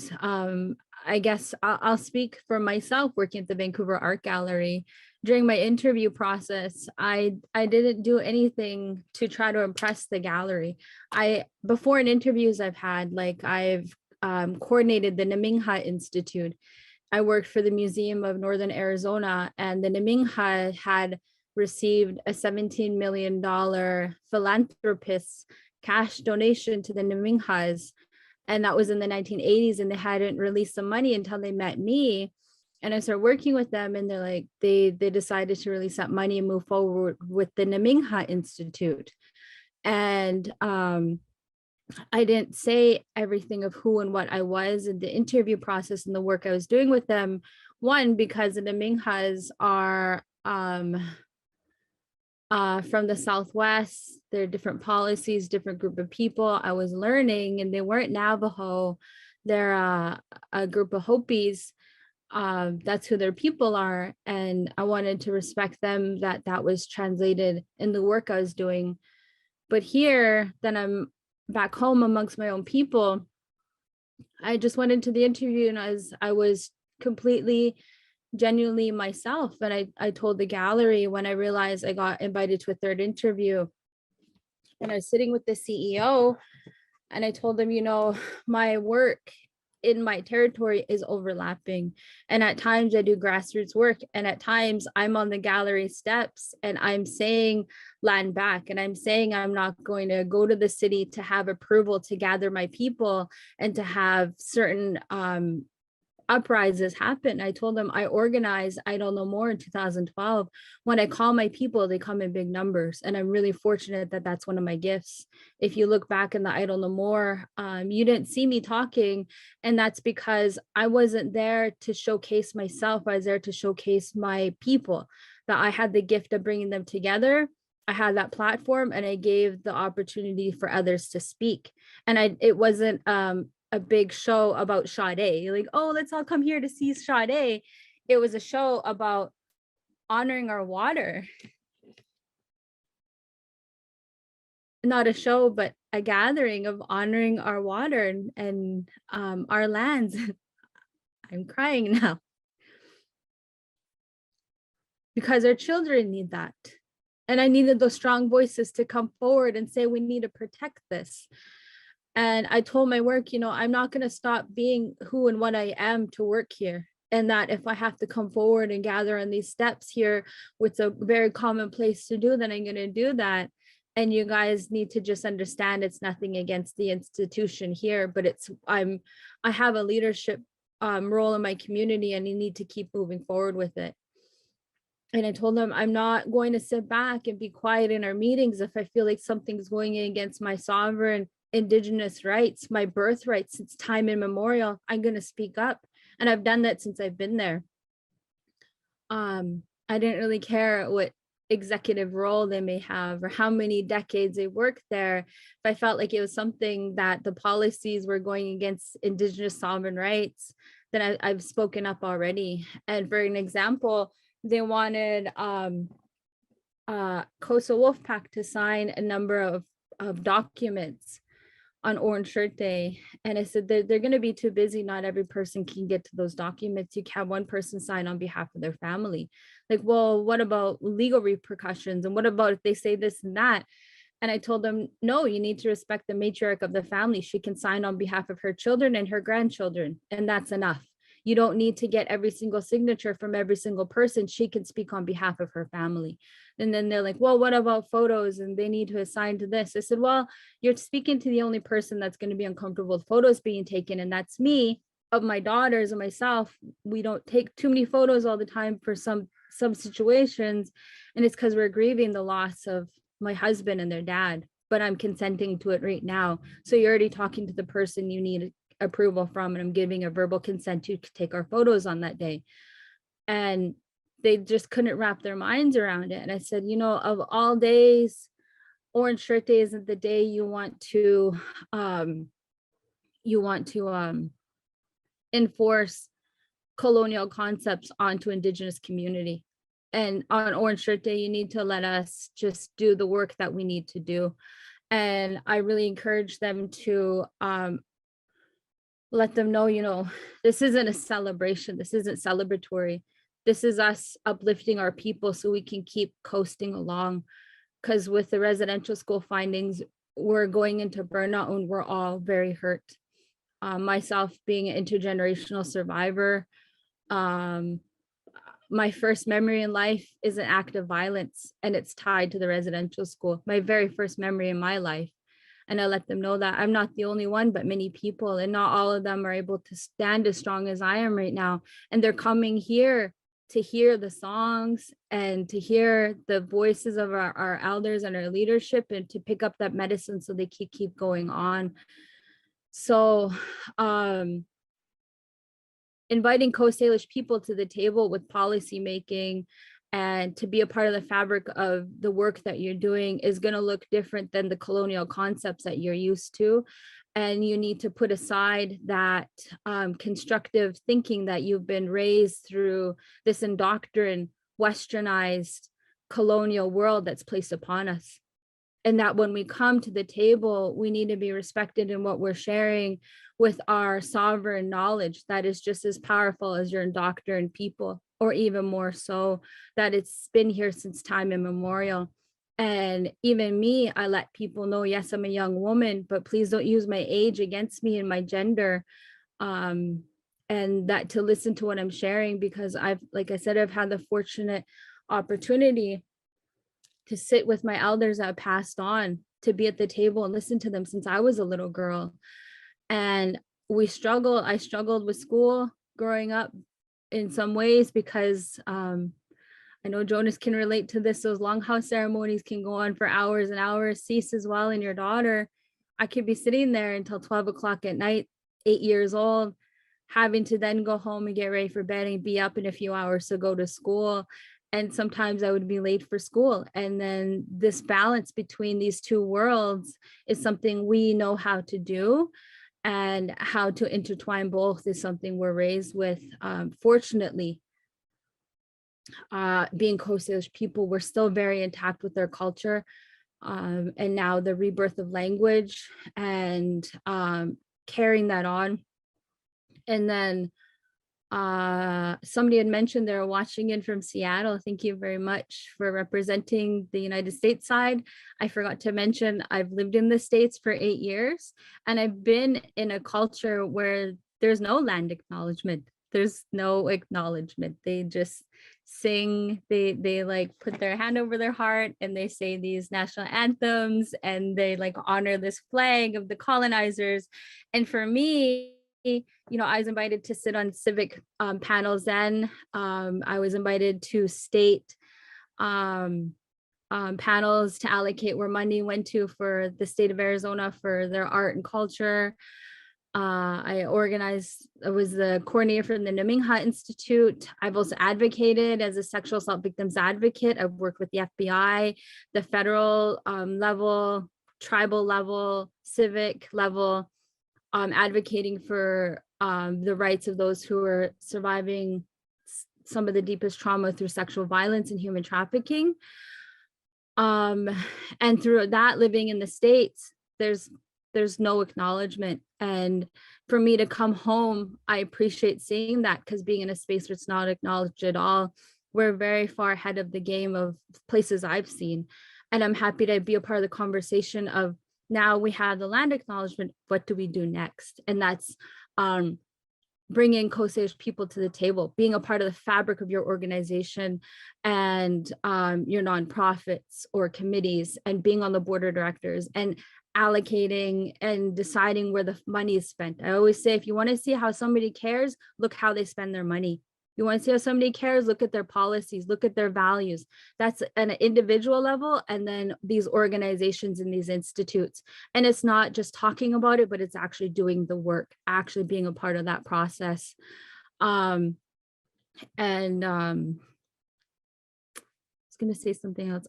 I guess I'll speak for myself working at the Vancouver Art Gallery. During my interview process, I didn't do anything to try to impress the gallery. Before in interviews I've had, like I've coordinated the Nemingha Institute. I worked for the Museum of Northern Arizona, and the Nemingha had received a $17 million philanthropist cash donation to the Neminghas. And that was in the 1980s, and they hadn't released the money until they met me. And I started working with them, and they're like, they decided to release that money and move forward with the Nemingha Institute. And I didn't say everything of who and what I was in the interview process and the work I was doing with them. One, because the Neminghas are from the Southwest, there are different policies, different group of people I was learning, and they weren't Navajo. They're a group of Hopis. That's who their people are. And I wanted to respect them, that was translated in the work I was doing. But here, then I'm back home amongst my own people. I just went into the interview and I was completely genuinely myself. And I told the gallery when I realized I got invited to a third interview, and I was sitting with the CEO, and I told them, you know, my work in my territory is overlapping. And at times I do grassroots work, and at times I'm on the gallery steps and I'm saying land back, and I'm saying I'm not going to go to the city to have approval to gather my people and to have certain uprises happen. I told them I organized I don't know more in 2012. When I call my people, they come in big numbers, and I'm really fortunate that that's one of my gifts. If you look back in the I don't know more, you didn't see me talking, and that's because I wasn't there to showcase myself. I was there to showcase my people, that I had the gift of bringing them together. I had that platform, and I gave the opportunity for others to speak. And it wasn't a big show about Sade, like, oh, let's all come here to see Sade. It was a show about honoring our water. Not a show, but a gathering of honoring our water and our lands. I'm crying now. Because our children need that. And I needed those strong voices to come forward and say, we need to protect this. And I told my work, you know, I'm not going to stop being who and what I am to work here. And that if I have to come forward and gather on these steps here, it's a very common place to do, then I'm going to do that. And you guys need to just understand it's nothing against the institution here, but I have a leadership role in my community, and you need to keep moving forward with it. And I told them I'm not going to sit back and be quiet in our meetings if I feel like something's going against my sovereign Indigenous rights, my birthright since time immemorial. I'm going to speak up. And I've done that since I've been there. I didn't really care what executive role they may have or how many decades they worked there. If I felt like it was something that the policies were going against Indigenous sovereign rights, then I've spoken up already. And for an example, they wanted Coastal Wolfpack to sign a number of documents on Orange Shirt Day. And I said, they're going to be too busy. Not every person can get to those documents. You can have one person sign on behalf of their family. Like, well, what about legal repercussions? And what about if they say this and that? And I told them, no, you need to respect the matriarch of the family. She can sign on behalf of her children and her grandchildren, and that's enough. You don't need to get every single signature from every single person. She can speak on behalf of her family. And then they're like, well, what about photos? And they need to assign to this. I said, well, you're speaking to the only person that's going to be uncomfortable with photos being taken. And that's me, of my daughters and myself. We don't take too many photos all the time for some situations. And it's because we're grieving the loss of my husband and their dad, but I'm consenting to it right now. So you're already talking to the person you need approval from, and I'm giving a verbal consent to take our photos on that day. And they just couldn't wrap their minds around it. And I said, you know, of all days, Orange Shirt Day isn't the day you want to enforce colonial concepts onto Indigenous community. And on Orange Shirt Day, you need to let us just do the work that we need to do. And I really encourage them to let them know, you know, this isn't a celebration. This isn't celebratory. This is us uplifting our people so we can keep coasting along. Because with the residential school findings, we're going into burnout and we're all very hurt. Myself being an intergenerational survivor, my first memory in life is an act of violence, and it's tied to the residential school. My very first memory in my life. And I let them know that I'm not the only one, but many people, and not all of them are able to stand as strong as I am right now. And they're coming here to hear the songs and to hear the voices of our elders and our leadership, and to pick up that medicine so they keep going on. So inviting Coast Salish people to the table with policy making and to be a part of the fabric of the work that you're doing is going to look different than the colonial concepts that you're used to. And you need to put aside that constructive thinking that you've been raised through this indoctrined, westernized colonial world that's placed upon us. And that when we come to the table, we need to be respected in what we're sharing with our sovereign knowledge that is just as powerful as your indoctrined people, or even more so, that it's been here since time immemorial. And even me, I let people know, yes, I'm a young woman, but please don't use my age against me and my gender. and that to listen to what I'm sharing, because like I said, I've had the fortunate opportunity to sit with my elders that passed on, to be at the table and listen to them since I was a little girl. And I struggled with school growing up in some ways, because I know Jonas can relate to this. Those longhouse ceremonies can go on for hours and hours. Cease as well. And your daughter, I could be sitting there until 12 o'clock at night, 8 years old, having to then go home and get ready for bed and be up in a few hours to go to school. And sometimes I would be late for school. And then this balance between these two worlds is something we know how to do, and how to intertwine both is something we're raised with. Fortunately, being Coast Salish people, we're still very intact with our culture. And now the rebirth of language and carrying that on. And then somebody had mentioned they're watching in from Seattle. Thank you very much for representing the United States side. I forgot to mention, I've lived in the States for 8 years, and I've been in a culture where there's no land acknowledgement. There's no acknowledgement. They just sing, they like put their hand over their heart and they say these national anthems, and they like honor this flag of the colonizers. And for me, you know, I was invited to sit on civic panels then. I was invited to state panels to allocate where money went to for the state of Arizona for their art and culture. I was the coordinator for the Nemingha Institute. I've also advocated as a sexual assault victims advocate. I've worked with the FBI, the federal level, tribal level, civic level, advocating for the rights of those who are surviving some of the deepest trauma through sexual violence and human trafficking. And through that, living in the States, there's no acknowledgement. And for me to come home, I appreciate seeing that, because being in a space where it's not acknowledged at all, we're very far ahead of the game of places I've seen. And I'm happy to be a part of the conversation of, now we have the land acknowledgement, what do we do next? And that's bringing Coast Salish people to the table, being a part of the fabric of your organization and your nonprofits or committees, and being on the board of directors and allocating and deciding where the money is spent. I always say, if you want to see how somebody cares, look how they spend their money. You want to see how somebody cares, look at their policies, look at their values. That's an individual level, and then these organizations and these institutes. And it's not just talking about it, but it's actually doing the work, actually being a part of that process. I was going to say something else.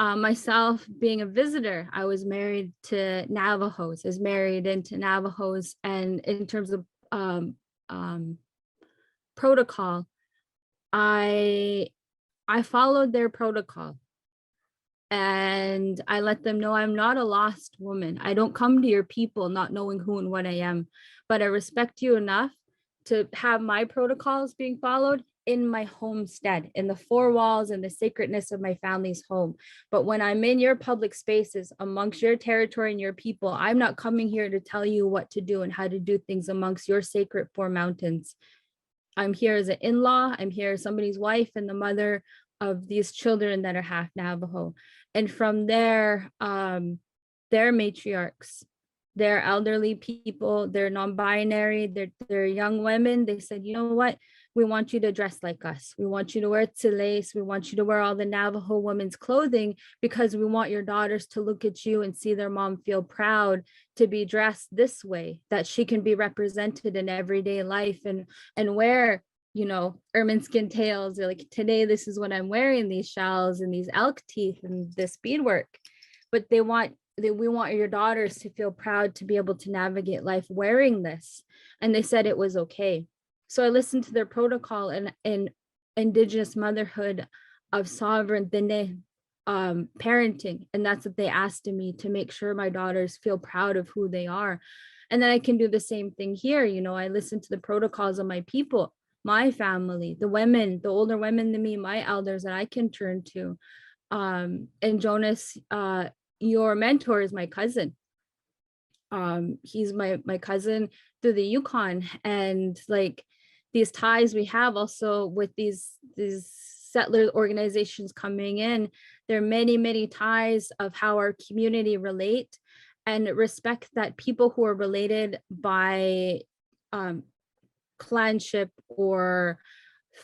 Myself being a visitor, I was married to Navajos, married into Navajos, and in terms of protocol, I followed their protocol, and I let them know I'm not a lost woman. I don't come to your people not knowing who and what I am, but I respect you enough to have my protocols being followed in my homestead, in the four walls and the sacredness of my family's home. But when I'm in your public spaces amongst your territory and your people, I'm not coming here to tell you what to do and how to do things amongst your sacred four mountains. I'm here as an in-law. I'm here as somebody's wife and the mother of these children that are half Navajo. And from there, their matriarchs, they're elderly people, they're non-binary, they're young women. They said, you know what? We want you to dress like us. We want you to wear tziles. We want you to wear all the Navajo women's clothing, because we want your daughters to look at you and see their mom feel proud to be dressed this way, that she can be represented in everyday life and wear, you know, ermine skin tails. They're like, today, this is what I'm wearing, these shells and these elk teeth and this beadwork. But we want your daughters to feel proud to be able to navigate life wearing this. And they said it was okay. So I listened to their protocol and Indigenous motherhood of sovereign Dene parenting. And that's what they asked of me, to make sure my daughters feel proud of who they are. And then I can do the same thing here. You know, I listen to the protocols of my people, my family, the women, the older women than me, my elders that I can turn to. And Jonas, your mentor is my cousin. he's my cousin through the Yukon, and like these ties we have also with these settler organizations coming in, there are many ties of how our community relate, and respect that people who are related by clanship or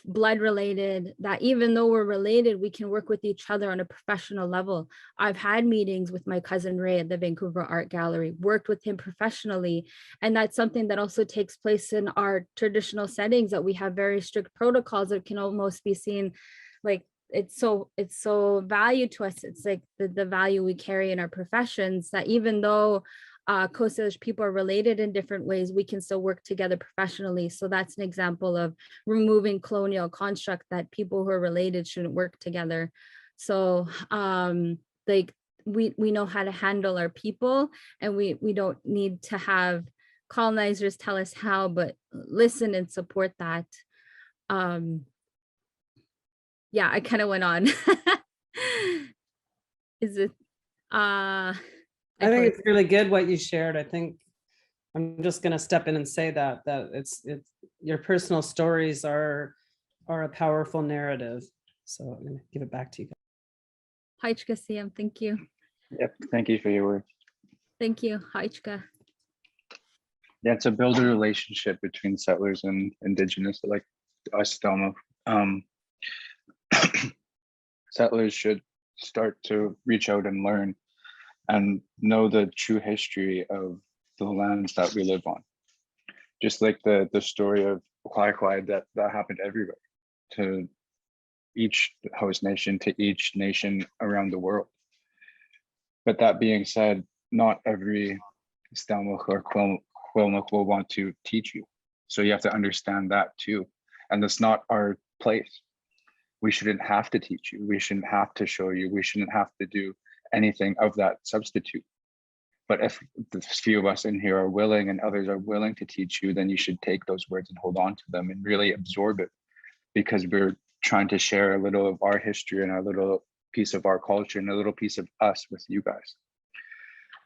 blood related, that even though we're related, we can work with each other on a professional level. I've had meetings with my cousin Ray at the Vancouver Art Gallery, worked with him professionally. And that's something that also takes place in our traditional settings, that we have very strict protocols that can almost be seen like it's so valued to us. It's like the value we carry in our professions, that even though Coast Salish people are related in different ways, we can still work together professionally. So that's an example of removing colonial construct, that people who are related shouldn't work together. So like we know how to handle our people, and we don't need to have colonizers tell us how, but listen and support that. Yeah, I kind of went on. Is it I think it's really good what you shared. I think I'm just going to step in and say that it's your personal stories are a powerful narrative. So I'm going to give it back to you guys. Haichka Siam, thank you. Yep, thank you for your work. Thank you, Haichka. Yeah, to build a relationship between settlers and Indigenous, like us, Thelma. Settlers should start to reach out and learn and know the true history of the lands that we live on. Just like the story of Kwai Kwai that happened everywhere, to each host nation, to each nation around the world. But that being said, not every Stelmach or Quilmach will want to teach you. So you have to understand that too. And that's not our place. We shouldn't have to teach you. We shouldn't have to show you. We shouldn't have to do anything of that substitute. But if the few of us in here are willing and others are willing to teach you, then you should take those words and hold on to them and really absorb it, because we're trying to share a little of our history and a little piece of our culture and a little piece of us with you guys.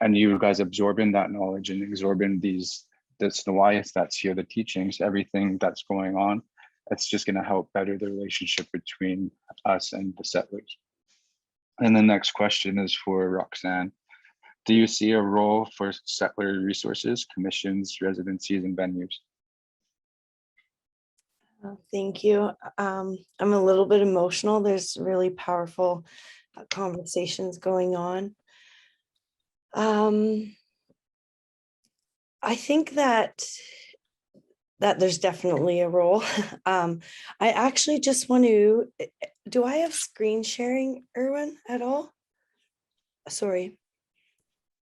And you guys absorbing that knowledge and absorbing this Nawayas that's here, the teachings, everything that's going on, it's just going to help better the relationship between us and the settlers. And the next question is for Roxanne. Do you see a role for settler resources, commissions, residencies, and venues? Thank you. I'm a little bit emotional. There's really powerful conversations going on. I think that there's definitely a role. I actually just want to, do I have screen sharing, Erwin, at all? Sorry.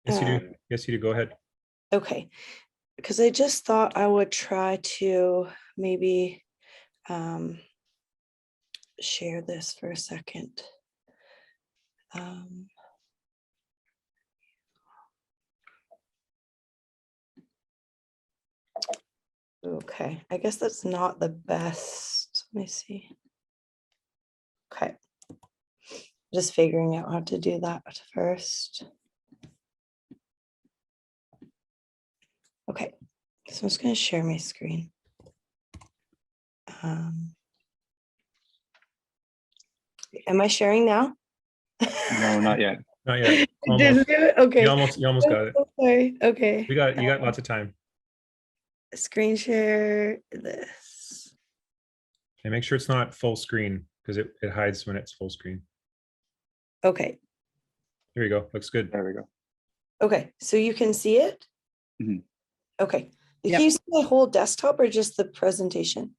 Yes, you do. Yes, you do. Go ahead. Okay, because I just thought I would try to maybe share this for a second. Okay, I guess that's not the best. Let me see. Okay, just figuring out how to do that first. Okay, so I'm just going to share my screen. Am I sharing now? No, not yet. Not yet. Didn't do it? Okay. You almost got it. Sorry. Okay. You got lots of time. Screen share this. And make sure it's not full screen, because it hides when it's full screen. Okay. Here we go. Looks good. There we go. Okay, so you can see it? Mm-hmm. Okay. Yep. Can you see my whole desktop or just the presentation?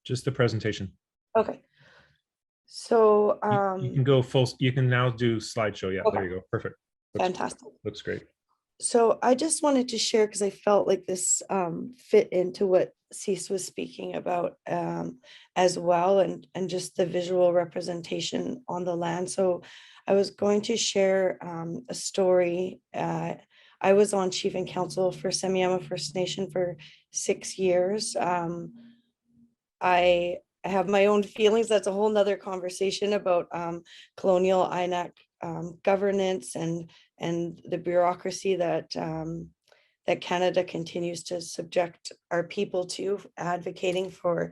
Just the presentation. Okay. So You can go full. You can now do slideshow. Yeah, okay. There you go. Perfect. Fantastic. Looks great. So I just wanted to share, because I felt like this fit into what Cease was speaking about as well, and just the visual representation on the land. So I was going to share a story. I was on Chief and Council for Semiahmoo First Nation for 6 years. I have my own feelings. That's a whole nother conversation about colonial INAC governance and the bureaucracy that that Canada continues to subject our people to, advocating for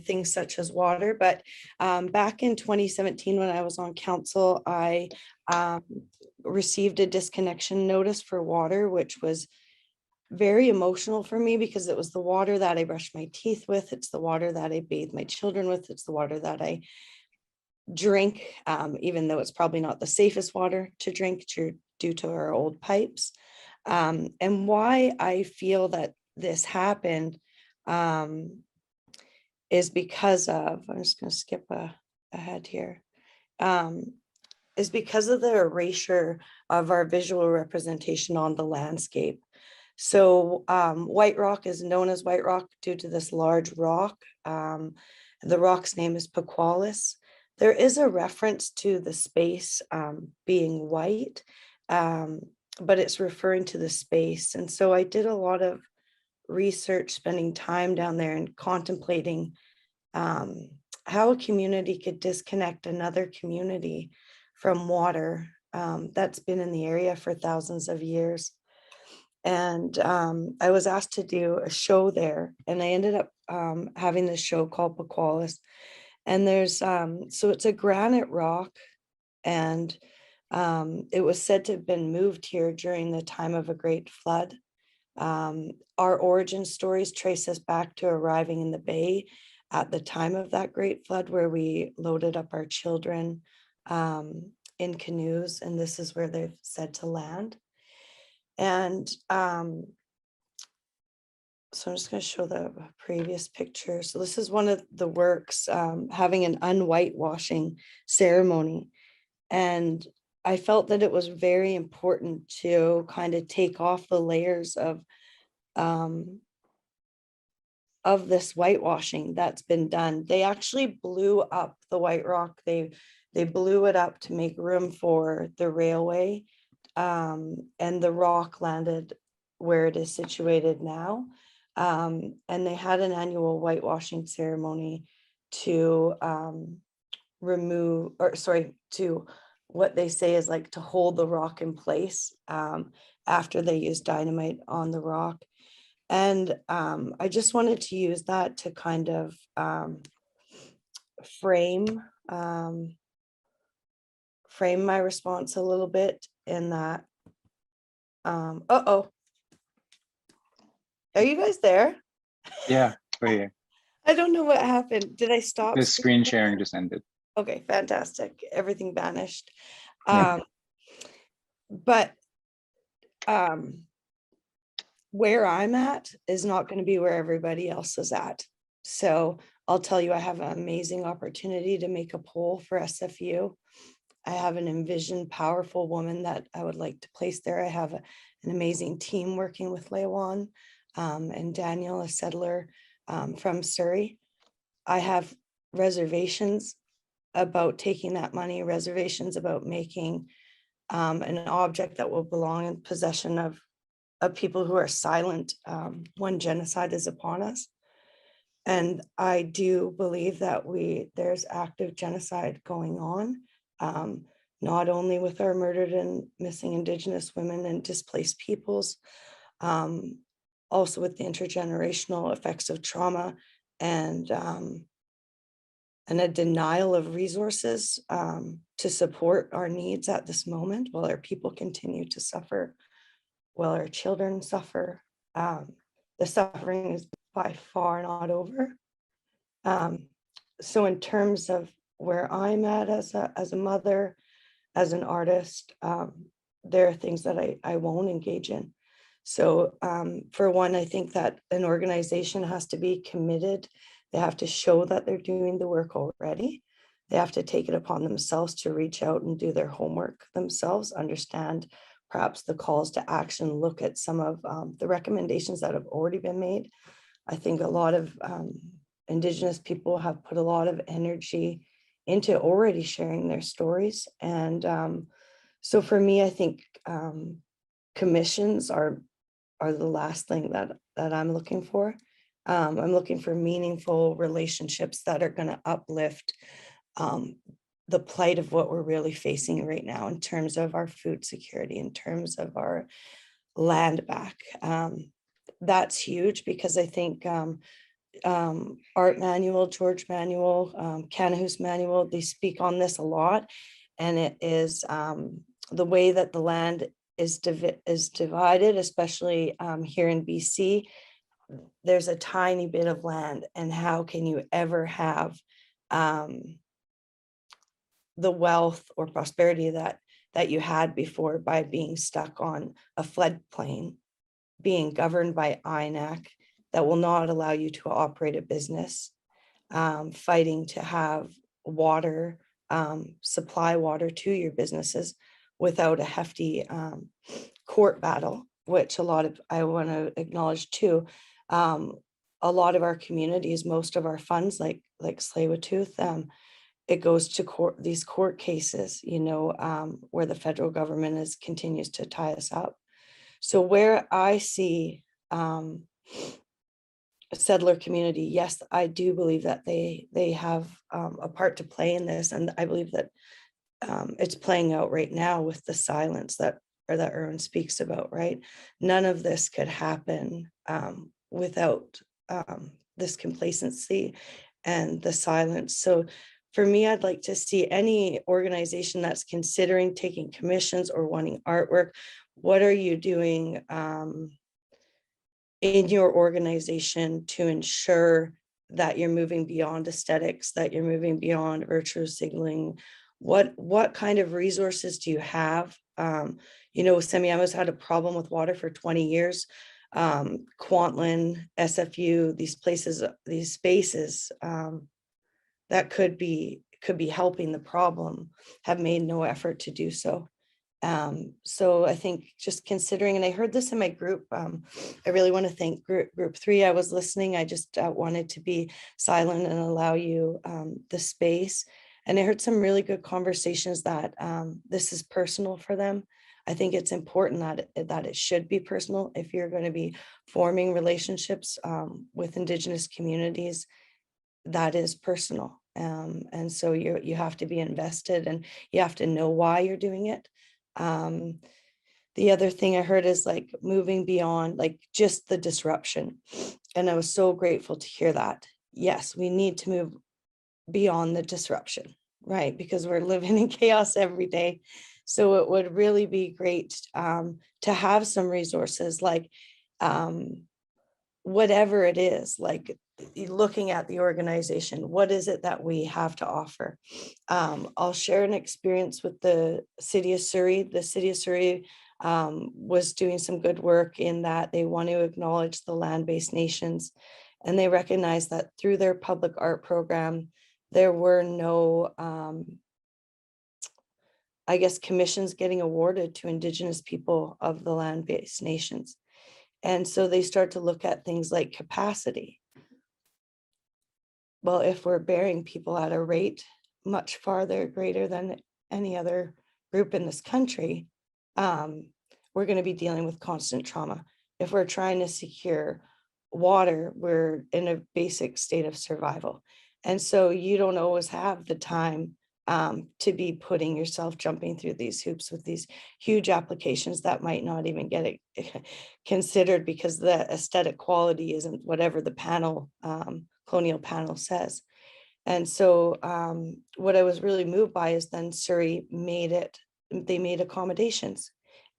things such as water. But back in 2017, when I was on council, I received a disconnection notice for water, which was very emotional for me because it was the water that I brushed my teeth with. It's the water that I bathe my children with. It's the water that I drink, even though it's probably not the safest water to drink due to our old pipes. And why I feel that this happened is because of, I'm just going to skip ahead here, is because of the erasure of our visual representation on the landscape. So White Rock is known as White Rock due to this large rock. The rock's name is Pequalis. There is a reference to the space being white, but it's referring to the space. And so I did a lot of research, spending time down there and contemplating how a community could disconnect another community from water that's been in the area for thousands of years. And I was asked to do a show there, and I ended up having this show called Pequalis. And there's, so it's a granite rock, and it was said to have been moved here during the time of a great flood. Our origin stories trace us back to arriving in the bay at the time of that great flood, where we loaded up our children in canoes, and this is where they're said to land. And so I'm just going to show the previous picture. So this is one of the works, having an unwhitewashing ceremony. And I felt that it was very important to kind of take off the layers of this whitewashing that's been done. They actually blew up the White Rock. They blew it up to make room for the railway. And the rock landed where it is situated now. And they had an annual whitewashing ceremony to remove, or sorry, to what they say is like to hold the rock in place after they used dynamite on the rock. And I just wanted to use that to kind of frame my response a little bit, in that, uh-oh. Are you guys there? Yeah, right here. I don't know what happened. Did I stop? The screen sharing just ended. Okay, fantastic. Everything vanished. Yeah. But where I'm at is not going to be where everybody else is at. So I'll tell you, I have an amazing opportunity to make a poll for SFU. I have an envisioned, powerful woman that I would like to place there. I have an amazing team working with Lewan and Daniel, a settler from Surrey. I have reservations about taking that money, reservations about making an object that will belong in possession of people who are silent when genocide is upon us. And I do believe that there's active genocide going on, not only with our murdered and missing Indigenous women and displaced peoples, also with the intergenerational effects of trauma and a denial of resources to support our needs at this moment, while our people continue to suffer, while our children suffer. The suffering is by far not over. So in terms of where I'm at as a mother, as an artist, there are things that I won't engage in. So for one, I think that an organization has to be committed. They have to show that they're doing the work already. They have to take it upon themselves to reach out and do their homework themselves, understand perhaps the calls to action, look at some of the recommendations that have already been made. I think a lot of Indigenous people have put a lot of energy into already sharing their stories. And so for me, I think commissions are the last thing that I'm looking for. I'm looking for meaningful relationships that are going to uplift the plight of what we're really facing right now in terms of our food security, in terms of our land back. That's huge because I think Art Manual, George Manual, Canahus Manual, they speak on this a lot. And it is the way that the land is divided, especially here in BC. There's a tiny bit of land, and how can you ever have the wealth or prosperity that you had before by being stuck on a floodplain, being governed by INAC that will not allow you to operate a business, fighting to have water, supply water to your businesses without a hefty court battle, which I want to acknowledge too. A lot of our communities, most of our funds, like Tsleil-Waututh, it goes to court, these court cases, where the federal government continues to tie us up. So where I see a settler community, yes, I do believe that they have a part to play in this, and I believe that it's playing out right now with the silence that Erwin speaks about. Right, none of this could happen without this complacency and the silence. So for me, I'd like to see any organization that's considering taking commissions or wanting artwork. What are you doing in your organization to ensure that you're moving beyond aesthetics, that you're moving beyond virtue signaling? What kind of resources do you have? Semiahmo's had a problem with water for 20 years. Kwantlen, SFU, these places, these spaces that could be helping the problem have made no effort to do so. So I think just considering, and I heard this in my group, I really want to thank group 3. I was listening. I just wanted to be silent and allow you the space. And I heard some really good conversations that this is personal for them. I think it's important that it should be personal if you're going to be forming relationships with Indigenous communities. That is personal. And so you have to be invested, and you have to know why you're doing it. The other thing I heard is like moving beyond like just the disruption. And I was so grateful to hear that. Yes, we need to move beyond the disruption, right? Because we're living in chaos every day. So it would really be great to have some resources like whatever it is, like looking at the organization, what is it that we have to offer? I'll share an experience with the City of Surrey. The City of Surrey was doing some good work in that they want to acknowledge the land-based nations, and they recognize that through their public art program, there were no, commissions getting awarded to Indigenous people of the land-based nations. And so they start to look at things like capacity. Well, if we're burying people at a rate much farther greater than any other group in this country, we're going to be dealing with constant trauma. If we're trying to secure water, we're in a basic state of survival. And so you don't always have the time to be putting yourself, jumping through these hoops with these huge applications that might not even get it considered because the aesthetic quality isn't whatever the panel, colonial panel says. And so what I was really moved by is then Surrey they made accommodations.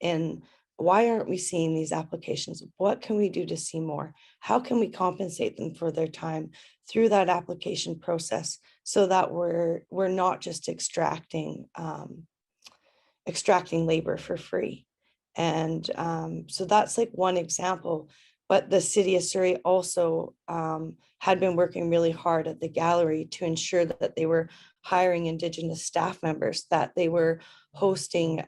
And why aren't we seeing these applications? What can we do to see more? How can we compensate them for their time through that application process so that we're not just extracting labor for free? And so that's like one example. But the City of Surrey also had been working really hard at the gallery to ensure that they were hiring Indigenous staff members, that they were hosting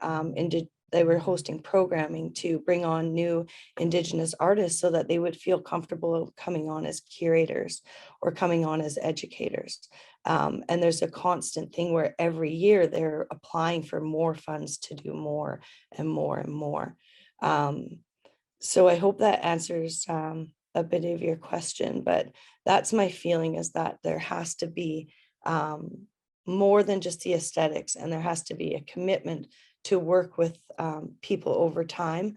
programming to bring on new Indigenous artists so that they would feel comfortable coming on as curators or coming on as educators. And there's a constant thing where every year they're applying for more funds to do more and more and more. So I hope that answers a bit of your question, but that's my feeling, is that there has to be more than just the aesthetics, and there has to be a commitment to work with people over time.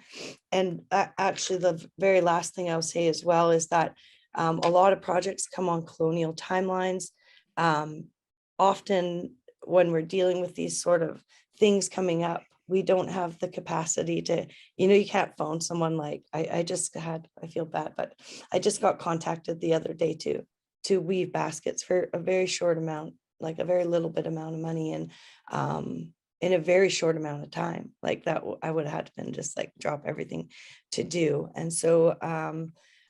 And actually, the very last thing I'll say as well is that a lot of projects come on colonial timelines. Often when we're dealing with these sort of things coming up, we don't have the capacity to, you can't phone someone like, I feel bad, but I just got contacted the other day to weave baskets for a very short amount, like a very little bit amount of money, and in a very short amount of time. Like that, I would have had to been just like drop everything to do. And so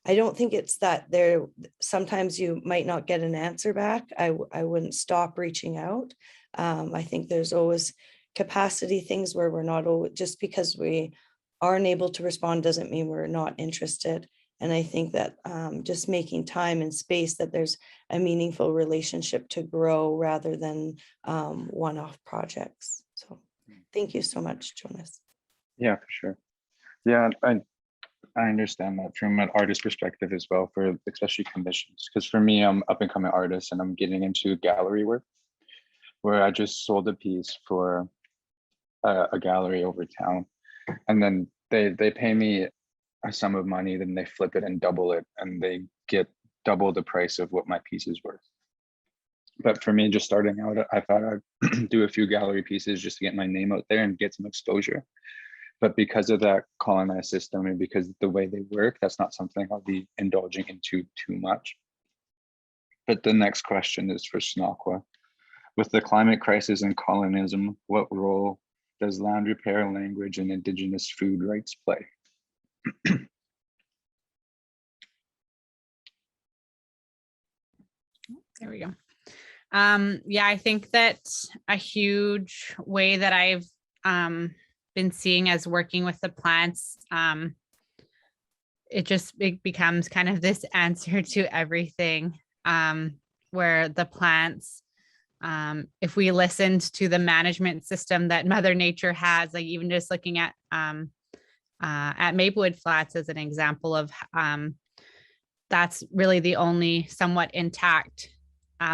I don't think it's that there, sometimes you might not get an answer back. I wouldn't stop reaching out. I think there's always capacity things where we're not always, just because we aren't able to respond doesn't mean we're not interested. And I think that just making time and space, that there's a meaningful relationship to grow rather than one-off projects. So thank you so much, Jonas. Yeah, for sure. Yeah, I understand that from an artist perspective as well, for especially commissions. Because for me, I'm up and coming artist and I'm getting into gallery work, where I just sold a piece for a gallery over town, and then they pay me a sum of money, then they flip it and double it, and they get double the price of what my piece is worth. But for me, just starting out, I thought I'd do a few gallery pieces just to get my name out there and get some exposure. But because of that colonized system and because of the way they work, that's not something I'll be indulging into too much. But the next question is for Snakwa. With the climate crisis and colonism, what role does land repair, language, and Indigenous food rights play? There we go. Yeah, I think that a huge way that I've been seeing as working with the plants, it becomes kind of this answer to everything, where the plants, if we listened to the management system that Mother Nature has, like even just looking at Maplewood Flats as an example of, that's really the only somewhat intact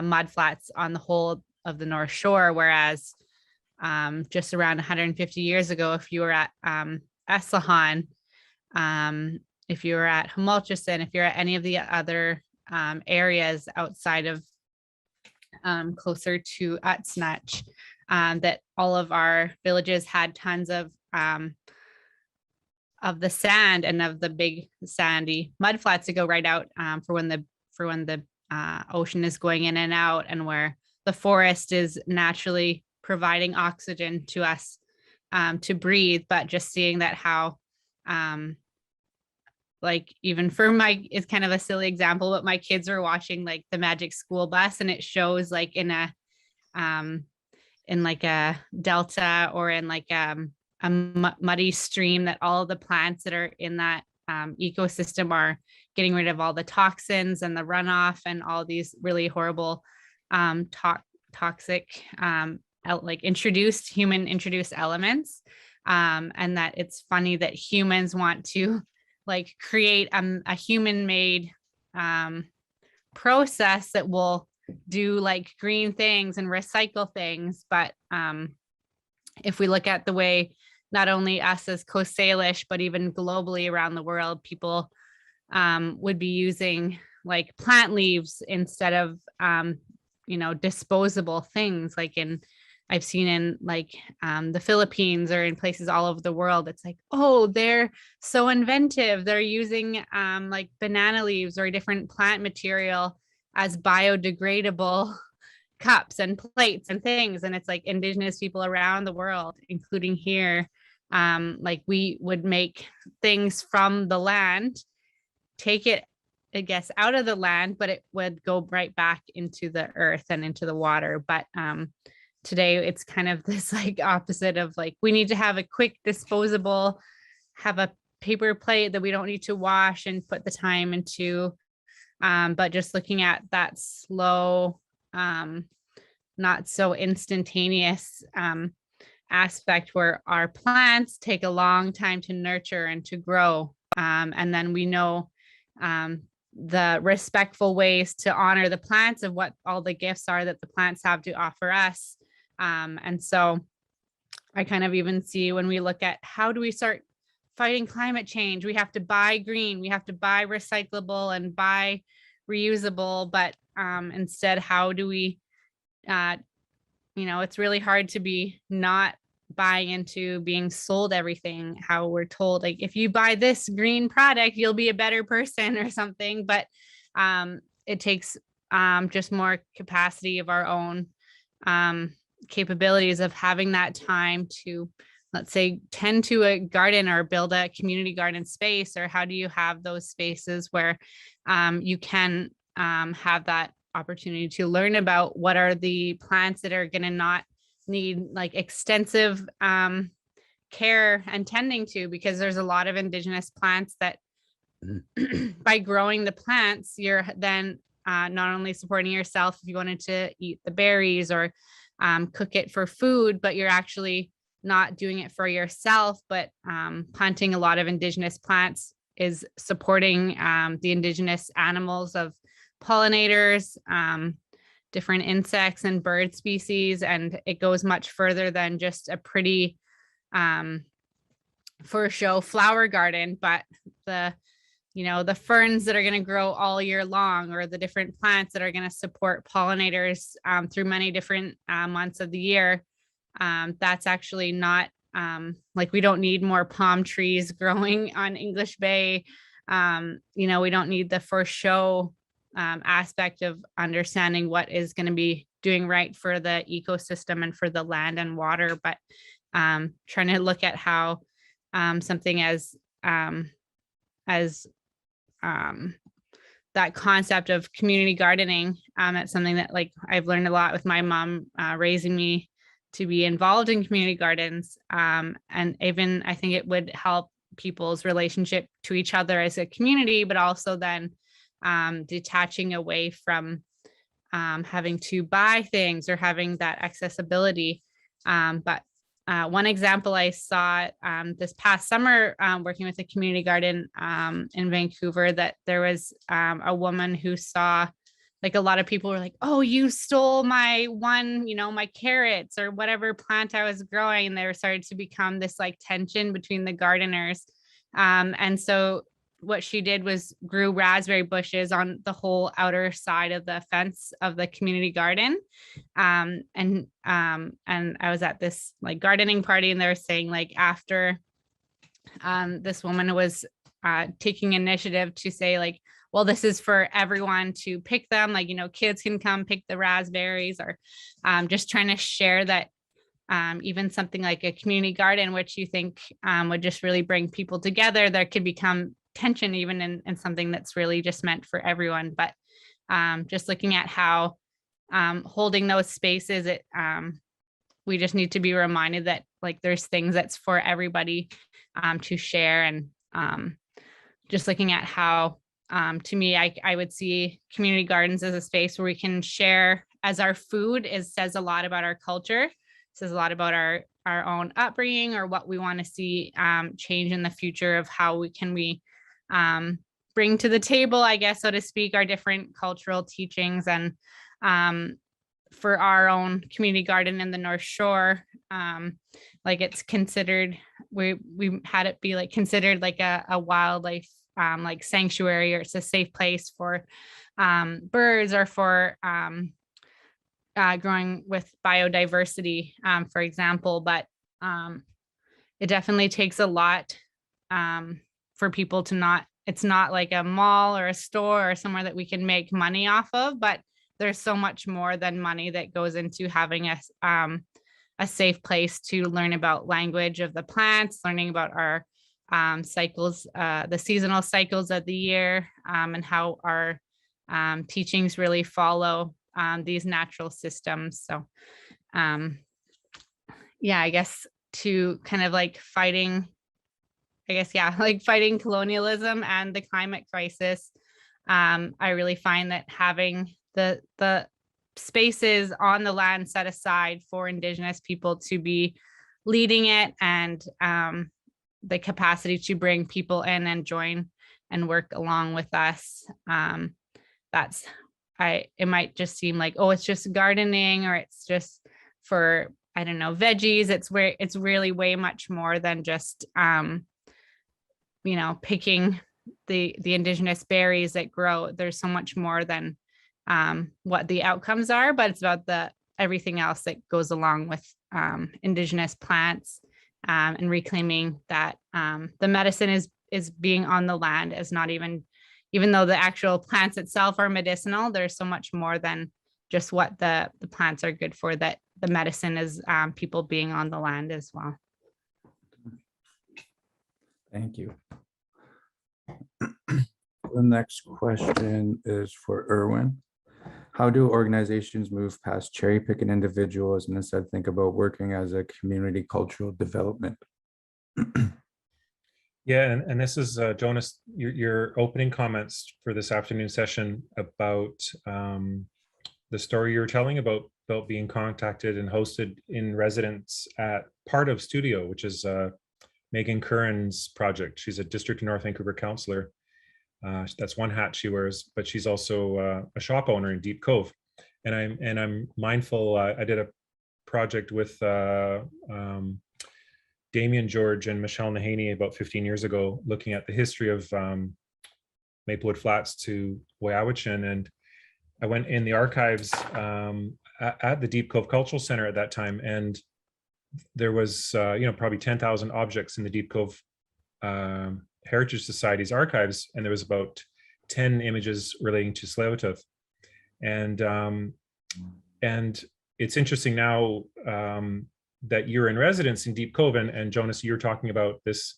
mud flats on the whole of the North Shore, whereas just around 150 years ago, if you were at Eslahan, if you were at Humulchison, if you're at any of the other areas outside of closer to Utsnatch, that all of our villages had tons of the sand and of the big sandy mud flats to go right out for when the ocean is going in and out, and where the forest is naturally providing oxygen to us to breathe. But just seeing that how like even for it's kind of a silly example, but my kids are watching like the Magic School Bus, and it shows like in like a delta or in like a muddy stream that all of the plants that are in that ecosystem are getting rid of all the toxins and the runoff and all these really horrible toxic like human introduced elements, and that it's funny that humans want to like create a human made process that will do like green things and recycle things. But if we look at the way not only us as Coast Salish, but even globally around the world, people would be using like plant leaves instead of disposable things. Like I've seen in like the Philippines or in places all over the world, it's like, oh, they're so inventive. They're using like banana leaves or a different plant material as biodegradable cups and plates and things. And it's like Indigenous people around the world, including here, like we would make things from the land, take it, I guess, out of the land, but it would go right back into the earth and into the water. But today it's kind of this like opposite of like, we need to have a quick disposable, have a paper plate that we don't need to wash and put the time into. But just looking at that slow, not so instantaneous aspect where our plants take a long time to nurture and to grow. And then we know the respectful ways to honor the plants of what all the gifts are that the plants have to offer us. And so I kind of even see when we look at how do we start fighting climate change, we have to buy green, we have to buy recyclable and buy reusable, but instead, how do we, it's really hard to be not buying into being sold everything, how we're told, like, if you buy this green product, you'll be a better person or something, but it takes just more capacity of our own capabilities of having that time to, let's say, tend to a garden or build a community garden space, or how do you have those spaces where you can have that opportunity to learn about what are the plants that are going to not need like extensive care and tending to, because there's a lot of indigenous plants that by growing the plants, you're then not only supporting yourself if you wanted to eat the berries or cook it for food, but you're actually not doing it for yourself, but planting a lot of indigenous plants is supporting the indigenous animals of pollinators, different insects and bird species, and it goes much further than just a pretty for show flower garden, but the ferns that are going to grow all year long, or the different plants that are going to support pollinators through many different months of the year. That's actually not like, we don't need more palm trees growing on English Bay. We don't need the for show aspect of understanding what is going to be doing right for the ecosystem and for the land and water, but trying to look at how something as that concept of community gardening, it's something that, like, I've learned a lot with my mom raising me to be involved in community gardens, and even I think it would help people's relationship to each other as a community, but also then detaching away from having to buy things or having that accessibility. But one example I saw this past summer working with a community garden in Vancouver, that there was a woman who saw, like, a lot of people were like, oh, you stole my my carrots or whatever plant I was growing. And there started to become this like tension between the gardeners. And so what she did was grew raspberry bushes on the whole outer side of the fence of the community garden. And I was at this like gardening party, and they were saying, like, after this woman was taking initiative to say, like, well, this is for everyone to pick them, like, kids can come pick the raspberries, or just trying to share that even something like a community garden, which you think would just really bring people together, there could become tension even in something that's really just meant for everyone. But just looking at how holding those spaces, we just need to be reminded that, like, there's things that's for everybody to share. And just looking at how, to me, I would see community gardens as a space where we can share, as our food says a lot about our culture, says a lot about our own upbringing, or what we want to see change in the future of how we bring to the table, I guess, so to speak, our different cultural teachings. And for our own community garden in the North Shore, like, it's considered, we had it be like considered like a wildlife like sanctuary, or it's a safe place for birds, or for growing with biodiversity, for example. But it definitely takes a lot for people to it's not like a mall or a store or somewhere that we can make money off of, but there's so much more than money that goes into having a safe place to learn about language of the plants, learning about our cycles, the seasonal cycles of the year, and how our teachings really follow these natural systems. So yeah, I guess to kind of like fighting colonialism and the climate crisis, I really find that having the spaces on the land set aside for Indigenous people to be leading it, and the capacity to bring people in and join and work along with us. It might just seem like, oh, it's just gardening, or it's just for, I don't know, veggies. It's really way much more than just, picking the indigenous berries that grow. There's so much more than what the outcomes are, but it's about everything else that goes along with indigenous plants, and reclaiming that the medicine is being on the land, as not even though the actual plants itself are medicinal, there's so much more than just what the plants are good for, that the medicine is people being on the land as well. Thank you. The next question is for Erwin. How do organizations move past cherry picking individuals and instead think about working as a community cultural development? Yeah, and this is Jonas, your opening comments for this afternoon session about the story you were telling about being contacted and hosted in residence at part of Studio, which is Megan Curran's project. She's a District of North Vancouver councillor. That's one hat she wears, but she's also a shop owner in Deep Cove. And I'm mindful. I did a project with Damien George and Michelle Nahaney about 15 years ago, looking at the history of Maplewood Flats to Weyahwachin. And I went in the archives at the Deep Cove Cultural Center at that time, and there was probably 10,000 objects in the Deep Cove Heritage Society's archives, and there was about 10 images relating to Tsleil-Waututh. And it's interesting now that you're in residence in Deep Cove, and Jonas, you're talking about this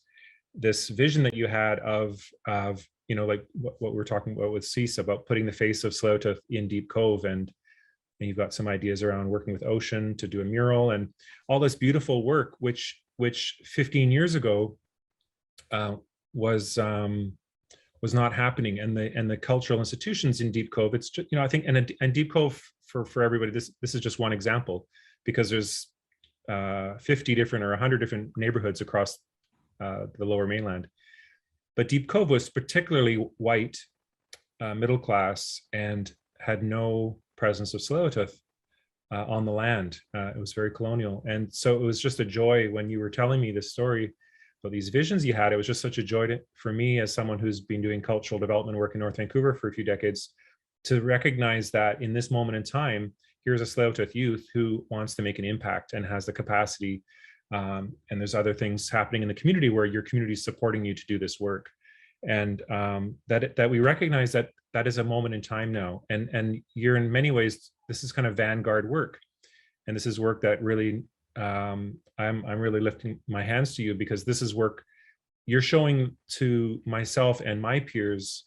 vision that you had of like what we're talking about with CESE, about putting the face of Tsleil-Waututh in Deep Cove, and you've got some ideas around working with Ocean to do a mural and all this beautiful work, which 15 years ago was not happening, and the cultural institutions in Deep Cove. It's just, I think, and Deep Cove for everybody. This is just one example, because there's 50 different or 100 different neighborhoods across the Lower Mainland. But Deep Cove was particularly white, middle class, and had no presence of Tsleil-Waututh on the land. It was very colonial, and so it was just a joy when you were telling me this story about these visions you had. It was just such a joy for me, as someone who's been doing cultural development work in North Vancouver for a few decades, to recognize that in this moment in time, here's a Tsleil-Waututh youth who wants to make an impact and has the capacity. And there's other things happening in the community where your community is supporting you to do this work. And that we recognize that is a moment in time now. And you're, in many ways, this is kind of vanguard work. And this is work that really, I'm really lifting my hands to you, because this is work you're showing to myself and my peers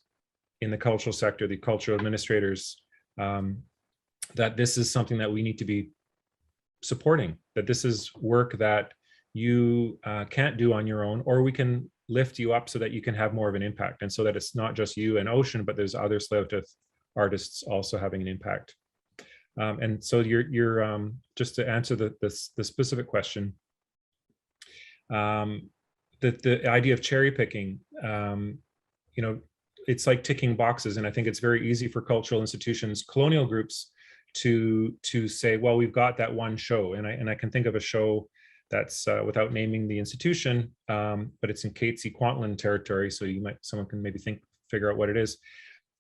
in the cultural sector, the cultural administrators, that this is something that we need to be supporting, that this is work that you can't do on your own, or we can lift you up so that you can have more of an impact. And so that it's not just you and Ocean, but there's other Tsleil-Waututh artists also having an impact. And so you're just to answer the specific question, the idea of cherry picking, it's like ticking boxes. And I think it's very easy for cultural institutions, colonial groups, to say, well, we've got that one show. And I can think of a show that's without naming the institution, but it's in Katzie Kwantlen territory. So someone can maybe figure out what it is.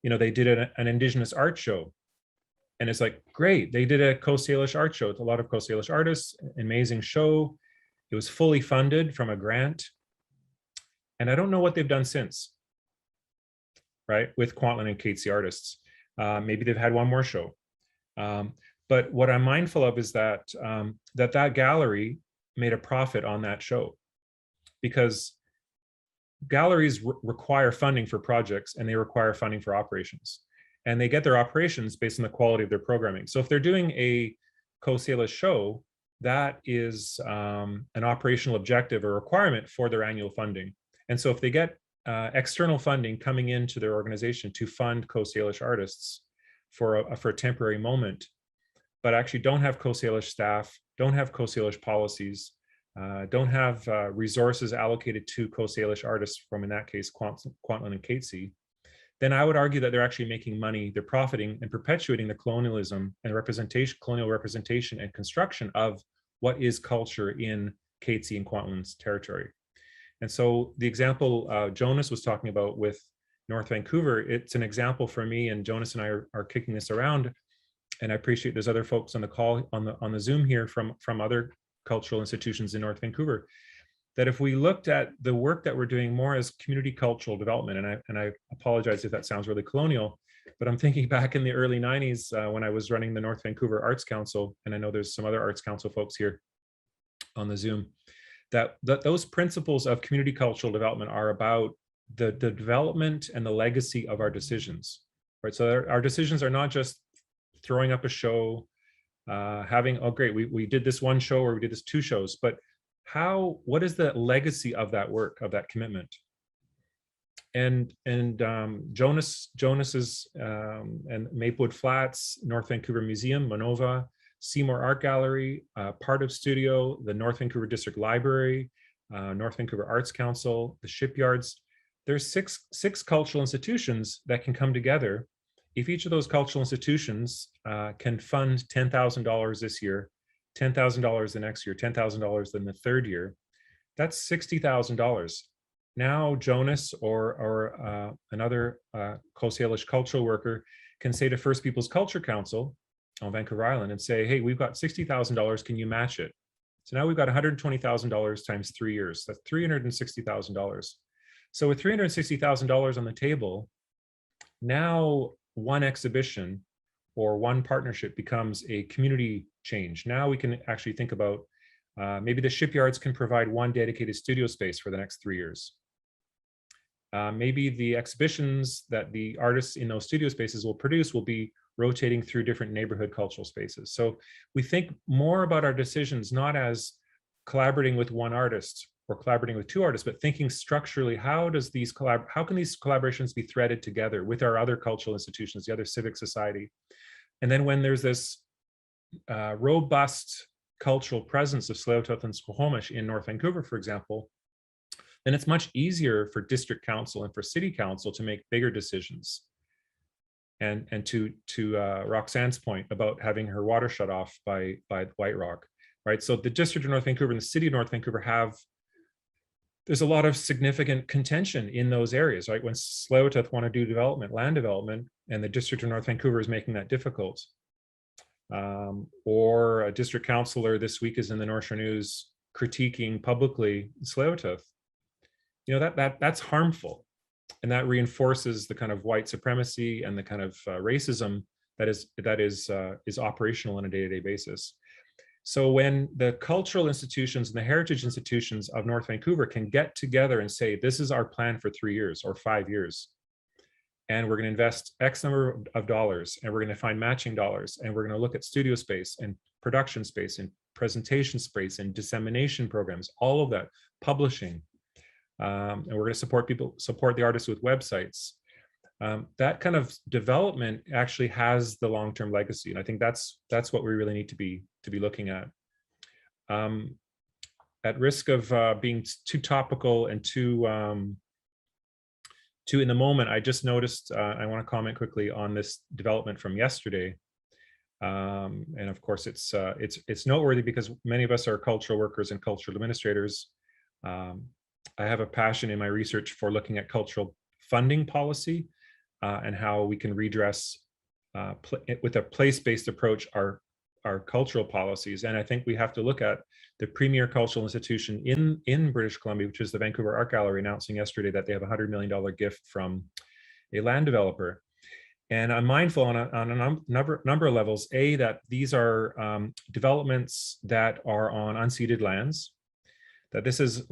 They did an Indigenous art show. And it's like, great, they did a Coast Salish art show with a lot of Coast Salish artists, amazing show. It was fully funded from a grant. And I don't know what they've done since, right, with Kwantlen and Katzie artists. Maybe they've had one more show. But what I'm mindful of is that that gallery made a profit on that show, because galleries require funding for projects, and they require funding for operations. And they get their operations based on the quality of their programming. So if they're doing a Coast Salish show, that is an operational objective or requirement for their annual funding. And so if they get external funding coming into their organization to fund Coast Salish artists for a temporary moment, but actually don't have Coast Salish staff, don't have Coast Salish policies, don't have resources allocated to Coast Salish artists from, in that case, Kwantlen and Katzie, then I would argue that they're actually making money, they're profiting and perpetuating the colonialism and representation, colonial representation and construction of what is culture in Katzie and Kwantlen's territory. And so the example Jonas was talking about with North Vancouver, it's an example for me, and Jonas and I are kicking this around. And I appreciate there's other folks on the call, on the Zoom here from other cultural institutions in North Vancouver, that if we looked at the work that we're doing more as community cultural development, and I apologize if that sounds really colonial, but I'm thinking back in the early 90s when I was running the North Vancouver Arts Council, and I know there's some other Arts Council folks here on the Zoom, that those principles of community cultural development are about the development and the legacy of our decisions, right? So our decisions are not just throwing up a show, having, oh great, we did this one show or we did this 2 shows, but what is the legacy of that work, of that commitment? And Jonas's and Maplewood Flats, North Vancouver Museum, Manova, Seymour Art Gallery, part of Studio, the North Vancouver District Library, North Vancouver Arts Council, the shipyards. There's six cultural institutions that can come together. If each of those cultural institutions can fund $10,000 this year, $10,000 the next year, $10,000 in the third year, that's $60,000. Now Jonas or another Coast Salish cultural worker can say to First Peoples Culture Council on Vancouver Island and say, hey, we've got $60,000, can you match it? So now we've got $120,000 times 3 years, that's $360,000. So with $360,000 on the table, now one exhibition or one partnership becomes a community change. Now we can actually think about maybe the shipyards can provide one dedicated studio space for the next 3 years. Maybe the exhibitions that the artists in those studio spaces will produce will be rotating through different neighborhood cultural spaces. So we think more about our decisions, not as collaborating with one artist or collaborating with 2 artists, but thinking structurally, how can these collaborations be threaded together with our other cultural institutions, the other civic society? And then when there's this robust cultural presence of Tsleil-Waututh and Squamish in North Vancouver, for example, then it's much easier for district council and for city council to make bigger decisions. And to Roxanne's point about having her water shut off by White Rock, right? So the district of North Vancouver and the city of North Vancouver there's a lot of significant contention in those areas, right? When Tsleil-Waututh want to do development, land development, and the district of North Vancouver is making that difficult. Or a district councillor this week is in the North Shore News critiquing publicly Tsleil-Waututh. You know, that's harmful. And that reinforces the kind of white supremacy and the kind of racism that is operational on a day-to-day basis. So when the cultural institutions and the heritage institutions of North Vancouver can get together and say, this is our plan for 3 years or 5 years, and we're going to invest X number of dollars, and we're going to find matching dollars, and we're going to look at studio space and production space and presentation space and dissemination programs, all of that, publishing, and we're going to support the artists with websites. That kind of development actually has the long-term legacy, and I think that's what we really need to be looking at. At risk of being too topical and too in the moment, I just noticed. I want to comment quickly on this development from yesterday, and of course it's noteworthy because many of us are cultural workers and cultural administrators. I have a passion in my research for looking at cultural funding policy and how we can redress with a place-based approach our cultural policies. And I think we have to look at the premier cultural institution in British Columbia, which is the Vancouver Art Gallery, announcing yesterday that they have a $100 million gift from a land developer. And I'm mindful on a number of levels, that these are developments that are on unceded lands, that this is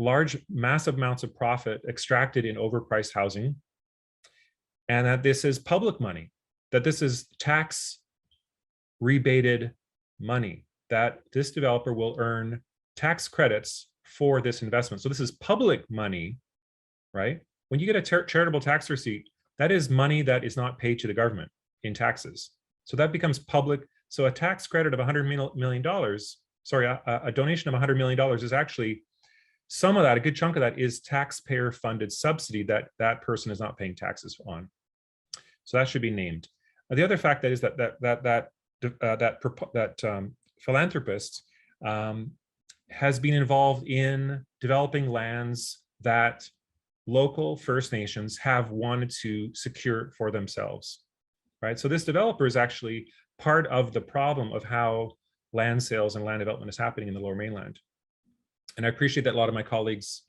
massive amounts of profit extracted in overpriced housing, and that this is public money, that this is tax rebated money, that this developer will earn tax credits for this investment. So this is public money, right? When you get a charitable tax receipt, that is money that is not paid to the government in taxes. So that becomes public. So a tax credit of $100 million sorry, a donation of $100 million is actually, some of that, a good chunk of that is taxpayer funded subsidy that that person is not paying taxes on. So that should be named. The other fact that is that philanthropist has been involved in developing lands that local First Nations have wanted to secure for themselves, right? So this developer is actually part of the problem of how land sales and land development is happening in the Lower Mainland. And I appreciate that a lot of my colleagues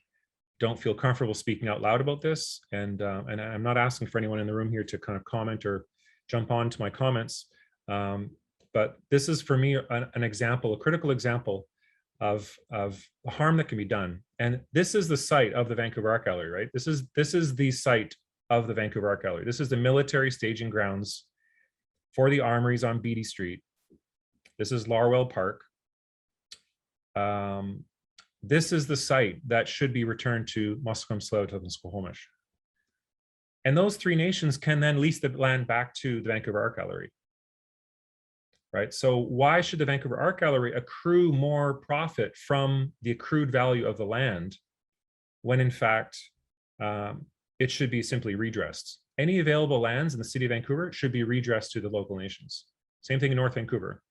don't feel comfortable speaking out loud about this. And I'm not asking for anyone in the room here to kind of comment or jump on to my comments. But this is for me an example, a critical example of the harm that can be done. And this is the site of the Vancouver Art Gallery, right? This is the site of the Vancouver Art Gallery. This is the military staging grounds for the armories on Beatty Street. This is Larwell Park. This is the site that should be returned to Musqueam, Tsleil-Waututh, and Squamish. And those three nations can then lease the land back to the Vancouver Art Gallery, right? So why should the Vancouver Art Gallery accrue more profit from the accrued value of the land when in fact it should be simply redressed? Any available lands in the city of Vancouver should be redressed to the local nations. Same thing in North Vancouver.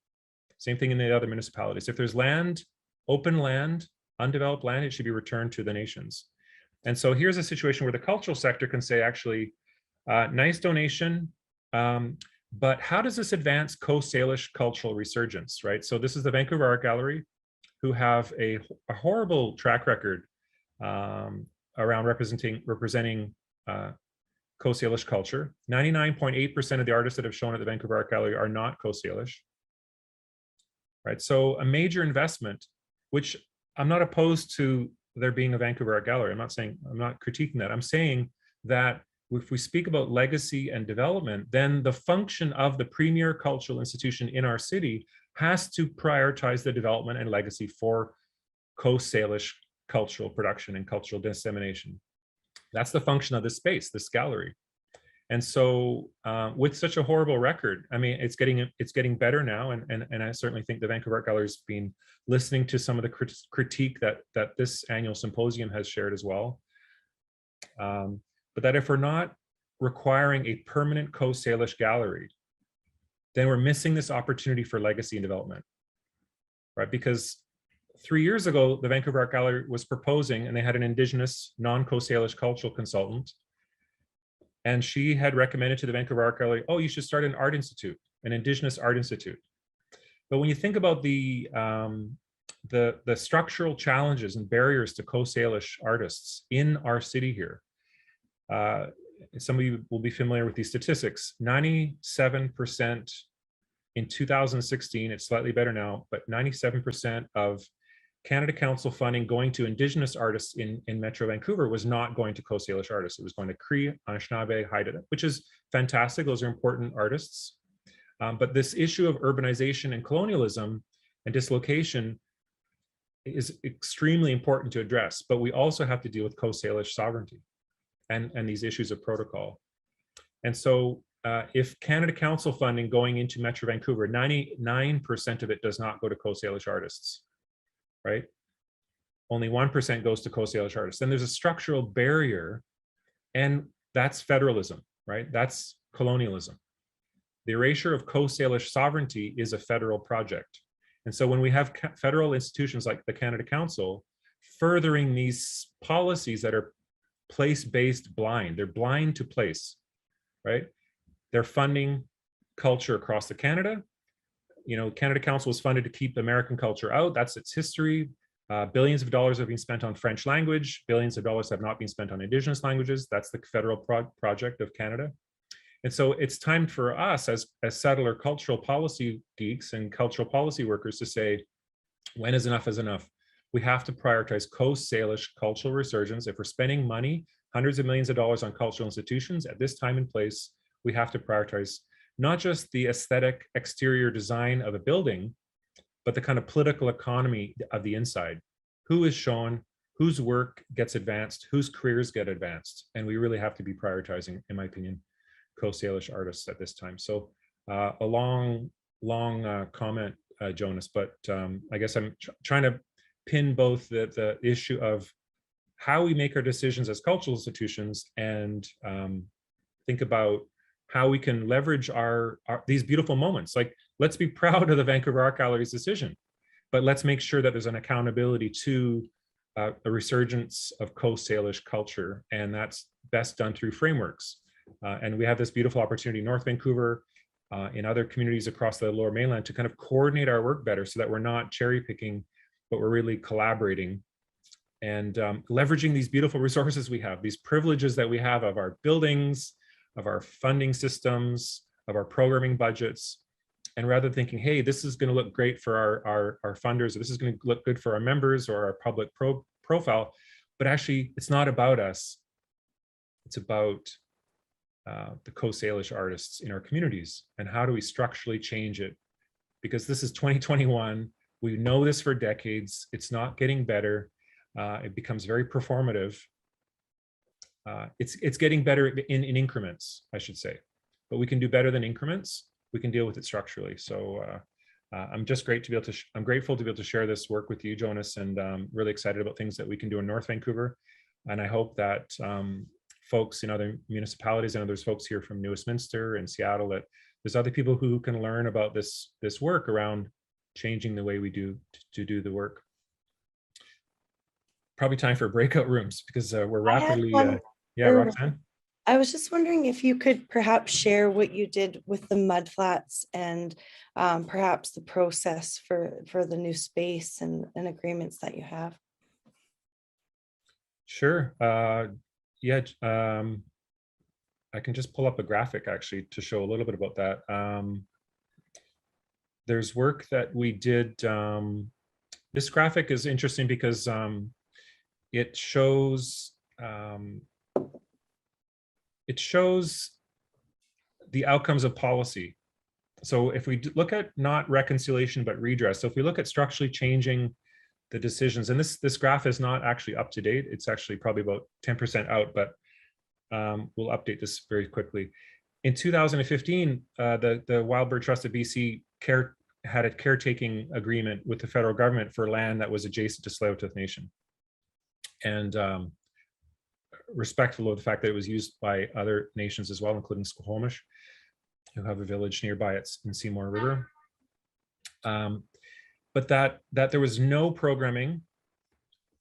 Same thing in the other municipalities. If there's land, open land, undeveloped land, it should be returned to the nations. And so here's a situation where the cultural sector can say, actually, nice donation, but how does this advance Coast Salish cultural resurgence, right? So this is the Vancouver Art Gallery, who have a horrible track record around representing Coast Salish culture. 99.8% of the artists that have shown at the Vancouver Art Gallery are not Coast Salish, right? So a major investment, which I'm not opposed to there being a Vancouver Art Gallery. I'm not critiquing that. I'm saying that if we speak about legacy and development, then the function of the premier cultural institution in our city has to prioritize the development and legacy for Coast Salish cultural production and cultural dissemination. That's the function of this space, this gallery. And so with such a horrible record, I mean, it's getting better now. And I certainly think the Vancouver Art Gallery has been listening to some of the critique that this annual symposium has shared as well. But that if we're not requiring a permanent Coast Salish gallery, then we're missing this opportunity for legacy and development, right? Because 3 years ago, the Vancouver Art Gallery was proposing, and they had an Indigenous non-Coast Salish cultural consultant, and she had recommended to the Vancouver Art Gallery, oh, you should start an art institute, an Indigenous art institute. But when you think about the structural challenges and barriers to Coast Salish artists in our city here, some of you will be familiar with these statistics. 97% in 2016, it's slightly better now, but 97% of Canada Council funding going to Indigenous artists in Metro Vancouver was not going to Coast Salish artists. It was going to Cree, Anishinaabe, Haida, which is fantastic. Those are important artists. But this issue of urbanization and colonialism and dislocation is extremely important to address. But we also have to deal with Coast Salish sovereignty and these issues of protocol. And so if Canada Council funding going into Metro Vancouver, 99% of it does not go to Coast Salish artists, right? Only 1% goes to Coast Salish artists. Then there's a structural barrier, and that's federalism, right? That's colonialism. The erasure of Coast Salish sovereignty is a federal project. And so when we have federal institutions like the Canada Council furthering these policies that are place-based blind, they're blind to place, right? They're funding culture across the Canada. You know, Canada Council was funded to keep American culture out. That's its history. Billions of dollars have been spent on French language. Billions of dollars have not been spent on Indigenous languages. That's the federal project of Canada. And so it's time for us as settler cultural policy geeks and cultural policy workers to say, when is enough is enough? We have to prioritize Coast Salish cultural resurgence. If we're spending money, hundreds of millions of dollars on cultural institutions at this time and place, we have to prioritize not just the aesthetic exterior design of a building, but the kind of political economy of the inside. Who is shown, whose work gets advanced, whose careers get advanced. And we really have to be prioritizing, in my opinion, Coast Salish artists at this time. So a long comment Jonas, but I guess I'm trying to pin both the issue of how we make our decisions as cultural institutions and think about how we can leverage these beautiful moments. Like, let's be proud of the Vancouver Art Gallery's decision, but let's make sure that there's an accountability to a resurgence of Coast Salish culture, and that's best done through frameworks. And we have this beautiful opportunity in North Vancouver, in other communities across the Lower Mainland, to kind of coordinate our work better so that we're not cherry picking, but we're really collaborating and leveraging these beautiful resources we have, these privileges that we have of our buildings, of our funding systems, of our programming budgets. And rather than thinking, hey, this is going to look great for our funders, or this is going to look good for our members or our public profile, but actually it's not about us. It's about the Coast Salish artists in our communities, and how do we structurally change it? Because this is 2021. We know this for decades. It's not getting better. It becomes very performative. It's getting better in increments, I should say, but we can do better than increments. We can deal with it structurally. So I'm just I'm grateful to be able to share this work with you, Jonas, and really excited about things that we can do in North Vancouver. And I hope that folks in other municipalities, and there's folks here from New Westminster and Seattle, that there's other people who can learn about this work around changing the way we do the work. Probably time for breakout rooms, because we're rapidly, Roxanne? I was just wondering if you could perhaps share what you did with the mudflats and perhaps the process for the new space and agreements that you have. Sure. I can just pull up a graphic actually to show a little bit about that. There's work that we did. This graphic is interesting because it shows the outcomes of policy. So if we look at not reconciliation, but redress, so if we look at structurally changing the decisions, and this graph is not actually up to date, it's actually probably about 10% out, but we'll update this very quickly. In 2015, the Wild Bird Trust of BC had a caretaking agreement with the federal government for land that was adjacent to Tsleil-Waututh Nation. And respectful of the fact that it was used by other nations as well, including Squamish, who have a village nearby in Seymour River. But that there was no programming,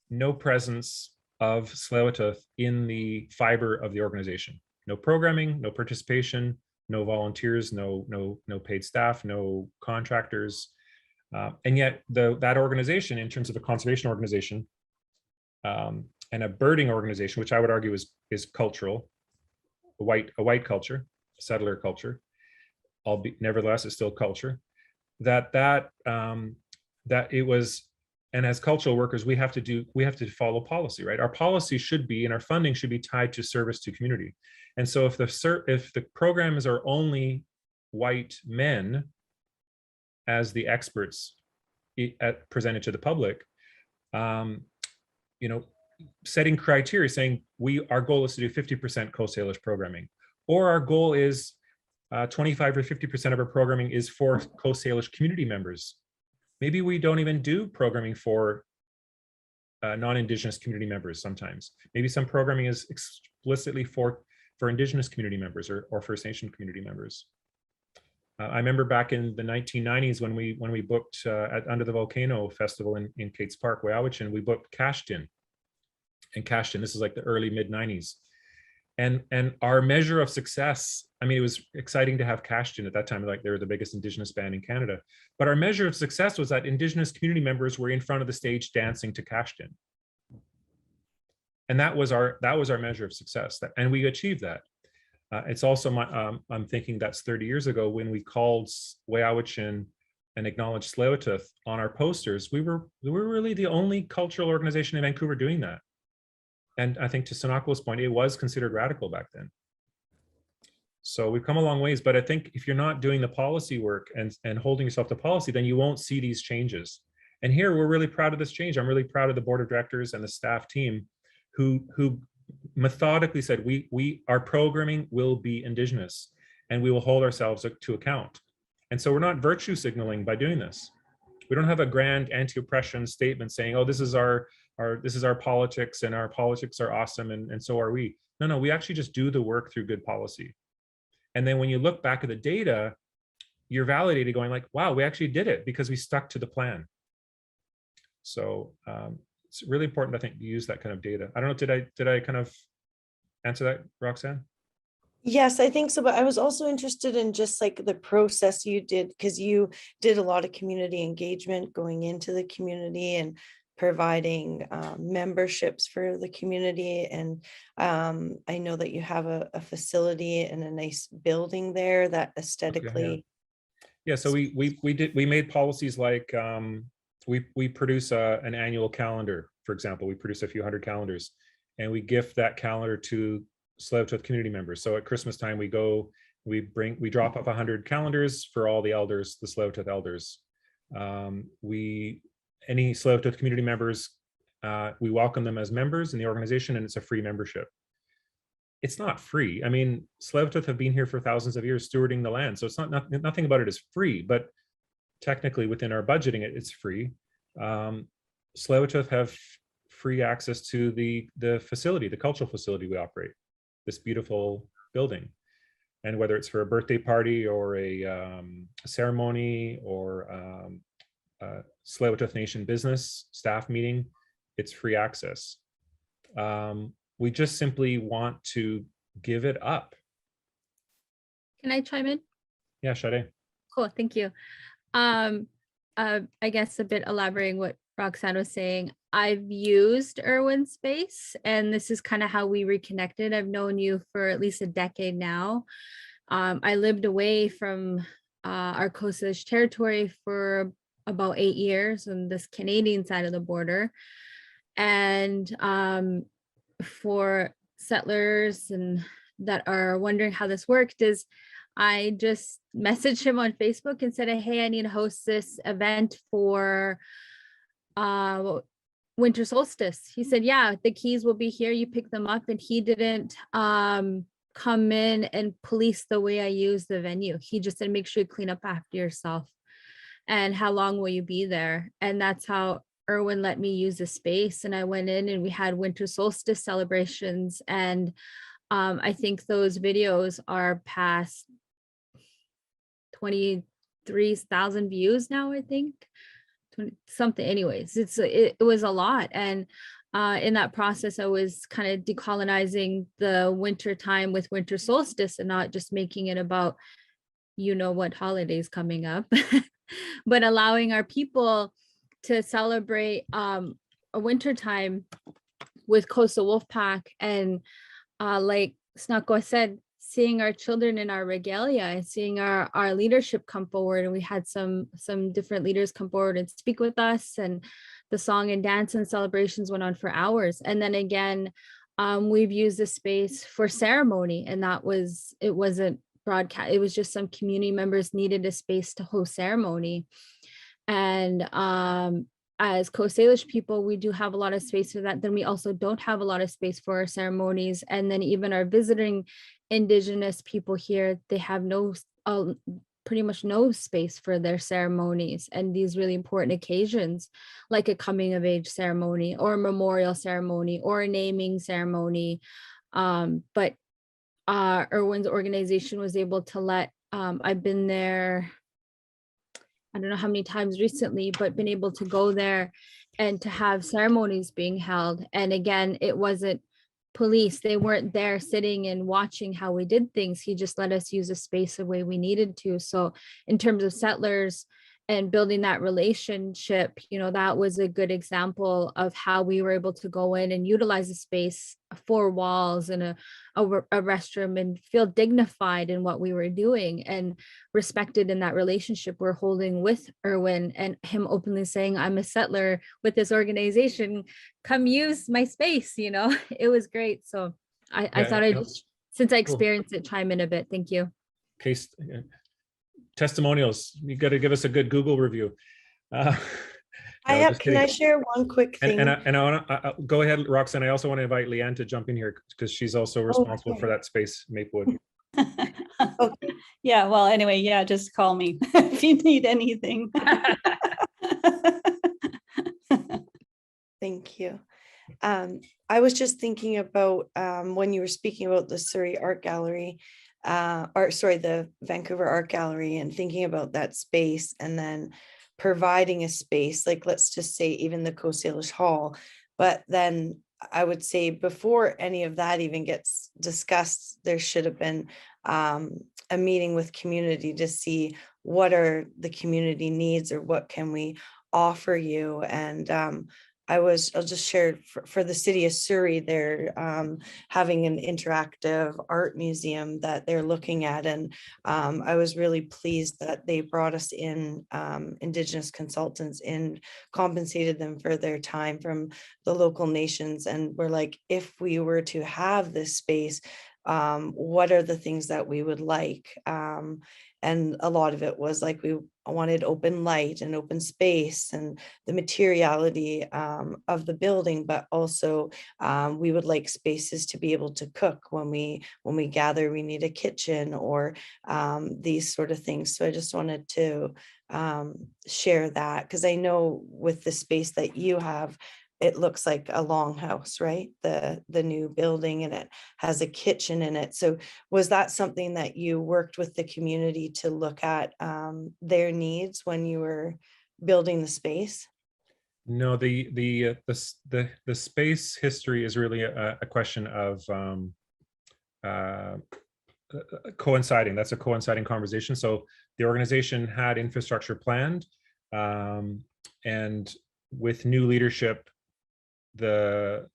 no presence of Tsleil-Waututh in the fiber of the organization. No programming, no participation, no volunteers, no paid staff, no contractors. And yet that organization, in terms of a conservation organization, and a birding organization, which I would argue is cultural, a white culture, a settler culture, albeit nevertheless it's still culture. That it was, and as cultural workers, we have to follow policy, right? Our policy should be, and our funding should be tied to service to community. And so if the programs are only white men as the experts presented to the public, setting criteria saying our goal is to do 50% Coast Salish programming, or our goal is 25 or 50% of our programming is for Coast Salish community members. Maybe we don't even do programming for non-Indigenous community members sometimes. Maybe some programming is explicitly for Indigenous community members or First Nation community members. I remember back in the 1990s when we booked at Under the Volcano Festival in Kate's Park, Weyowichin, we booked Cashtin. And Cashtin, this is like the early mid 90s. And our measure of success, I mean, it was exciting to have Cashtin at that time, like they were the biggest Indigenous band in Canada. But our measure of success was that Indigenous community members were in front of the stage dancing to Cashtin. And that was our measure of success, and we achieved that. It's also I'm thinking that's 30 years ago when we called Weyowichin and acknowledged Tsleil-Waututh on our posters. We were really the only cultural organization in Vancouver doing that. And I think to Sonaquil's point, it was considered radical back then. So we've come a long ways, but I think if you're not doing the policy work and holding yourself to policy, then you won't see these changes. And here we're really proud of this change. I'm really proud of the board of directors and the staff team who methodically said, our programming will be Indigenous and we will hold ourselves to account. And so we're not virtue signaling by doing this. We don't have a grand anti-oppression statement saying, oh, this is our politics, and our politics are awesome, and so are we. No, we actually just do the work through good policy. And then when you look back at the data, you're validated going like, wow, we actually did it because we stuck to the plan. So it's really important, I think, to use that kind of data. I don't know, did I kind of answer that, Roxanne? Yes, I think so. But I was also interested in just like the process you did, because you did a lot of community engagement going into the community and providing memberships for the community. And I know that you have a facility and a nice building there that aesthetically. Yeah, so we made policies like we produce an annual calendar, for example. We produce a few hundred calendars, and we gift that calendar to Tsleil-Waututh community members. So at Christmas time, we drop off 100 calendars for all the elders, the Tsleil-Waututh elders. Any Tsleil-Waututh community members, we welcome them as members in the organization, and it's a free membership. It's not free. I mean, Tsleil-Waututh have been here for thousands of years stewarding the land, so it's nothing about it is free. But technically, within our budgeting, it's free. Tsleil-Waututh have free access to the facility, the cultural facility we operate, this beautiful building. And whether it's for a birthday party or a ceremony or Tsleil-Waututh Nation business staff meeting, it's free access. We just simply want to give it up. Can I chime in? Yeah, Sade. Cool, thank you. I guess a bit elaborating what Roxanne was saying. I've used Erwin's space, and this is kind of how we reconnected. I've known you for at least a decade now. I lived away from our Coast Salish territory for about 8 years on this Canadian side of the border. And for settlers and that are wondering how this worked, is I just messaged him on Facebook and said, hey, I need to host this event for winter solstice. He said, yeah, the keys will be here, you pick them up. And he didn't come in and police the way I use the venue. He just said, make sure you clean up after yourself. And how long will you be there? And that's how Erwin let me use the space. And I went in and we had winter solstice celebrations. And I think those videos are past 23,000 views now, I think. 20 something. Anyways, it was a lot. And in that process, I was kind of decolonizing the winter time with winter solstice and not just making it about, you know, what holidays coming up, but allowing our people to celebrate a winter time with Coastal Wolfpack. And like Snako said, seeing our children in our regalia and seeing our leadership come forward. And we had some different leaders come forward and speak with us, and the song and dance and celebrations went on for hours. And then again, we've used the space for ceremony, and it wasn't broadcast. It was just some community members needed a space to host ceremony. And as Coast Salish people, we do have a lot of space for that. Then we also don't have a lot of space for our ceremonies. And then even our visiting Indigenous people here, they have pretty much no space for their ceremonies and these really important occasions, like a coming of age ceremony or a memorial ceremony or a naming ceremony. But Erwin's organization was able to let, I've been there, I don't know how many times recently, but been able to go there and to have ceremonies being held. And again, it wasn't police. They weren't there sitting and watching how we did things. He just let us use the space the way we needed to. So in terms of settlers and building that relationship, you know, that was a good example of how we were able to go in and utilize the space, 4 walls and a restroom, and feel dignified in what we were doing and respected in that relationship we're holding with Erwin, and him openly saying, I'm a settler with this organization, come use my space, you know. It was great. So I thought I'd just, since I experienced it, chime in a bit. Thank you. Case testimonials, you got to give us a good Google review. Can I share one quick thing? And I want to go ahead, Roxanne. I also want to invite Leanne to jump in here because she's also responsible for that space, Maplewood. Okay. Yeah, well, anyway, yeah, just call me if you need anything. Thank you. I was just thinking about when you were speaking about the Surrey Art Gallery, the Vancouver Art Gallery, and thinking about that space and then providing a space, like let's just say even the Coast Salish Hall. But then I would say before any of that even gets discussed, there should have been a meeting with community to see what are the community needs or what can we offer you. And I'll just share for the city of Surrey, they're having an interactive art museum that they're looking at. And I was really pleased that they brought us in Indigenous consultants and compensated them for their time from the local nations. And we're like, if we were to have this space, what are the things that we would like? And a lot of it was like we wanted open light and open space and the materiality of the building, but also we would like spaces to be able to cook when we gather. We need a kitchen or these sort of things. So I just wanted to share that, because I know with the space that you have, it looks like a longhouse, right? The new building, and it has a kitchen in it. So was that something that you worked with the community to look at their needs when you were building the space? No, the space history is really a question of coinciding. That's a coinciding conversation. So the organization had infrastructure planned, and with new leadership, the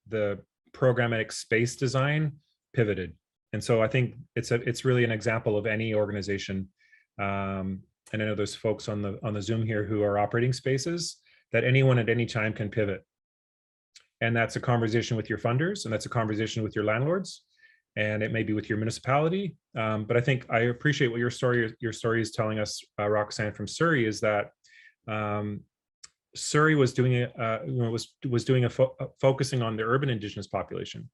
programmatic space design pivoted. And so I think it's really an example of any organization. And I know there's folks on the Zoom here who are operating spaces, that anyone at any time can pivot. And that's a conversation with your funders, and that's a conversation with your landlords, and it may be with your municipality. But I think I appreciate what your story is telling us, Roxanne from Surrey, is that Surrey was doing focusing on the urban Indigenous population,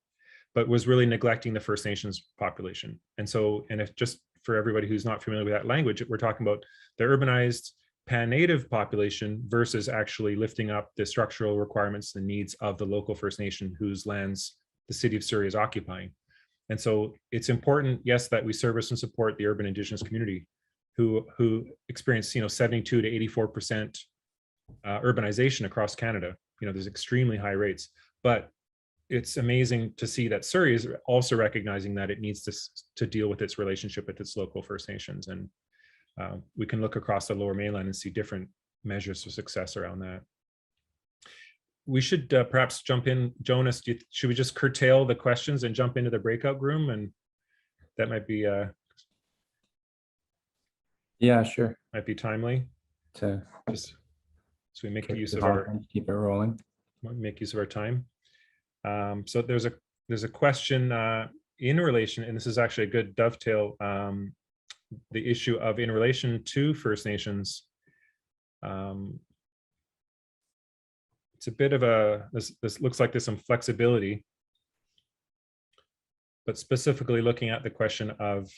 but was really neglecting the First Nations population. And so, and if just for everybody who's not familiar with that language, we're talking about the urbanized pan-native population versus actually lifting up the structural requirements, the needs of the local First Nation whose lands the city of Surrey is occupying. And so it's important, yes, that we service and support the urban Indigenous community who experience 72 to 84% urbanization across Canada. There's extremely high rates, but it's amazing to see that Surrey is also recognizing that it needs to deal with its relationship with its local First Nations. And we can look across the Lower Mainland and see different measures of success around that. We should perhaps jump in. Jonas, should we just curtail the questions and jump into the breakout room? And that might be yeah, sure, might be timely to just so we make use keep it rolling. Make use of our time. So there's a question in relation, and this is actually a good dovetail, the issue of in relation to First Nations. It's a bit of this looks like there's some flexibility, but specifically looking at the question of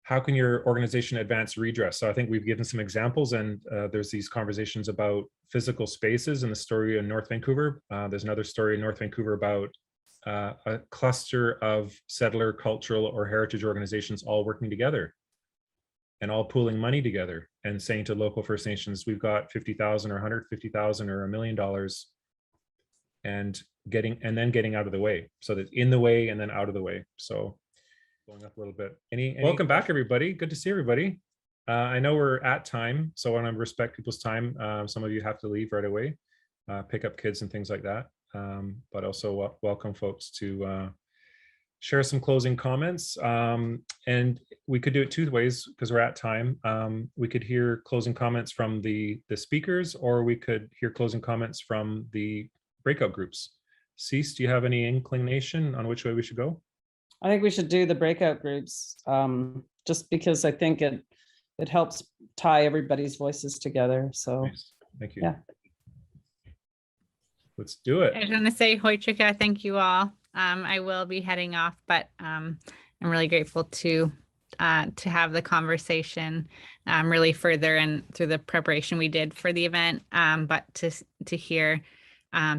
how can your organization advance redress? So I think we've given some examples, and there's these conversations about physical spaces in the story in North Vancouver. There's another story in North Vancouver about a cluster of settler, cultural, or heritage organizations all working together and all pooling money together and saying to local First Nations, we've got $50,000 or $150,000 or $1 million, and then getting out of the way. So that's in the way and then out of the way. So going up a little bit. Welcome back, everybody. Good to see everybody. I know we're at time, so I want to respect people's time. Some of you have to leave right away, pick up kids and things like that. But also welcome folks to share some closing comments. And we could do it two ways because we're at time. We could hear closing comments from the speakers, or we could hear closing comments from the breakout groups. Cease, do you have any inclination on which way we should go? I think we should do the breakout groups, just because I think it helps tie everybody's voices together. So nice. Thank you. Yeah. Let's do it. I just want to say, Hoichika, thank you all. I will be heading off, but I'm really grateful to to have the conversation really further and through the preparation we did for the event, but to hear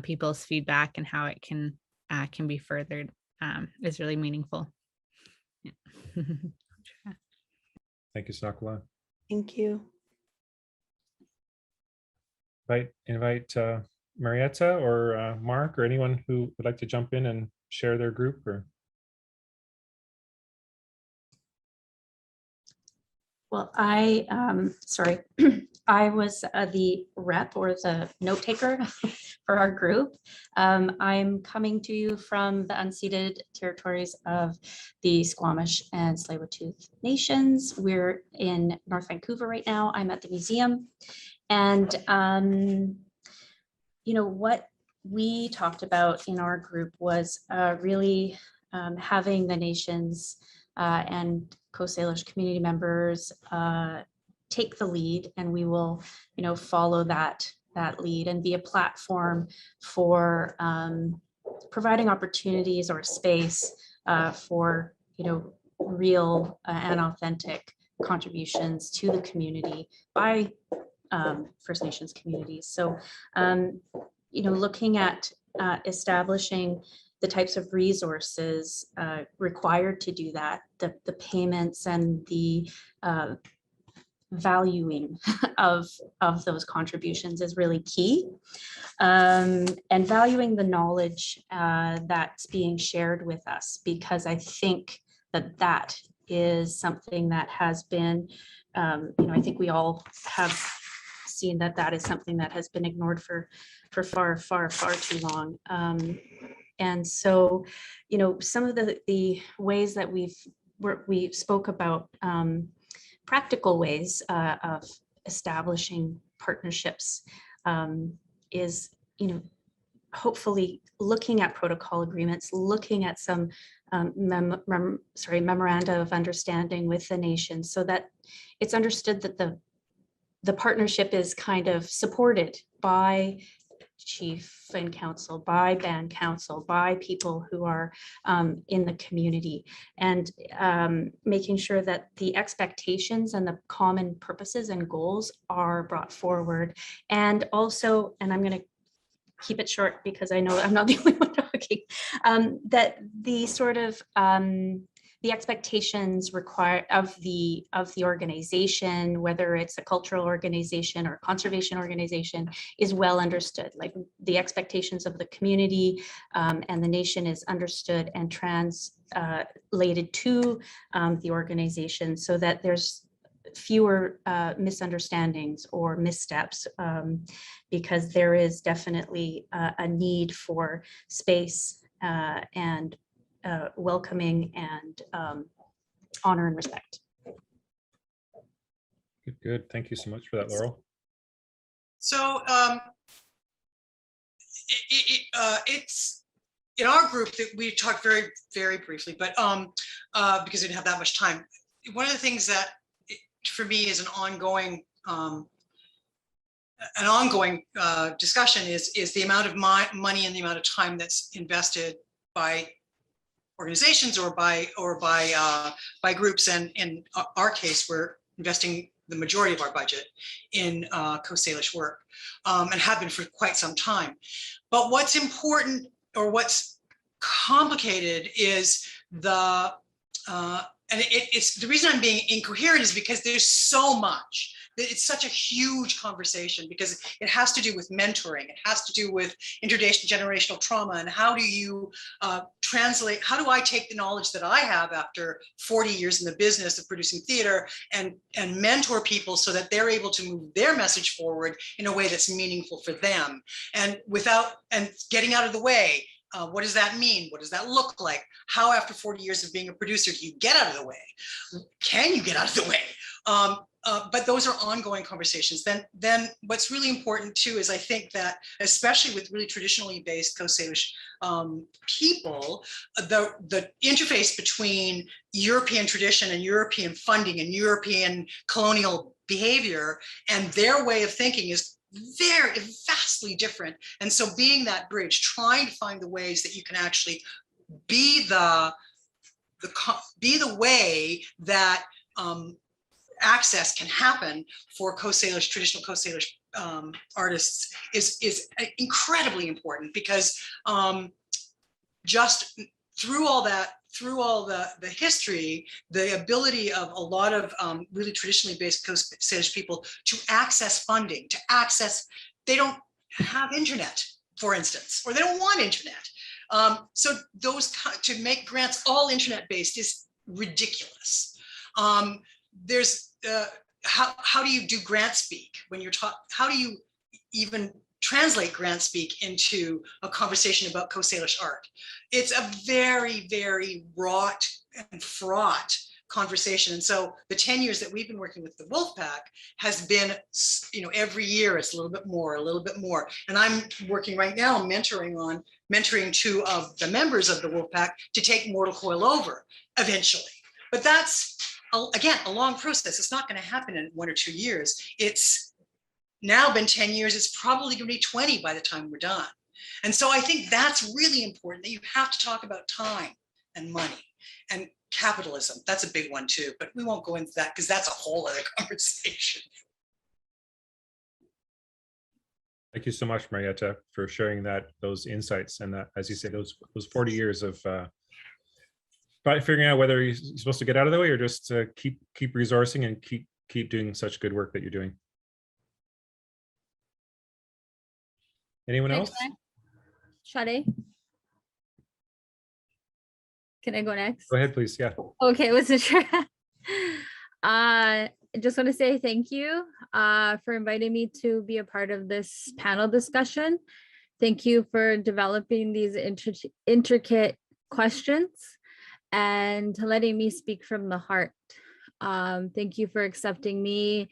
people's feedback and how it can be furthered is really meaningful. Yeah. Thank you, Snakula. Thank you. Invite Marietta or Mark or anyone who would like to jump in and share their group. Or well, sorry, I was the rep or the note taker for our group. I'm coming to you from the unceded territories of the Squamish and Tsleil-Waututh nations. We're in North Vancouver right now. I'm at the museum. And, you know, what we talked about in our group was really having the nations and Coast Salish community members take the lead, and we will, you know, follow that lead and be a platform for providing opportunities or space for, you know, real and authentic contributions to the community by First Nations communities. So, you know, looking at establishing the types of resources required to do that, the payments and the valuing of those contributions is really key. And valuing the knowledge that's being shared with us, because I think that is something that has been, you know, I think we all have seen that is something that has been ignored for far too long. And so, you know, some of the ways that we spoke about practical ways of establishing partnerships is, you know, hopefully looking at protocol agreements, looking at some memoranda of understanding with the nation, so that it's understood that the partnership is kind of supported by chief and council, by band council, by people who are in the community, and making sure that the expectations and the common purposes and goals are brought forward. And also, and I'm going to keep it short because I know I'm not the only one talking, that the sort of the expectations required of the organization, whether it's a cultural organization or conservation organization, is well understood. Like the expectations of the community and the nation is understood and translated to the organization, so that there's fewer misunderstandings or missteps, because there is definitely a need for space and welcoming and honor and respect. Good. Thank you so much for that, Laurel. So it's in our group that we talked very briefly, but because we didn't have that much time. One of the things that for me is an ongoing discussion is the amount of money and the amount of time that's invested by organizations or by groups, and in our case, we're investing the majority of our budget in Coast Salish work, and have been for quite some time. But what's important or what's complicated is it's the reason I'm being incoherent is because there's so much. It's such a huge conversation because it has to do with mentoring. It has to do with intergenerational trauma. And how do you translate, how do I take the knowledge that I have after 40 years in the business of producing theater and mentor people so that they're able to move their message forward in a way that's meaningful for them, and getting out of the way. What does that mean? What does that look like? How, after 40 years of being a producer, do you get out of the way? Can you get out of the way? But those are ongoing conversations. Then what's really important too is I think that, especially with really traditionally based Coast Salish people, the interface between European tradition and European funding and European colonial behavior and their way of thinking is very vastly different. And so being that bridge, trying to find the ways that you can actually be the be the way that access can happen for traditional Coast Salish artists is incredibly important, because just through all the history, the ability of a lot of really traditionally based Coast Salish people to access funding, they don't have internet, for instance, or they don't want internet. So to make grants all internet based is ridiculous. There's how do you do grant speak when you're how do you even translate grant speak into a conversation about Coast Salish art? It's a very, very wrought and fraught conversation. And so the 10 years that we've been working with the Wolfpack has been, every year it's a little bit more. And I'm working right now mentoring two of the members of the Wolfpack to take Mortal Coil over eventually. But that's, again, a long process. It's not going to happen in 1 or 2 years. It's now been 10 years. It's probably going to be 20 by the time we're done. And so I think that's really important, that you have to talk about time and money and capitalism. That's a big one too, but we won't go into that because that's a whole other conversation. Thank you so much, Marietta, for sharing those insights, and that, as you say, those 40 years of figuring out whether you're supposed to get out of the way or just keep resourcing and keep doing such good work that you're doing. Anyone else? Shade? Can I go next? Go ahead, please. Yeah. Okay, wasn't sure. I just want to say thank you for inviting me to be a part of this panel discussion. Thank you for developing these intricate questions and letting me speak from the heart. Thank you for accepting me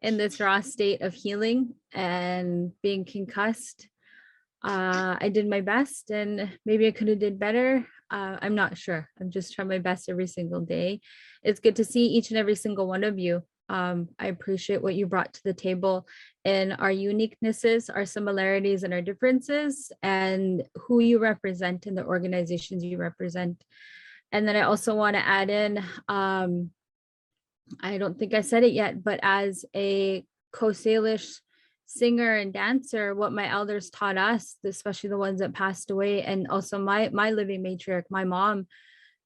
in this raw state of healing and being concussed. I did my best, and maybe I could have did better. I'm not sure. I'm just trying my best every single day. It's good to see each and every single one of you. I appreciate what you brought to the table and our uniquenesses, our similarities and our differences, and who you represent and the organizations you represent. And then I also want to add in, I don't think I said it yet, but as a Coast Salish singer and dancer, what my elders taught us, especially the ones that passed away, and also my living matriarch, my mom,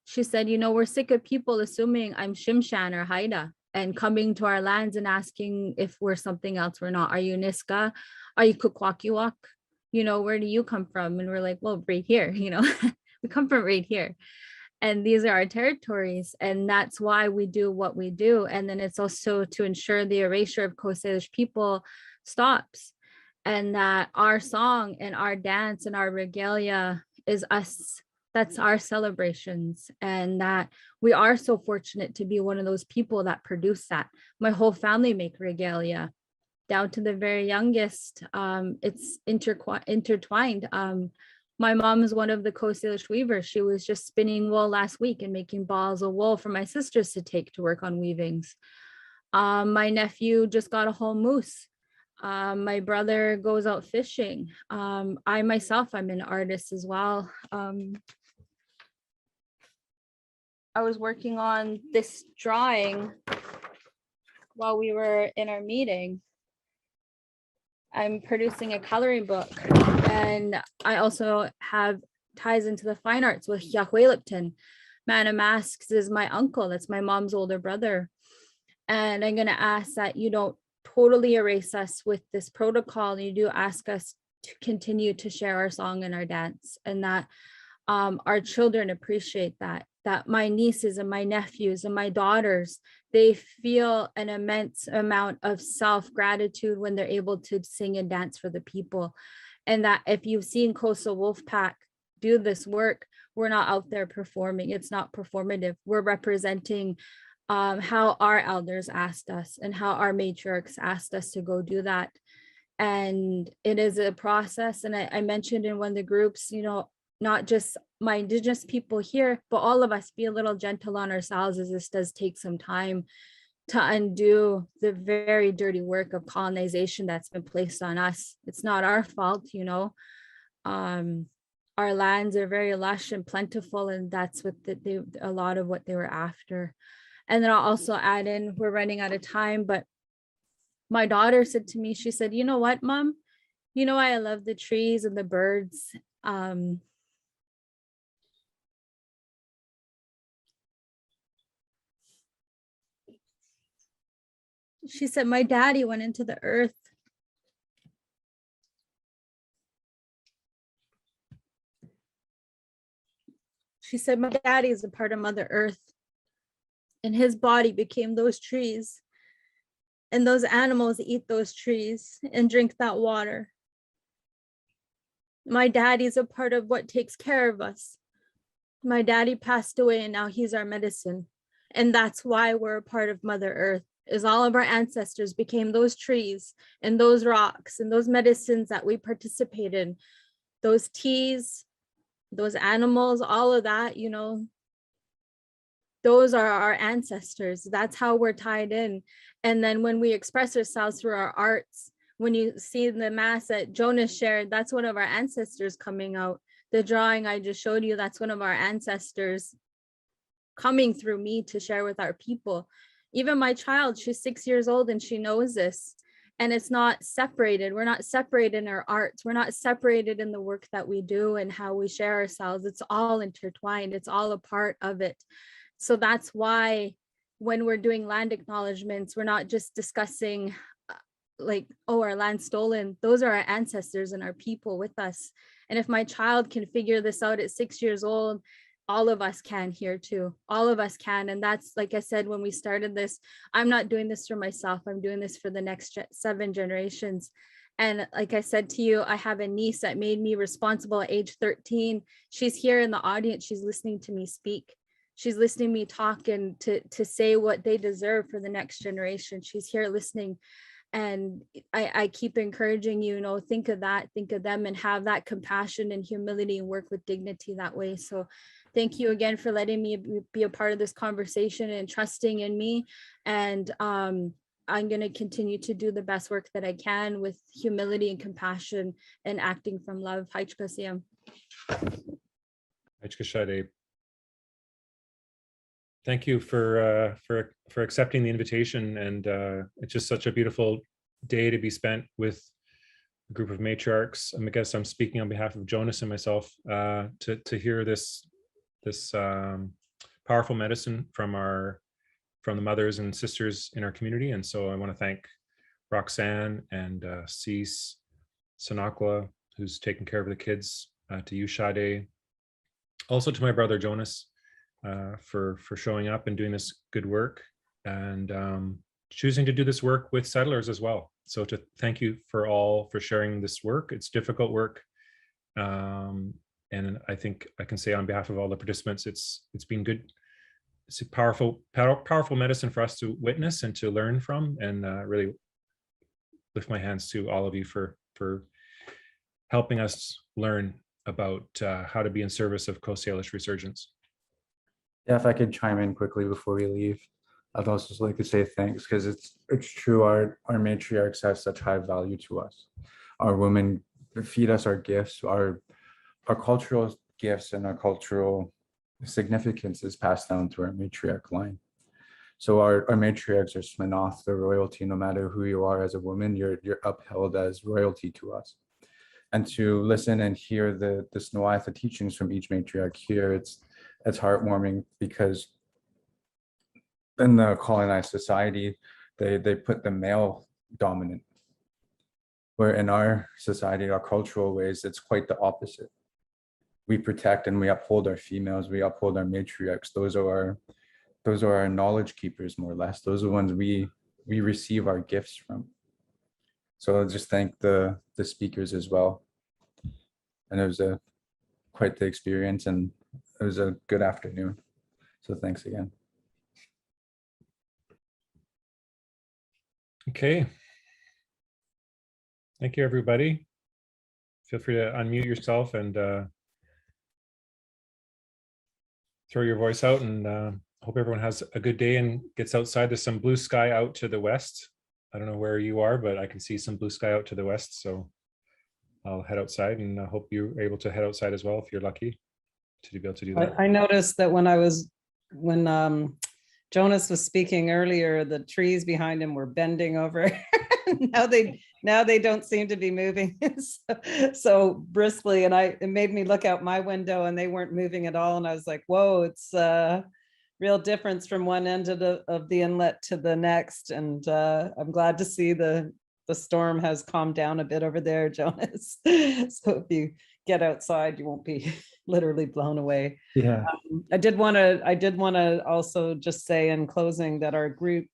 she said, we're sick of people assuming I'm Shimshan or Haida and coming to our lands and asking if we're something else we're not. Are you Niska? Are you Kukwakiwak? Where do you come from? And we're like, well, right here, we come from right here. And these are our territories, and that's why we do what we do. And then it's also to ensure the erasure of Coast Salish people stops, and that our song and our dance and our regalia is us. That's our celebrations, and that we are so fortunate to be one of those people that produce that. My whole family make regalia, down to the very youngest. It's intertwined. My mom is one of the Coast Salish weavers. She was just spinning wool last week and making balls of wool for my sisters to take to work on weavings. My nephew just got a whole moose. My brother goes out fishing. I myself, I'm an artist as well. I was working on this drawing while we were in our meeting. I'm producing a coloring book, and I also have ties into the fine arts with Yahweh Lipton. Man of Masks is my uncle. That's my mom's older brother. And I'm going to ask that you don't totally erase us with this protocol. You do ask us to continue to share our song and our dance, and that our children appreciate that my nieces and my nephews and my daughters, they feel an immense amount of self-gratitude when they're able to sing and dance for the people. And that if you've seen Coastal Wolfpack do this work, we're not out there performing. It's not performative. We're representing how our elders asked us and how our matriarchs asked us to go do that. And it is a process. And I mentioned in one of the groups, not just my Indigenous people here, but all of us be a little gentle on ourselves, as this does take some time to undo the very dirty work of colonization that's been placed on us. It's not our fault, Our our lands are very lush and plentiful, and that's what a lot of what they were after. And then I'll also add in, we're running out of time, but my daughter said to me, she said, you know what, Mom? You know why I love the trees and the birds? She said, my daddy went into the earth. She said, my daddy is a part of Mother Earth, and his body became those trees, and those animals eat those trees and drink that water. My daddy is a part of what takes care of us. My daddy passed away, and now he's our medicine. And that's why we're a part of Mother Earth, is all of our ancestors became those trees and those rocks and those medicines that we participate in, those teas, those animals, all of that, you know, those are our ancestors. That's how we're tied in. And then when we express ourselves through our arts, when you see the mass that Jonas shared, that's one of our ancestors coming out. The drawing I just showed you, that's one of our ancestors coming through me to share with our people. Even my child, she's 6 years old and she knows this. And it's not separated. We're not separated in our arts. We're not separated in the work that we do and how we share ourselves. It's all intertwined. It's all a part of it. So that's why when we're doing land acknowledgements, we're not just discussing like, oh, our land stolen. Those are our ancestors and our people with us. And if my child can figure this out at 6 years old, all of us can here too. All of us can. And that's, like I said, when we started this, I'm not doing this for myself. I'm doing this for the next 7 generations. And like I said to you, I have a niece that made me responsible at age 13. She's here in the audience. She's listening to me speak. She's listening to me talk and to say what they deserve for the next generation. She's here listening. And I keep encouraging you, think of that, think of them, and have that compassion and humility and work with dignity that way. So thank you again for letting me be a part of this conversation and trusting in me. And I'm going to continue to do the best work that I can with humility and compassion and acting from love. Haichkasiam. Thank you for accepting the invitation, and it's just such a beautiful day to be spent with a group of matriarchs. I guess I'm speaking on behalf of Jonas and myself to hear this powerful medicine from the mothers and sisters in our community. And so I want to thank Roxanne and Cease, Sanakwa, who's taking care of the kids, to you, Sade, also to my brother Jonas, for showing up and doing this good work, and choosing to do this work with settlers as well. So to thank you for sharing this work. It's difficult work, and I think I can say on behalf of all the participants, it's been good. It's a powerful medicine for us to witness and to learn from, and really lift my hands to all of you for helping us learn about how to be in service of Coast Salish resurgence. Yeah, if I could chime in quickly before we leave, I'd also just like to say thanks, because it's true, our matriarchs have such high value to us. Our women feed us our gifts, our cultural gifts, and our cultural significance is passed down through our matriarch line. So our matriarchs are smanoth, the royalty. No matter who you are as a woman, you're upheld as royalty to us. And to listen and hear the Snowaitha teachings from each matriarch here, it's heartwarming, because in the colonized society, they put the male dominant, where in our society, our cultural ways, it's quite the opposite. We protect and we uphold our females, we uphold our matriarchs. Those are our knowledge keepers, more or less. Those are the ones we receive our gifts from. So I'll just thank the speakers as well. And it was quite the experience, and it was a good afternoon. So thanks again. Okay. Thank you, everybody. Feel free to unmute yourself and throw your voice out, and hope everyone has a good day and gets outside. There's some blue sky out to the west. I don't know where you are, but I can see some blue sky out to the west. So I'll head outside, and I hope you're able to head outside as well if you're lucky to be able to do that. I noticed that when Jonas was speaking earlier, the trees behind him were bending over. now they don't seem to be moving so briskly, and it made me look out my window, and they weren't moving at all. And I was like, whoa, it's a real difference from one end of the inlet to the next. And I'm glad to see the storm has calmed down a bit over there, Jonas. So if you get outside, you won't be literally blown away. Yeah. I did want to also just say in closing that our group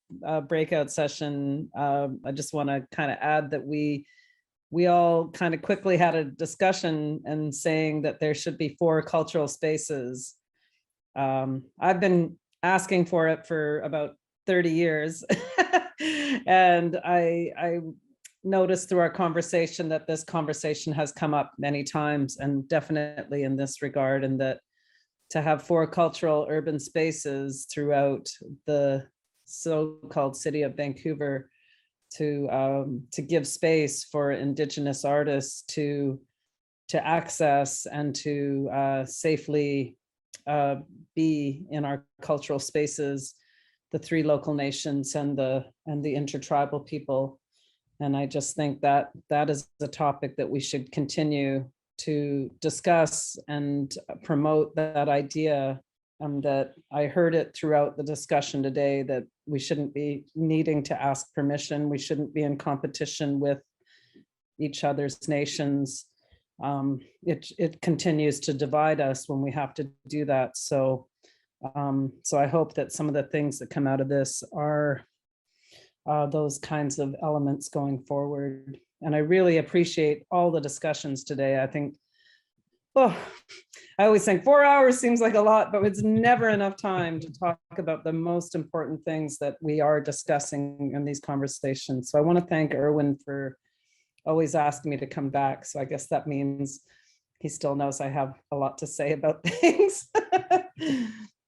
breakout session, I just want to kind of add that we all kind of quickly had a discussion and saying that there should be 4 cultural spaces. I've been asking for it for about 30 years. And I noticed through our conversation that this conversation has come up many times, and definitely in this regard, and that to have 4 cultural urban spaces throughout the so-called city of Vancouver to give space for Indigenous artists to access and to safely be in our cultural spaces, the 3 local nations and the intertribal people. And I just think that is a topic that we should continue to discuss and promote that idea. That I heard it throughout the discussion today, that we shouldn't be needing to ask permission. We shouldn't be in competition with each other's nations. It continues to divide us when we have to do that. So I hope that some of the things that come out of this are those kinds of elements going forward. And I really appreciate all the discussions today. I think, I always think 4 hours seems like a lot, but it's never enough time to talk about the most important things that we are discussing in these conversations. So I want to thank Erwin for always asking me to come back. So I guess that means he still knows I have a lot to say about things.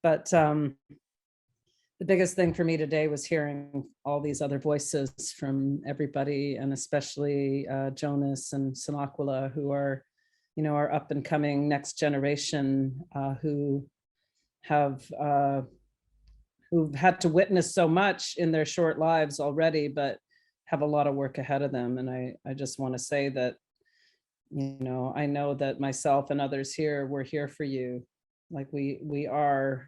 But the biggest thing for me today was hearing all these other voices from everybody, and especially Jonas and Sinakwala, who are, our up and coming next generation, who've had to witness so much in their short lives already, but have a lot of work ahead of them. And I just want to say that, I know that myself and others here, we're here for you. Like we aren't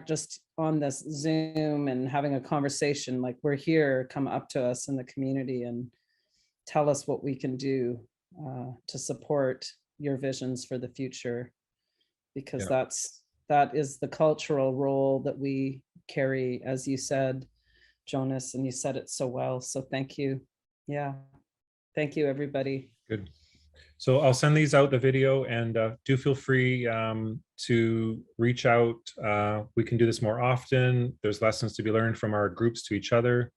just on this Zoom and having a conversation. Like, we're here, come up to us in the community and tell us what we can do to support your visions for the future, because that is the cultural role that we carry, as you said, Jonas, and you said it so well. So thank you. Yeah. Thank you, everybody. Good. So I'll send these out, the video, and do feel free to reach out. We can do this more often. There's lessons to be learned from our groups to each other.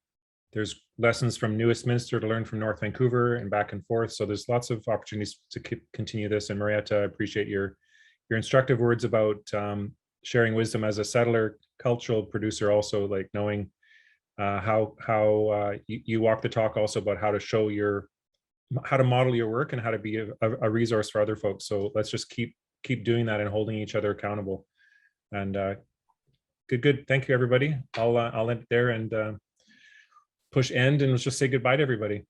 There's lessons from New Westminster to learn from North Vancouver and back and forth. So there's lots of opportunities to continue this. And Marietta, I appreciate your instructive words about sharing wisdom as a settler cultural producer, also like knowing how you walk the talk also about how to show how to model your work and how to be a resource for other folks. So let's just keep doing that and holding each other accountable. And good. Thank you, everybody. I'll end there and push end, and let's just say goodbye to everybody.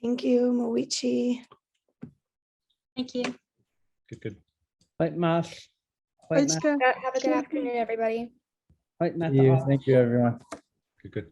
Thank you, Moichi. Thank you. Good. White Math. Have a good afternoon, everybody. White Math. Thank you, everyone. Good.